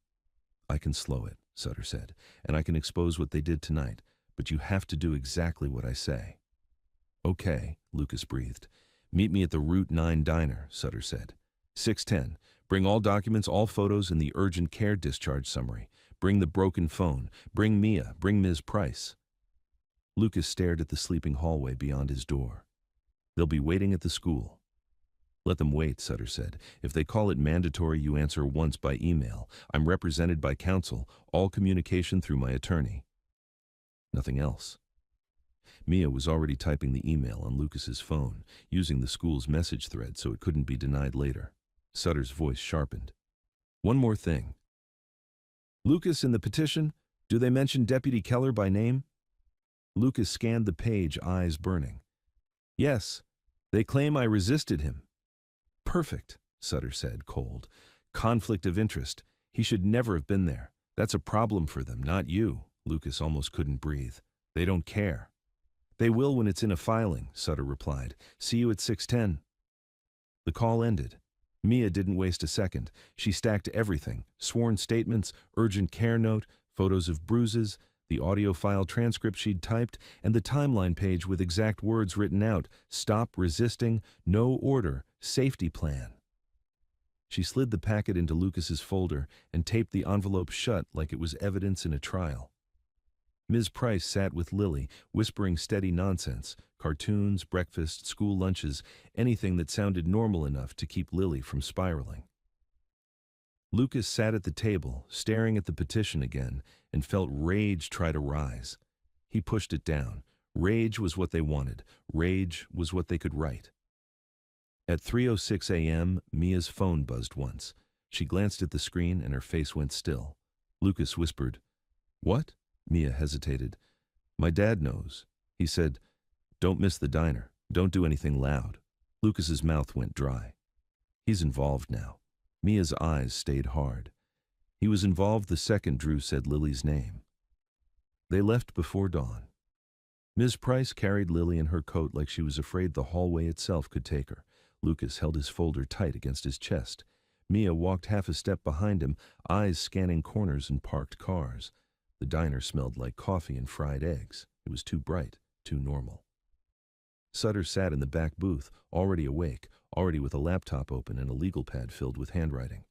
"I can slow it," Sutter said, "and I can expose what they did tonight, but you have to do exactly what I say." "Okay," Lucas breathed. "Meet me at the Route 9 diner," Sutter said. 6:10. Bring all documents, all photos, and the urgent care discharge summary. Bring the broken phone. Bring Mia. Bring Ms. Price. Lucas stared at the sleeping hallway beyond his door. "They'll be waiting at the school." "Let them wait," Sutter said. "If they call it mandatory, you answer once by email. I'm represented by counsel, all communication through my attorney." Nothing else. Mia was already typing the email on Lucas's phone, using the school's message thread so it couldn't be denied later. Sutter's voice sharpened. "One more thing. Lucas, in the petition, do they mention Deputy Keller by name?" Lucas scanned the page, eyes burning. "Yes. They claim I resisted him." "Perfect," Sutter said, cold. "Conflict of interest. He should never have been there. That's a problem for them, not you." Lucas almost couldn't breathe. "They don't care." "They will when it's in a filing," Sutter replied. "See you at 6:10. The call ended. Mia didn't waste a second. She stacked everything: sworn statements, urgent care note, photos of bruises, the audio file transcript she'd typed, and the timeline page with exact words written out: "Stop resisting, no order, safety plan." She slid the packet into Lucas's folder and taped the envelope shut like it was evidence in a trial. Ms. Price sat with Lily, whispering steady nonsense: cartoons, breakfast, school lunches, anything that sounded normal enough to keep Lily from spiraling. Lucas sat at the table, staring at the petition again, and felt rage try to rise. He pushed it down. Rage was what they wanted. Rage was what they could write. At 3:06 a.m., Mia's phone buzzed once. She glanced at the screen and her face went still. Lucas whispered, "What?" Mia hesitated. "My dad knows. He said, 'Don't miss the diner. Don't do anything loud.'" Lucas's mouth went dry. "He's involved now." Mia's eyes stayed hard. "He was involved the second Drew said Lily's name." They left before dawn. Ms. Price carried Lily in her coat like she was afraid the hallway itself could take her. Lucas held his folder tight against his chest. Mia walked half a step behind him, eyes scanning corners and parked cars. The diner smelled like coffee and fried eggs. It was too bright, too normal. Sutter sat in the back booth, already awake, already with a laptop open and a legal pad filled with handwriting.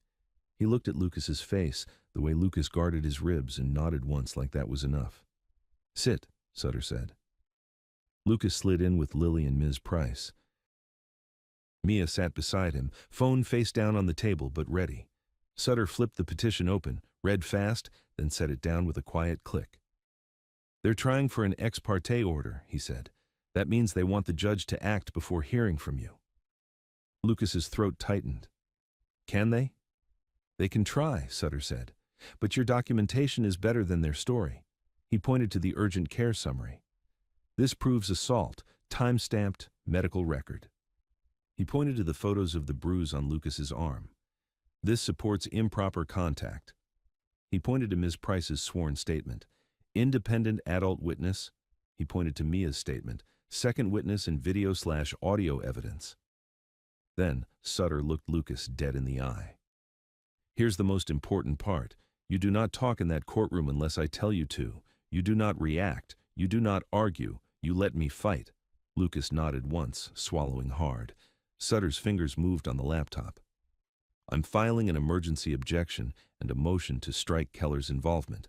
He looked at Lucas's face, the way Lucas guarded his ribs, and nodded once like that was enough. "Sit," Sutter said. Lucas slid in with Lily and Ms. Price. Mia sat beside him, phone face down on the table but ready. Sutter flipped the petition open, read fast, then set it down with a quiet click. "They're trying for an ex parte order," he said. "That means they want the judge to act before hearing from you." Lucas's throat tightened. "Can they?" "They can try," Sutter said. "But your documentation is better than their story." He pointed to the urgent care summary. "This proves assault, time-stamped, medical record." He pointed to the photos of the bruise on Lucas's arm. "This supports improper contact." He pointed to Ms. Price's sworn statement. "Independent adult witness." He pointed to Mia's statement. "Second witness and video/audio evidence." Then Sutter looked Lucas dead in the eye. "Here's the most important part. You do not talk in that courtroom unless I tell you to. You do not react. You do not argue. You let me fight." Lucas nodded once, swallowing hard. Sutter's fingers moved on the laptop. "I'm filing an emergency objection and a motion to strike Keller's involvement.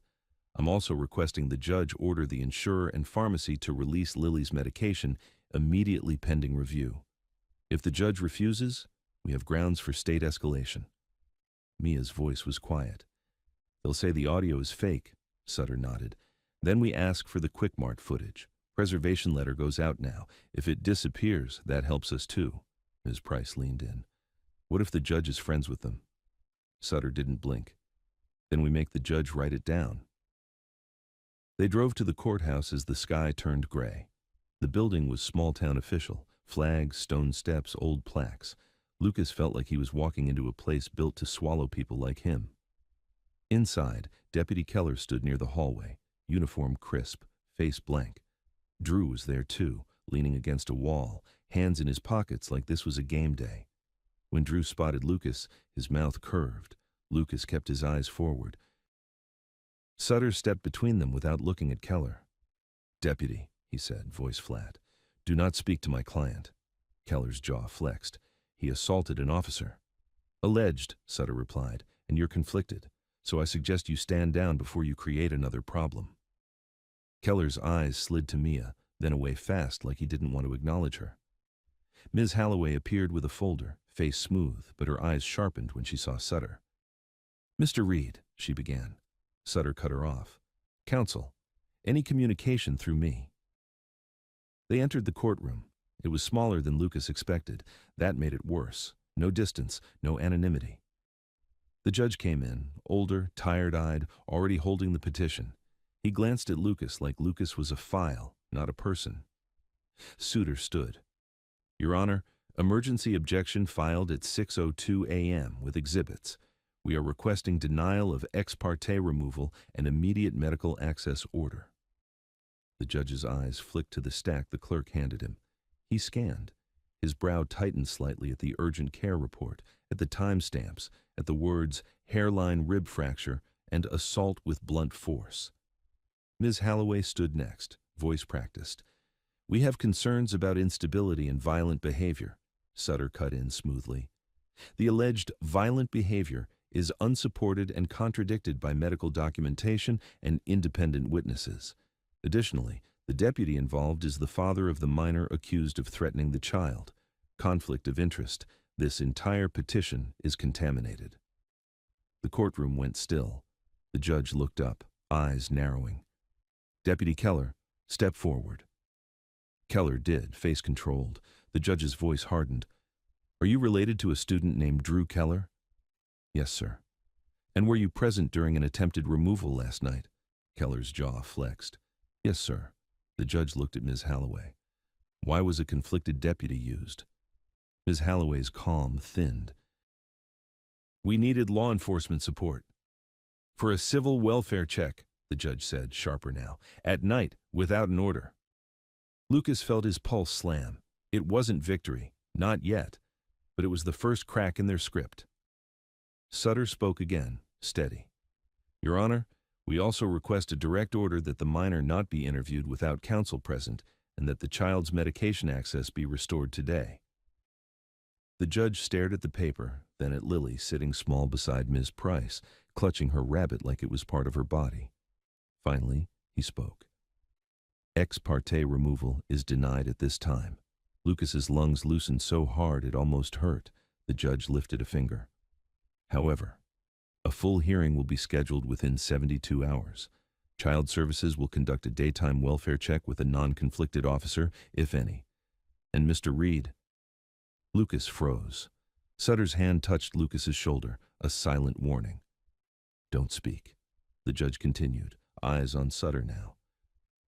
I'm also requesting the judge order the insurer and pharmacy to release Lily's medication immediately pending review. If the judge refuses, we have grounds for state escalation." Mia's voice was quiet. "They'll say the audio is fake," Sutter nodded. "Then we ask for the QuickMart footage. Preservation letter goes out now. If it disappears, that helps us too." Ms. Price leaned in. "What if the judge is friends with them?" Sutter didn't blink. "Then we make the judge write it down." They drove to the courthouse as the sky turned gray. The building was small-town official. Flags, stone steps, old plaques. Lucas felt like he was walking into a place built to swallow people like him. Inside, Deputy Keller stood near the hallway, uniform crisp, face blank. Drew was there too, leaning against a wall, hands in his pockets like this was a game day. When Drew spotted Lucas, his mouth curved. Lucas kept his eyes forward. Sutter stepped between them without looking at Keller. "Deputy," he said, voice flat, "do not speak to my client." Keller's jaw flexed. "He assaulted an officer." "Alleged," Sutter replied, "and you're conflicted. So I suggest you stand down before you create another problem." Keller's eyes slid to Mia, then away fast like he didn't want to acknowledge her. Ms. Halloway appeared with a folder, face smooth, but her eyes sharpened when she saw Sutter. "Mr. Reed," she began. Sutter cut her off. "Counsel, any communication through me." They entered the courtroom. It was smaller than Lucas expected. That made it worse. No distance, no anonymity. The judge came in, older, tired-eyed, already holding the petition. He glanced at Lucas like Lucas was a file, not a person. Suter stood. "Your Honor, emergency objection filed at 6:02 a.m. with exhibits. We are requesting denial of ex parte removal and immediate medical access order." The judge's eyes flicked to the stack the clerk handed him. He scanned. His brow tightened slightly at the urgent care report, at the timestamps, at the words hairline rib fracture and assault with blunt force. Ms. Halloway stood next, voice practiced. "We have concerns about instability and violent behavior," Sutter cut in smoothly. "The alleged violent behavior is unsupported and contradicted by medical documentation and independent witnesses. Additionally, the deputy involved is the father of the minor accused of threatening the child. Conflict of interest. This entire petition is contaminated." The courtroom went still. The judge looked up, eyes narrowing. "Deputy Keller, step forward." Keller did, face controlled. The judge's voice hardened. "Are you related to a student named Drew Keller?" "Yes, sir." "And were you present during an attempted removal last night?" Keller's jaw flexed. "Yes, sir." The judge looked at Ms. Halloway. "Why was a conflicted deputy used?" Ms. Halloway's calm thinned. "We needed law enforcement support. For a civil welfare check," the judge said, sharper now, "at night, without an order." Lucas felt his pulse slam. It wasn't victory, not yet, but it was the first crack in their script. Sutter spoke again, steady. "Your Honor, we also request a direct order that the minor not be interviewed without counsel present and that the child's medication access be restored today." The judge stared at the paper, then at Lily sitting small beside Ms. Price, clutching her rabbit like it was part of her body. Finally, he spoke. "Ex parte removal is denied at this time." Lucas's lungs loosened so hard it almost hurt. The judge lifted a finger. However, a full hearing will be scheduled within 72 hours. Child Services will conduct a daytime welfare check with a non-conflicted officer, if any. And Mr. Reed. Lucas froze. Sutter's hand touched Lucas's shoulder, a silent warning. Don't speak. The judge continued, eyes on Sutter now.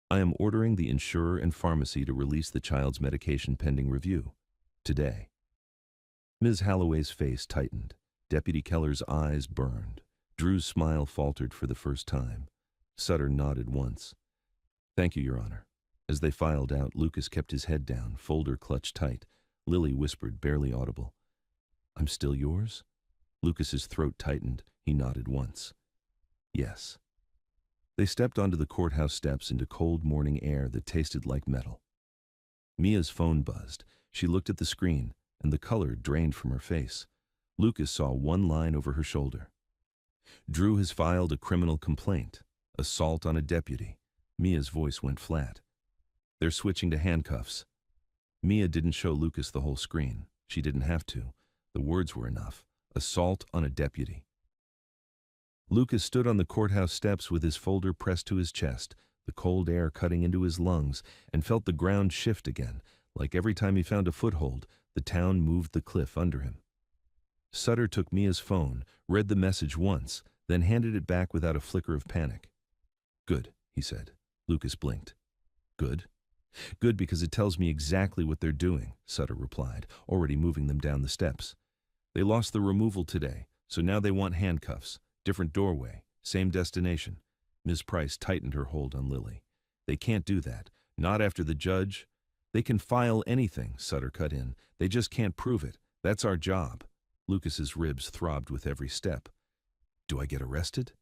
I am ordering the insurer and pharmacy to release the child's medication pending review. Today. Ms. Holloway's face tightened. Deputy Keller's eyes burned. Drew's smile faltered for the first time. Sutter nodded once. Thank you, Your Honor. As they filed out, Lucas kept his head down, folder clutched tight. Lily whispered, barely audible. I'm still yours? Lucas's throat tightened. He nodded once. Yes. They stepped onto the courthouse steps into cold morning air that tasted like metal. Mia's phone buzzed. She looked at the screen, and the color drained from her face. Lucas saw one line over her shoulder. Drew has filed a criminal complaint. Assault on a deputy. Mia's voice went flat. They're switching to handcuffs. Mia didn't show Lucas the whole screen. She didn't have to. The words were enough. Assault on a deputy. Lucas stood on the courthouse steps with his folder pressed to his chest, the cold air cutting into his lungs, and felt the ground shift again. Like every time he found a foothold, the town moved the cliff under him. Sutter took Mia's phone, read the message once, then handed it back without a flicker of panic. Good, he said. Lucas blinked. Good? Good because it tells me exactly what they're doing, Sutter replied, already moving them down the steps. They lost the removal today, so now they want handcuffs. Different doorway, same destination. Ms. Price tightened her hold on Lily. They can't do that. Not after the judge. They can file anything, Sutter cut in. They just can't prove it. That's our job. Lucas's ribs throbbed with every step. Do I get arrested?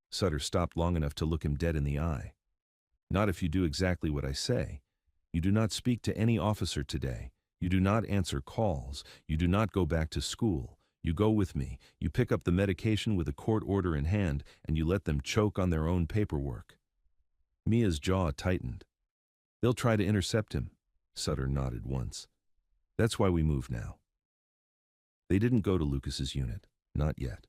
Sutter stopped long enough to look him dead in the eye. Not if you do exactly what I say. You do not speak to any officer today. You do not answer calls. You do not go back to school. You go with me. You pick up the medication with a court order in hand, and you let them choke on their own paperwork. Mia's jaw tightened. They'll try to intercept him. Sutter nodded once. That's why we move now. They didn't go to Lucas's unit. Not yet.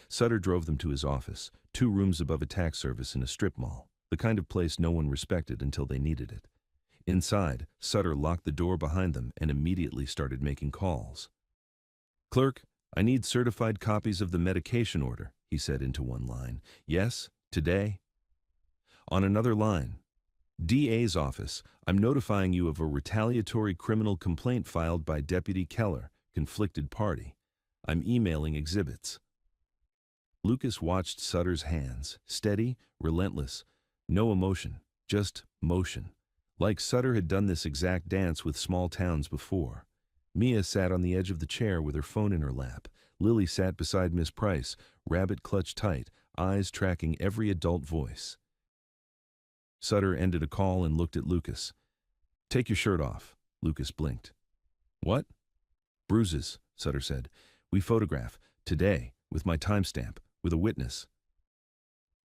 Sutter drove them to his office, 2 rooms above a tax service in a strip mall, the kind of place no one respected until they needed it. Inside, Sutter locked the door behind them and immediately started making calls. Clerk, I need certified copies of the medication order, he said into one line. Yes, today. On another line, DA's office, I'm notifying you of a retaliatory criminal complaint filed by Deputy Keller, conflicted party. I'm emailing exhibits. Lucas watched Sutter's hands, steady, relentless, no emotion, just motion. Like Sutter had done this exact dance with small towns before. Mia sat on the edge of the chair with her phone in her lap. Lily sat beside Miss Price, rabbit clutched tight, eyes tracking every adult voice. Sutter ended a call and looked at Lucas. Take your shirt off. Lucas blinked. What? Bruises, Sutter said. We photograph, today, with my timestamp, with a witness.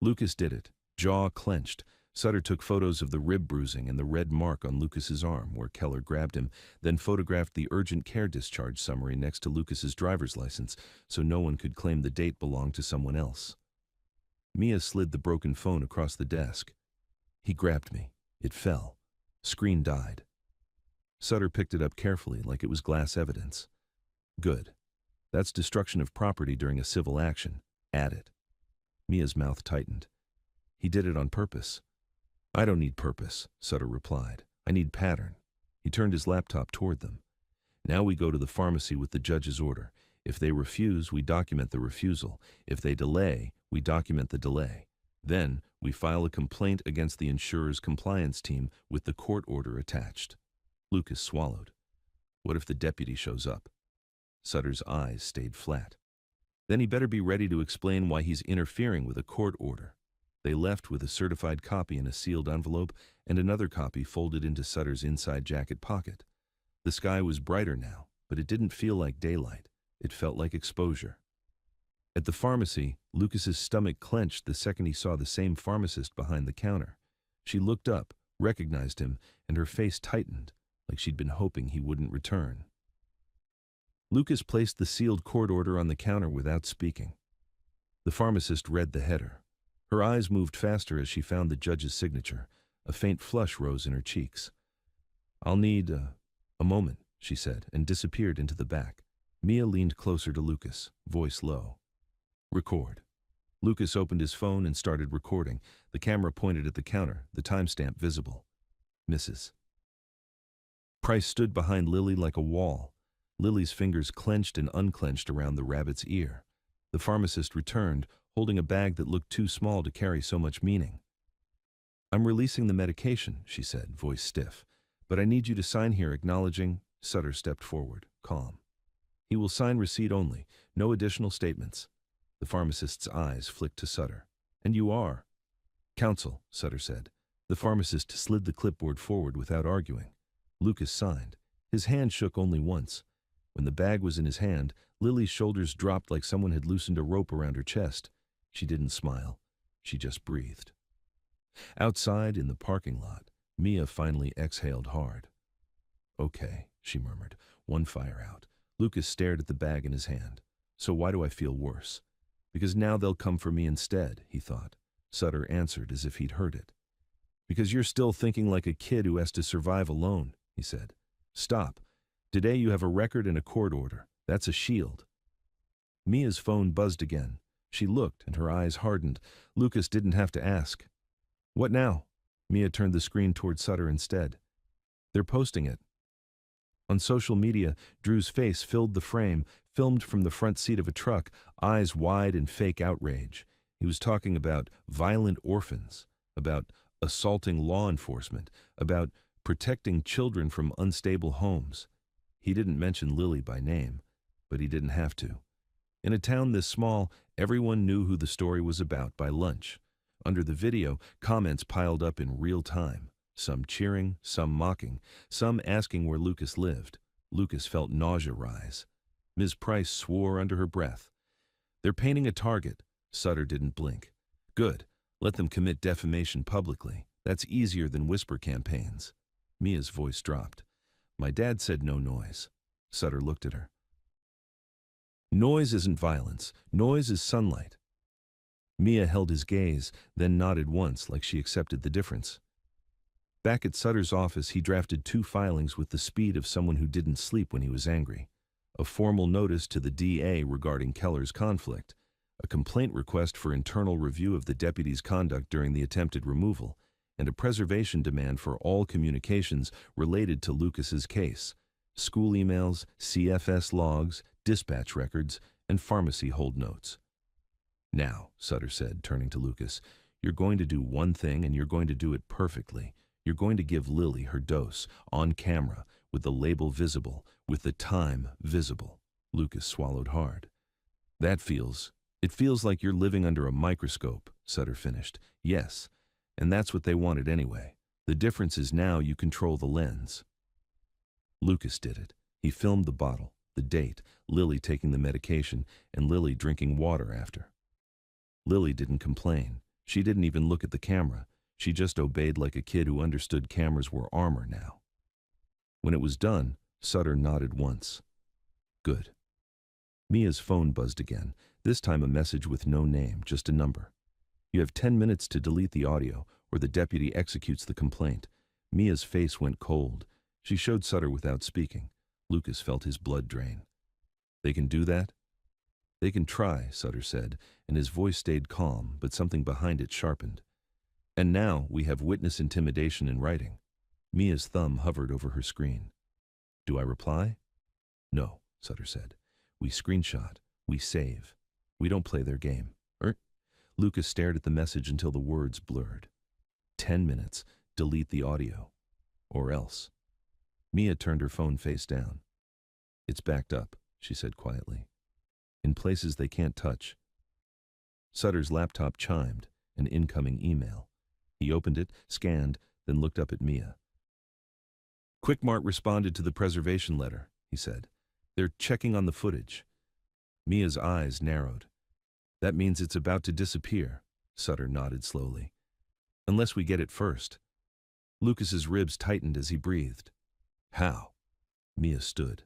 Lucas did it, jaw clenched. Sutter took photos of the rib bruising and the red mark on Lucas's arm where Keller grabbed him, then photographed the urgent care discharge summary next to Lucas's driver's license so no one could claim the date belonged to someone else. Mia slid the broken phone across the desk. He grabbed me. It fell. Screen died. Sutter picked it up carefully like it was glass evidence. Good. That's destruction of property during a civil action. Add it. Mia's mouth tightened. He did it on purpose. I don't need purpose, Sutter replied. I need pattern. He turned his laptop toward them. Now we go to the pharmacy with the judge's order. If they refuse, we document the refusal. If they delay, we document the delay. Then, we file a complaint against the insurer's compliance team with the court order attached. Lucas swallowed. What if the deputy shows up? Sutter's eyes stayed flat. Then he better be ready to explain why he's interfering with a court order. They left with a certified copy in a sealed envelope and another copy folded into Sutter's inside jacket pocket. The sky was brighter now, but it didn't feel like daylight. It felt like exposure. At the pharmacy, Lucas's stomach clenched the second he saw the same pharmacist behind the counter. She looked up, recognized him, and her face tightened. like she'd been hoping he wouldn't return. Lucas placed the sealed court order on the counter without speaking. The pharmacist read the header. Her eyes moved faster as she found the judge's signature. A faint flush rose in her cheeks. "I'll need a moment," she said, and disappeared into the back. Mia leaned closer to Lucas, voice low. "Record." Lucas opened his phone and started recording. The camera pointed at the counter, the timestamp visible. Mrs. Price stood behind Lily like a wall. Lily's fingers clenched and unclenched around the rabbit's ear. The pharmacist returned, holding a bag that looked too small to carry so much meaning. "I'm releasing the medication," she said, voice stiff. "But I need you to sign here acknowledging—" Sutter stepped forward, calm. "He will sign receipt only, no additional statements." The pharmacist's eyes flicked to Sutter. "And you are?" "Counsel," Sutter said. The pharmacist slid the clipboard forward without arguing. Lucas signed. His hand shook only once. When the bag was in his hand, Lily's shoulders dropped like someone had loosened a rope around her chest. She didn't smile. She just breathed. Outside, in the parking lot, Mia finally exhaled hard. "Okay," she murmured, one fire out. Lucas stared at the bag in his hand. "So why do I feel worse?" "Because now they'll come for me instead," he thought. Sutter answered as if he'd heard it. "Because you're still thinking like a kid who has to survive alone," he said. "Stop. Today you have a record and a court order. That's a shield." Mia's phone buzzed again. She looked, and her eyes hardened. Lucas didn't have to ask. "What now?" Mia turned the screen toward Sutter instead. "They're posting it." On social media, Drew's face filled the frame, filmed from the front seat of a truck, eyes wide in fake outrage. He was talking about violent orphans, about assaulting law enforcement, about protecting children from unstable homes. He didn't mention Lily by name, but he didn't have to. In a town this small, everyone knew who the story was about by lunch. Under the video, comments piled up in real time, some cheering, some mocking, some asking where Lucas lived. Lucas felt nausea rise. Ms. Price swore under her breath. "They're painting a target." Sutter didn't blink. "Good. Let them commit defamation publicly. That's easier than whisper campaigns." Mia's voice dropped. "My dad said no noise." Sutter looked at her. "Noise isn't violence. Noise is sunlight." Mia held his gaze, then nodded once like she accepted the difference. Back at Sutter's office, he drafted 2 filings with the speed of someone who didn't sleep when he was angry. A formal notice to the DA regarding Keller's conflict, a complaint request for internal review of the deputy's conduct during the attempted removal, and a preservation demand for all communications related to Lucas's case: school emails, CFS logs, dispatch records, and pharmacy hold notes. "Now," Sutter said, turning to Lucas, "you're going to do one thing, and you're going to do it perfectly. You're going to give Lily her dose, on camera, with the label visible, with the time visible." Lucas swallowed hard. It feels like you're living under a microscope," Sutter finished. "Yes, and that's what they wanted anyway. The difference is now you control the lens." Lucas did it. He filmed the bottle, the date, Lily taking the medication, and Lily drinking water after. Lily didn't complain. She didn't even look at the camera. She just obeyed like a kid who understood cameras were armor now. When it was done, Sutter nodded once. "Good." Mia's phone buzzed again, this time a message with no name, just a number. "You have 10 minutes to delete the audio, or the deputy executes the complaint." Mia's face went cold. She showed Sutter without speaking. Lucas felt his blood drain. "They can do that?" "They can try," Sutter said, and his voice stayed calm, but something behind it sharpened. "And now we have witness intimidation in writing." Mia's thumb hovered over her screen. "Do I reply?" "No," Sutter said. "We screenshot. We save. We don't play their game." Lucas stared at the message until the words blurred. 10 minutes. Delete the audio. Or else. Mia turned her phone face down. "It's backed up," she said quietly. "In places they can't touch." Sutter's laptop chimed, an incoming email. He opened it, scanned, then looked up at Mia. "Quickmart responded to the preservation letter," he said. "They're checking on the footage." Mia's eyes narrowed. "That means it's about to disappear," Sutter nodded slowly. "Unless we get it first." Lucas's ribs tightened as he breathed. How? Mia stood.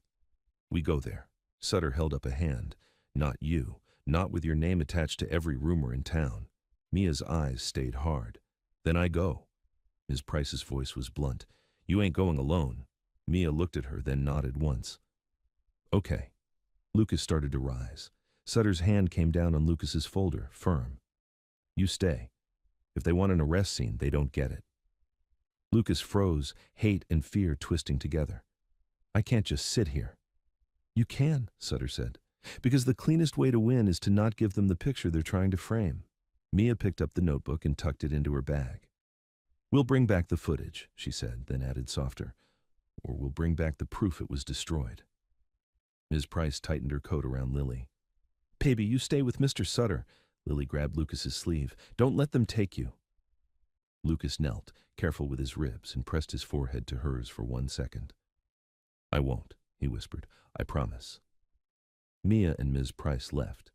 We go there. Sutter held up a hand. Not you. Not with your name attached to every rumor in town. Mia's eyes stayed hard. Then I go. Ms. Price's voice was blunt. You ain't going alone. Mia looked at her, then nodded once. Okay. Lucas started to rise. Sutter's hand came down on Lucas's folder, firm. You stay. If they want an arrest scene, they don't get it. Lucas froze, hate and fear twisting together. I can't just sit here. You can, Sutter said, because the cleanest way to win is to not give them the picture they're trying to frame. Mia picked up the notebook and tucked it into her bag. We'll bring back the footage, she said, then added softer. Or we'll bring back the proof it was destroyed. Ms. Price tightened her coat around Lily. Baby, you stay with Mr. Sutter. Lily grabbed Lucas's sleeve. Don't let them take you. Lucas knelt, careful with his ribs, and pressed his forehead to hers for 1 second. I won't, he whispered. I promise. Mia and Ms. Price left.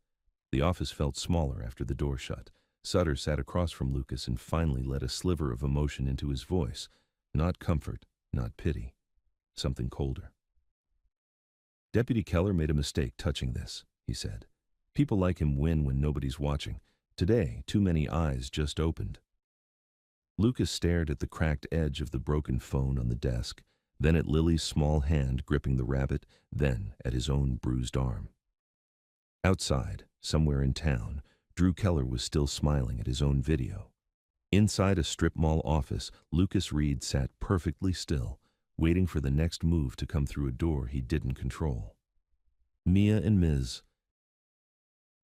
The office felt smaller after the door shut. Sutter sat across from Lucas and finally let a sliver of emotion into his voice. Not comfort, not pity. Something colder. Deputy Keller made a mistake touching this, he said. People like him win when nobody's watching. Today, too many eyes just opened. Lucas stared at the cracked edge of the broken phone on the desk, then at Lily's small hand gripping the rabbit, then at his own bruised arm. Outside, somewhere in town, Drew Keller was still smiling at his own video. Inside a strip mall office, Lucas Reed sat perfectly still, waiting for the next move to come through a door he didn't control. Mia and Ms.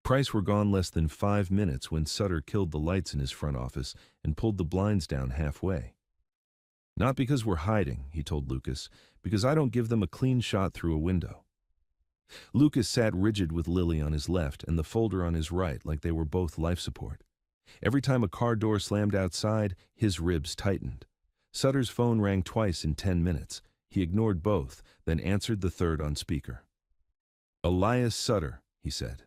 Price were gone less than 5 minutes when Sutter killed the lights in his front office and pulled the blinds down halfway. Not because we're hiding, he told Lucas, because I don't give them a clean shot through a window. Lucas sat rigid with Lily on his left and the folder on his right like they were both life support. Every time a car door slammed outside, his ribs tightened. Sutter's phone rang twice in 10 minutes. He ignored both, then answered the third on speaker. Elias Sutter, he said.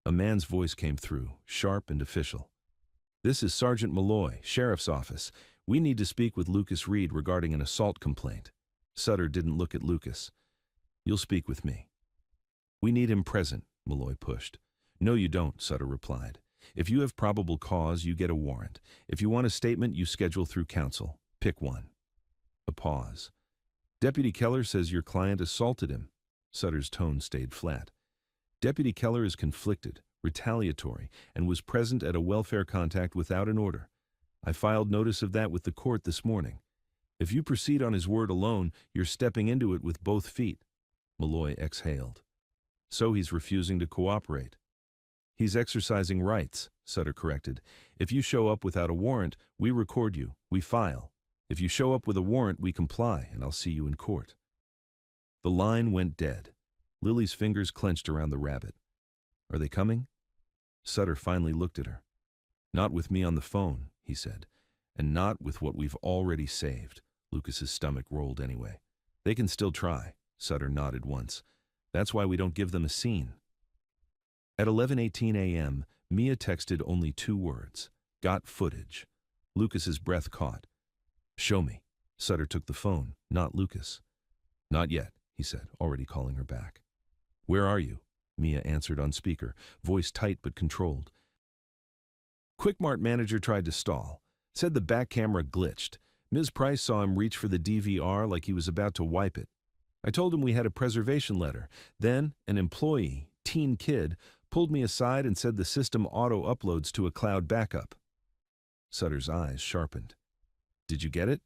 A man's voice came through, sharp and official. This is Sergeant Malloy, Sheriff's Office. We need to speak with Lucas Reed regarding an assault complaint. Sutter didn't look at Lucas. You'll speak with me. We need him present, Malloy pushed. No, you don't, Sutter replied. If you have probable cause, you get a warrant. If you want a statement, you schedule through counsel. Pick one. A pause. Deputy Keller says your client assaulted him. Sutter's tone stayed flat. Deputy Keller is conflicted, retaliatory, and was present at a welfare contact without an order. I filed notice of that with the court this morning. If you proceed on his word alone, you're stepping into it with both feet. Malloy exhaled. So he's refusing to cooperate. He's exercising rights, Sutter corrected. If you show up without a warrant, we record you, we file. If you show up with a warrant, we comply, and I'll see you in court. The line went dead. Lily's fingers clenched around the rabbit. Are they coming? Sutter finally looked at her. Not with me on the phone, he said, and not with what we've already saved. Lucas's stomach rolled anyway. They can still try. Sutter nodded once. That's why we don't give them a scene. At 11:18 a.m., Mia texted only 2 words. Got footage. Lucas's breath caught. Show me. Sutter took the phone, not Lucas. Not yet, he said, already calling her back. Where are you? Mia answered on speaker, voice tight but controlled. Quickmart manager tried to stall. Said the back camera glitched. Ms. Price saw him reach for the DVR like he was about to wipe it. I told him we had a preservation letter. Then, an employee, teen kid, pulled me aside and said the system auto-uploads to a cloud backup. Sutter's eyes sharpened. Did you get it?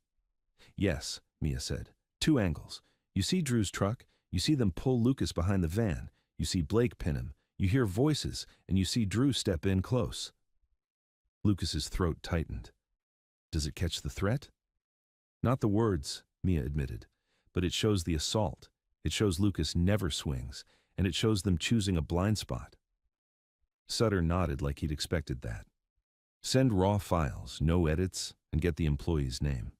Yes, Mia said. 2 angles. You see Drew's truck. You see them pull Lucas behind the van. You see Blake pin him. You hear voices, and you see Drew step in close. Lucas's throat tightened. Does it catch the threat? Not the words, Mia admitted, but it shows the assault. It shows Lucas never swings, and it shows them choosing a blind spot. Sutter nodded like he'd expected that. Send raw files, no edits, and get the employee's name.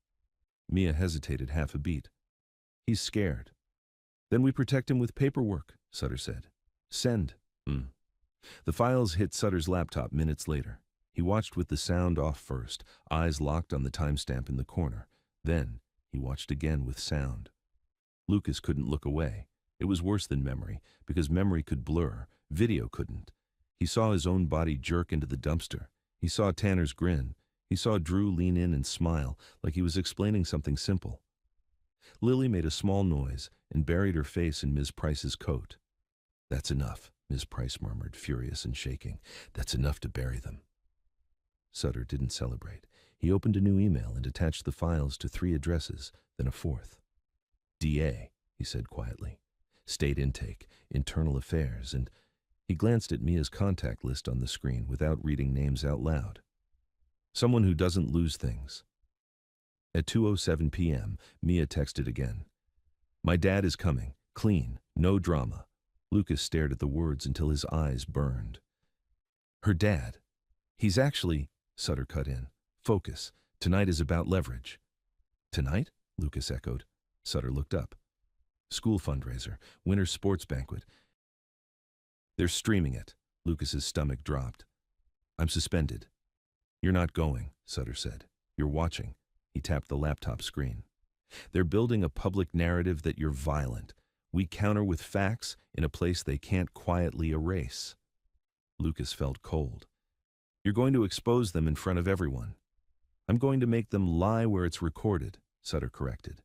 Mia hesitated half a beat. He's scared. Then we protect him with paperwork, Sutter said. Send. The files hit Sutter's laptop minutes later. He watched with the sound off first, eyes locked on the timestamp in the corner. Then he watched again with sound. Lucas couldn't look away. It was worse than memory, because memory could blur, video couldn't. He saw his own body jerk into the dumpster. He saw Tanner's grin. He saw Drew lean in and smile, like he was explaining something simple. Lily made a small noise and buried her face in Ms. Price's coat. "That's enough," Ms. Price murmured, furious and shaking. "That's enough to bury them." Sutter didn't celebrate. He opened a new email and attached the files to 3 addresses, then a 4th. "DA," he said quietly. "State intake, internal affairs," and he glanced at Mia's contact list on the screen without reading names out loud. "Someone who doesn't lose things." At 2:07 p.m., Mia texted again. "My dad is coming. Clean. No drama." Lucas stared at the words until his eyes burned. Her dad. "He's actually," Sutter cut in. "Focus. Tonight is about leverage." "Tonight?" Lucas echoed. Sutter looked up. "School fundraiser. Winter sports banquet. They're streaming it." Lucas's stomach dropped. "I'm suspended." "You're not going," Sutter said. "You're watching." He tapped the laptop screen. "They're building a public narrative that you're violent. We counter with facts in a place they can't quietly erase." Lucas felt cold. "You're going to expose them in front of everyone." "I'm going to make them lie where it's recorded," Sutter corrected.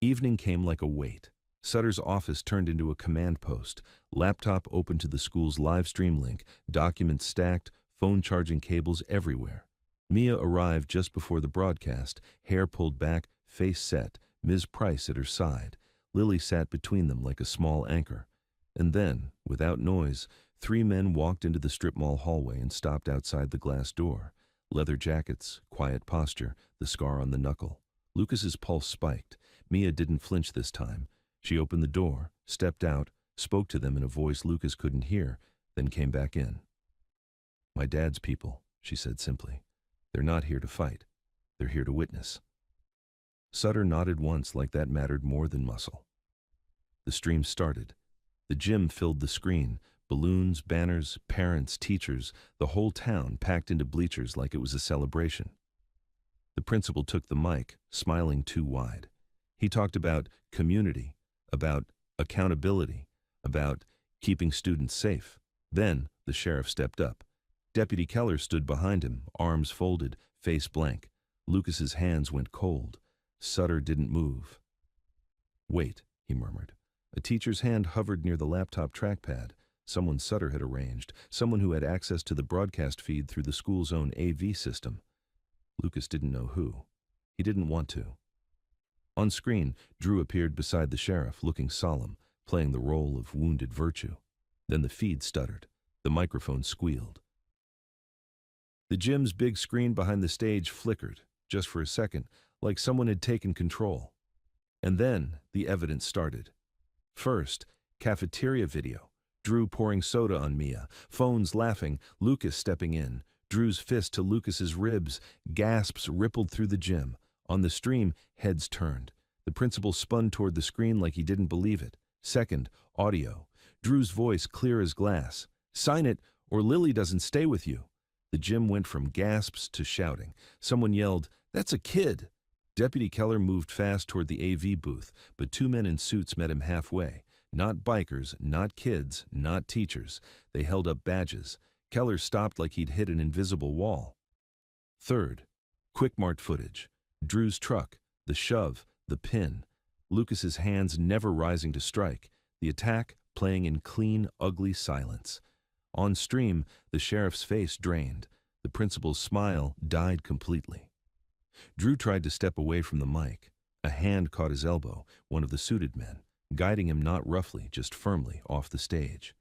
Evening came like a weight. Sutter's office turned into a command post. Laptop open to the school's live stream link, documents stacked, phone charging cables everywhere. Mia arrived just before the broadcast, hair pulled back, face set, Ms. Price at her side. Lily sat between them like a small anchor. And then, without noise, 3 men walked into the strip mall hallway and stopped outside the glass door. Leather jackets, quiet posture, the scar on the knuckle. Lucas's pulse spiked. Mia didn't flinch this time. She opened the door, stepped out, spoke to them in a voice Lucas couldn't hear, then came back in. "My dad's people," she said simply. "They're not here to fight. They're here to witness." Sutter nodded once like that mattered more than muscle. The stream started. The gym filled the screen. Balloons, banners, parents, teachers, the whole town packed into bleachers like it was a celebration. The principal took the mic, smiling too wide. He talked about community, about accountability, about keeping students safe. Then the sheriff stepped up. Deputy Keller stood behind him, arms folded, face blank. Lucas's hands went cold. Sutter didn't move. "Wait," he murmured. A teacher's hand hovered near the laptop trackpad. Someone Sutter had arranged, someone who had access to the broadcast feed through the school's own AV system. Lucas didn't know who. He didn't want to. On screen, Drew appeared beside the sheriff, looking solemn, playing the role of wounded virtue. Then the feed stuttered. The microphone squealed. The gym's big screen behind the stage flickered, just for a second, like someone had taken control. And then the evidence started. First, cafeteria video. Drew pouring soda on Mia, phones laughing, Lucas stepping in. Drew's fist to Lucas's ribs, gasps rippled through the gym. On the stream, heads turned. The principal spun toward the screen like he didn't believe it. Second, audio. Drew's voice clear as glass. "Sign it, or Lily doesn't stay with you." The gym went from gasps to shouting. Someone yelled, "That's a kid!" Deputy Keller moved fast toward the AV booth, but 2 men in suits met him halfway. Not bikers, not kids, not teachers. They held up badges. Keller stopped like he'd hit an invisible wall. Third, quick-marked footage. Drew's truck, the shove, the pin. Lucas's hands never rising to strike. The attack playing in clean, ugly silence. On stream, the sheriff's face drained. The principal's smile died completely. Drew tried to step away from the mic. A hand caught his elbow, one of the suited men, guiding him not roughly, just firmly, off the stage.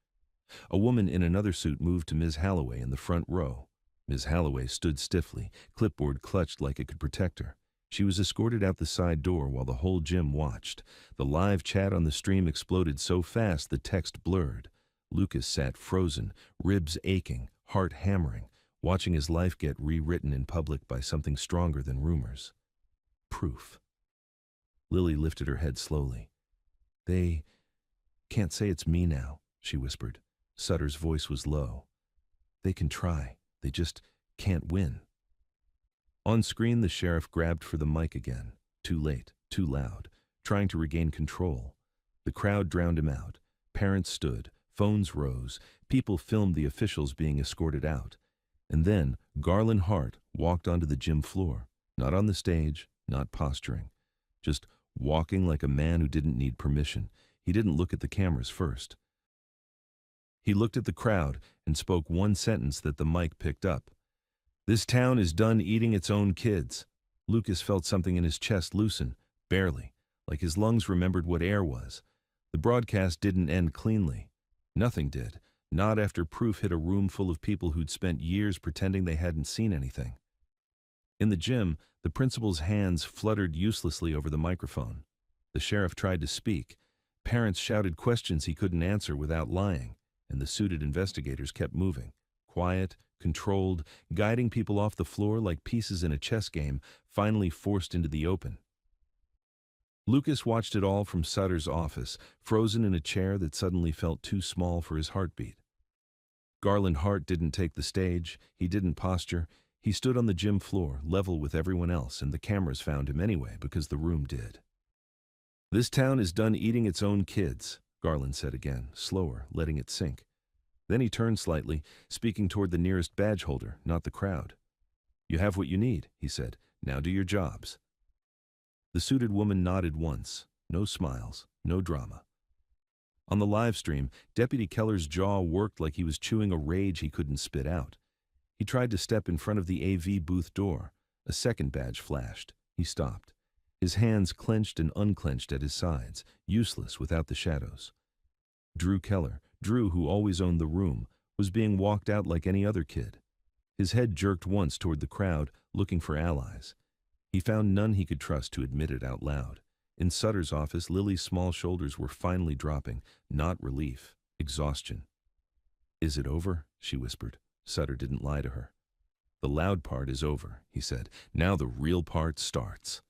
A woman in another suit moved to Ms. Halloway in the front row. Ms. Halloway stood stiffly, clipboard clutched like it could protect her. She was escorted out the side door while the whole gym watched. The live chat on the stream exploded so fast the text blurred. Lucas sat frozen, ribs aching, heart hammering, watching his life get rewritten in public by something stronger than rumors. Proof. Lily lifted her head slowly. "They can't say it's me now," she whispered. Sutter's voice was low. "They can try. They just can't win." On screen, the sheriff grabbed for the mic again. Too late, too loud. trying to regain control. The crowd drowned him out. Parents stood, phones rose, people filmed the officials being escorted out. And then Garland Hart walked onto the gym floor, not on the stage, not posturing, just walking like a man who didn't need permission. He didn't look at the cameras first. He looked at the crowd and spoke one sentence that the mic picked up. "This town is done eating its own kids." Lucas felt something in his chest loosen, barely, like his lungs remembered what air was. The broadcast didn't end cleanly. Nothing did, not after proof hit a room full of people who'd spent years pretending they hadn't seen anything. In the gym, the principal's hands fluttered uselessly over the microphone. The sheriff tried to speak. Parents shouted questions he couldn't answer without lying, and the suited investigators kept moving, quiet, controlled, guiding people off the floor like pieces in a chess game, finally forced into the open. Lucas watched it all from Sutter's office, frozen in a chair that suddenly felt too small for his heartbeat. Garland Hart didn't take the stage, he didn't posture. He stood on the gym floor, level with everyone else, and the cameras found him anyway because the room did. "This town is done eating its own kids," Garland said again, slower, letting it sink. Then he turned slightly, speaking toward the nearest badge holder, not the crowd. "You have what you need," he said. "Now do your jobs." The suited woman nodded once. No smiles, no drama. On the live stream, Deputy Keller's jaw worked like he was chewing a rage he couldn't spit out. He tried to step in front of the AV booth door. A second badge flashed. He stopped. His hands clenched and unclenched at his sides, useless without the shadows. Drew Keller, Drew who always owned the room, was being walked out like any other kid. His head jerked once toward the crowd, looking for allies. He found none he could trust to admit it out loud. In Sutter's office, Lily's small shoulders were finally dropping, not relief, exhaustion. "Is it over?" she whispered. Sutter didn't lie to her. "The loud part is over," he said. "Now the real part starts."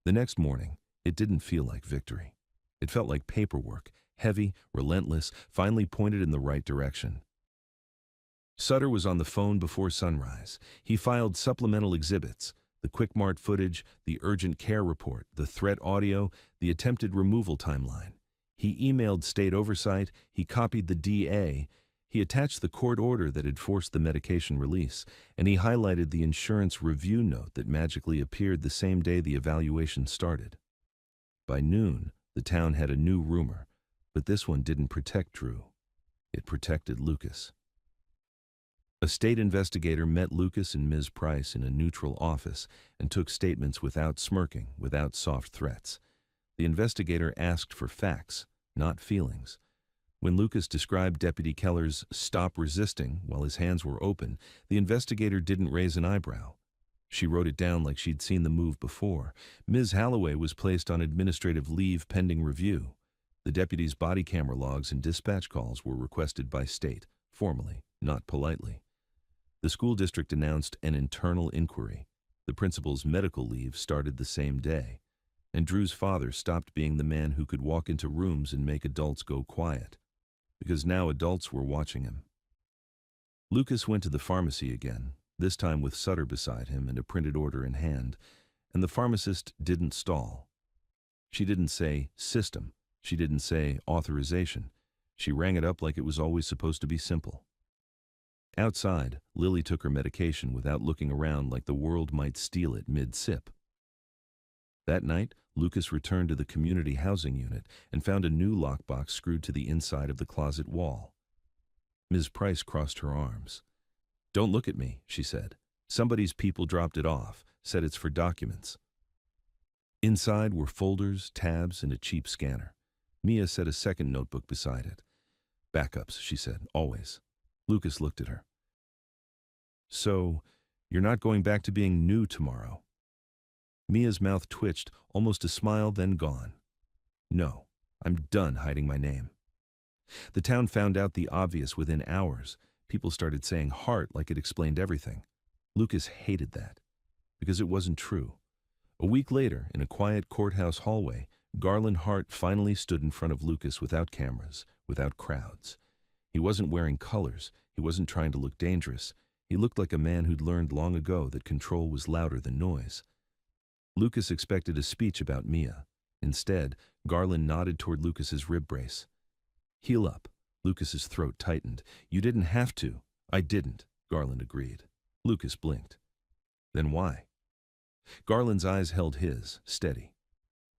The next morning, it didn't feel like victory. It felt like paperwork, heavy, relentless, finally pointed in the right direction. Sutter was on the phone before sunrise. He filed supplemental exhibits, the Quick Mart footage, the urgent care report, the threat audio, the attempted removal timeline. He emailed state oversight, he copied the DA, he attached the court order that had forced the medication release, and he highlighted the insurance review note that magically appeared the same day the evaluation started. By noon, the town had a new rumor, but this one didn't protect Drew. It protected Lucas. A state investigator met Lucas and Ms. Price in a neutral office and took statements without smirking, without soft threats. The investigator asked for facts, not feelings. When Lucas described Deputy Keller's "stop resisting" while his hands were open, the investigator didn't raise an eyebrow. She wrote it down like she'd seen the move before. Ms. Halloway was placed on administrative leave pending review. The deputy's body camera logs and dispatch calls were requested by state, formally, not politely. The school district announced an internal inquiry. The principal's medical leave started the same day, and Drew's father stopped being the man who could walk into rooms and make adults go quiet, because now adults were watching him. Lucas went to the pharmacy again, this time with Sutter beside him and a printed order in hand, and the pharmacist didn't stall. She didn't say system. She didn't say authorization. She rang it up like it was always supposed to be simple. Outside, Lily took her medication without looking around like the world might steal it mid-sip. That night, Lucas returned to the community housing unit and found a new lockbox screwed to the inside of the closet wall. Ms. Price crossed her arms. "Don't look at me," she said. "Somebody's people dropped it off, said it's for documents." Inside were folders, tabs, and a cheap scanner. Mia set a second notebook beside it. "Backups," she said, "always." Lucas looked at her. "So, you're not going back to being new tomorrow?" Mia's mouth twitched, almost a smile, then gone. "No, I'm done hiding my name." The town found out the obvious within hours. People started saying Hart like it explained everything. Lucas hated that, because it wasn't true. A week later, in a quiet courthouse hallway, Garland Hart finally stood in front of Lucas without cameras, without crowds. He wasn't wearing colors. He wasn't trying to look dangerous. He looked like a man who'd learned long ago that control was louder than noise. Lucas expected a speech about Mia. Instead, Garland nodded toward Lucas's rib brace. Heel up. Lucas's throat tightened. You didn't have to. I didn't, Garland agreed. Lucas blinked. Then why? Garland's eyes held his, steady.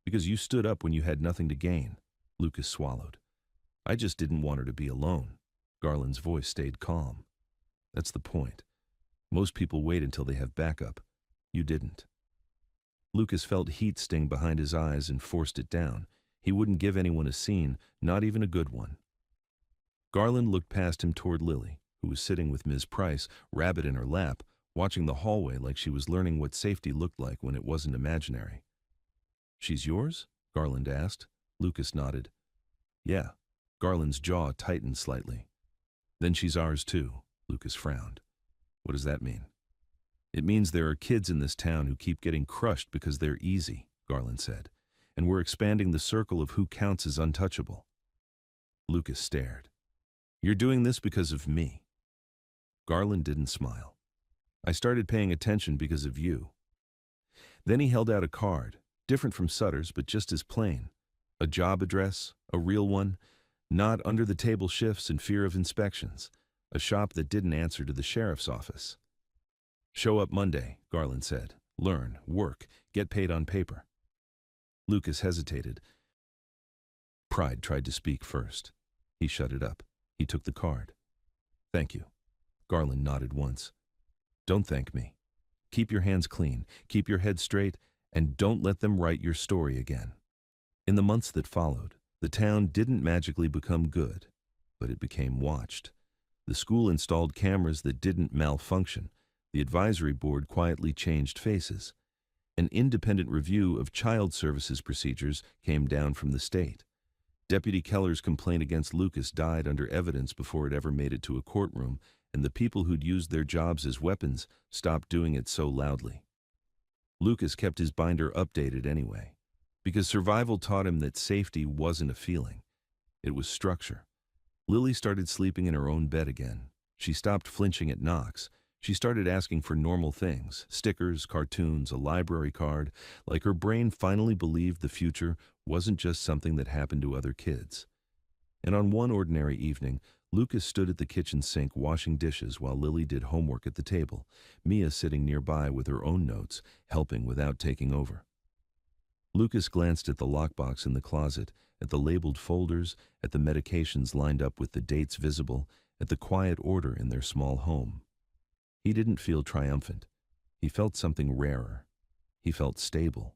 Because you stood up when you had nothing to gain. Lucas swallowed. I just didn't want her to be alone. Garland's voice stayed calm. That's the point. Most people wait until they have backup. You didn't. Lucas felt heat sting behind his eyes and forced it down. He wouldn't give anyone a scene, not even a good one. Garland looked past him toward Lily, who was sitting with Ms. Price, rabbit in her lap, watching the hallway like she was learning what safety looked like when it wasn't imaginary. She's yours? Garland asked. Lucas nodded. Yeah. Garland's jaw tightened slightly. Then she's ours too, Lucas frowned. What does that mean? It means there are kids in this town who keep getting crushed because they're easy, Garland said, and we're expanding the circle of who counts as untouchable. Lucas stared. You're doing this because of me. Garland didn't smile. I started paying attention because of you. Then he held out a card, different from Sutter's but just as plain. A job address, a real one, not under-the-table shifts and fear of inspections. A shop that didn't answer to the sheriff's office. Show up Monday, Garland said. Learn, work, get paid on paper. Lucas hesitated. Pride tried to speak first. He shut it up. He took the card. Thank you. Garland nodded once. Don't thank me. Keep your hands clean, keep your head straight, and don't let them write your story again. In the months that followed, the town didn't magically become good, but it became watched. The school installed cameras that didn't malfunction. The advisory board quietly changed faces. An independent review of child services procedures came down from the state. Deputy Keller's complaint against Lucas died under evidence before it ever made it to a courtroom, and the people who'd used their jobs as weapons stopped doing it so loudly. Lucas kept his binder updated anyway, because survival taught him that safety wasn't a feeling. It was structure. Lily started sleeping in her own bed again. She stopped flinching at knocks. She started asking for normal things, stickers, cartoons, a library card, like her brain finally believed the future wasn't just something that happened to other kids. And on one ordinary evening, Lucas stood at the kitchen sink washing dishes while Lily did homework at the table, Mia sitting nearby with her own notes, helping without taking over. Lucas glanced at the lockbox in the closet, at the labeled folders, at the medications lined up with the dates visible, at the quiet order in their small home. He didn't feel triumphant. He felt something rarer. He felt stable.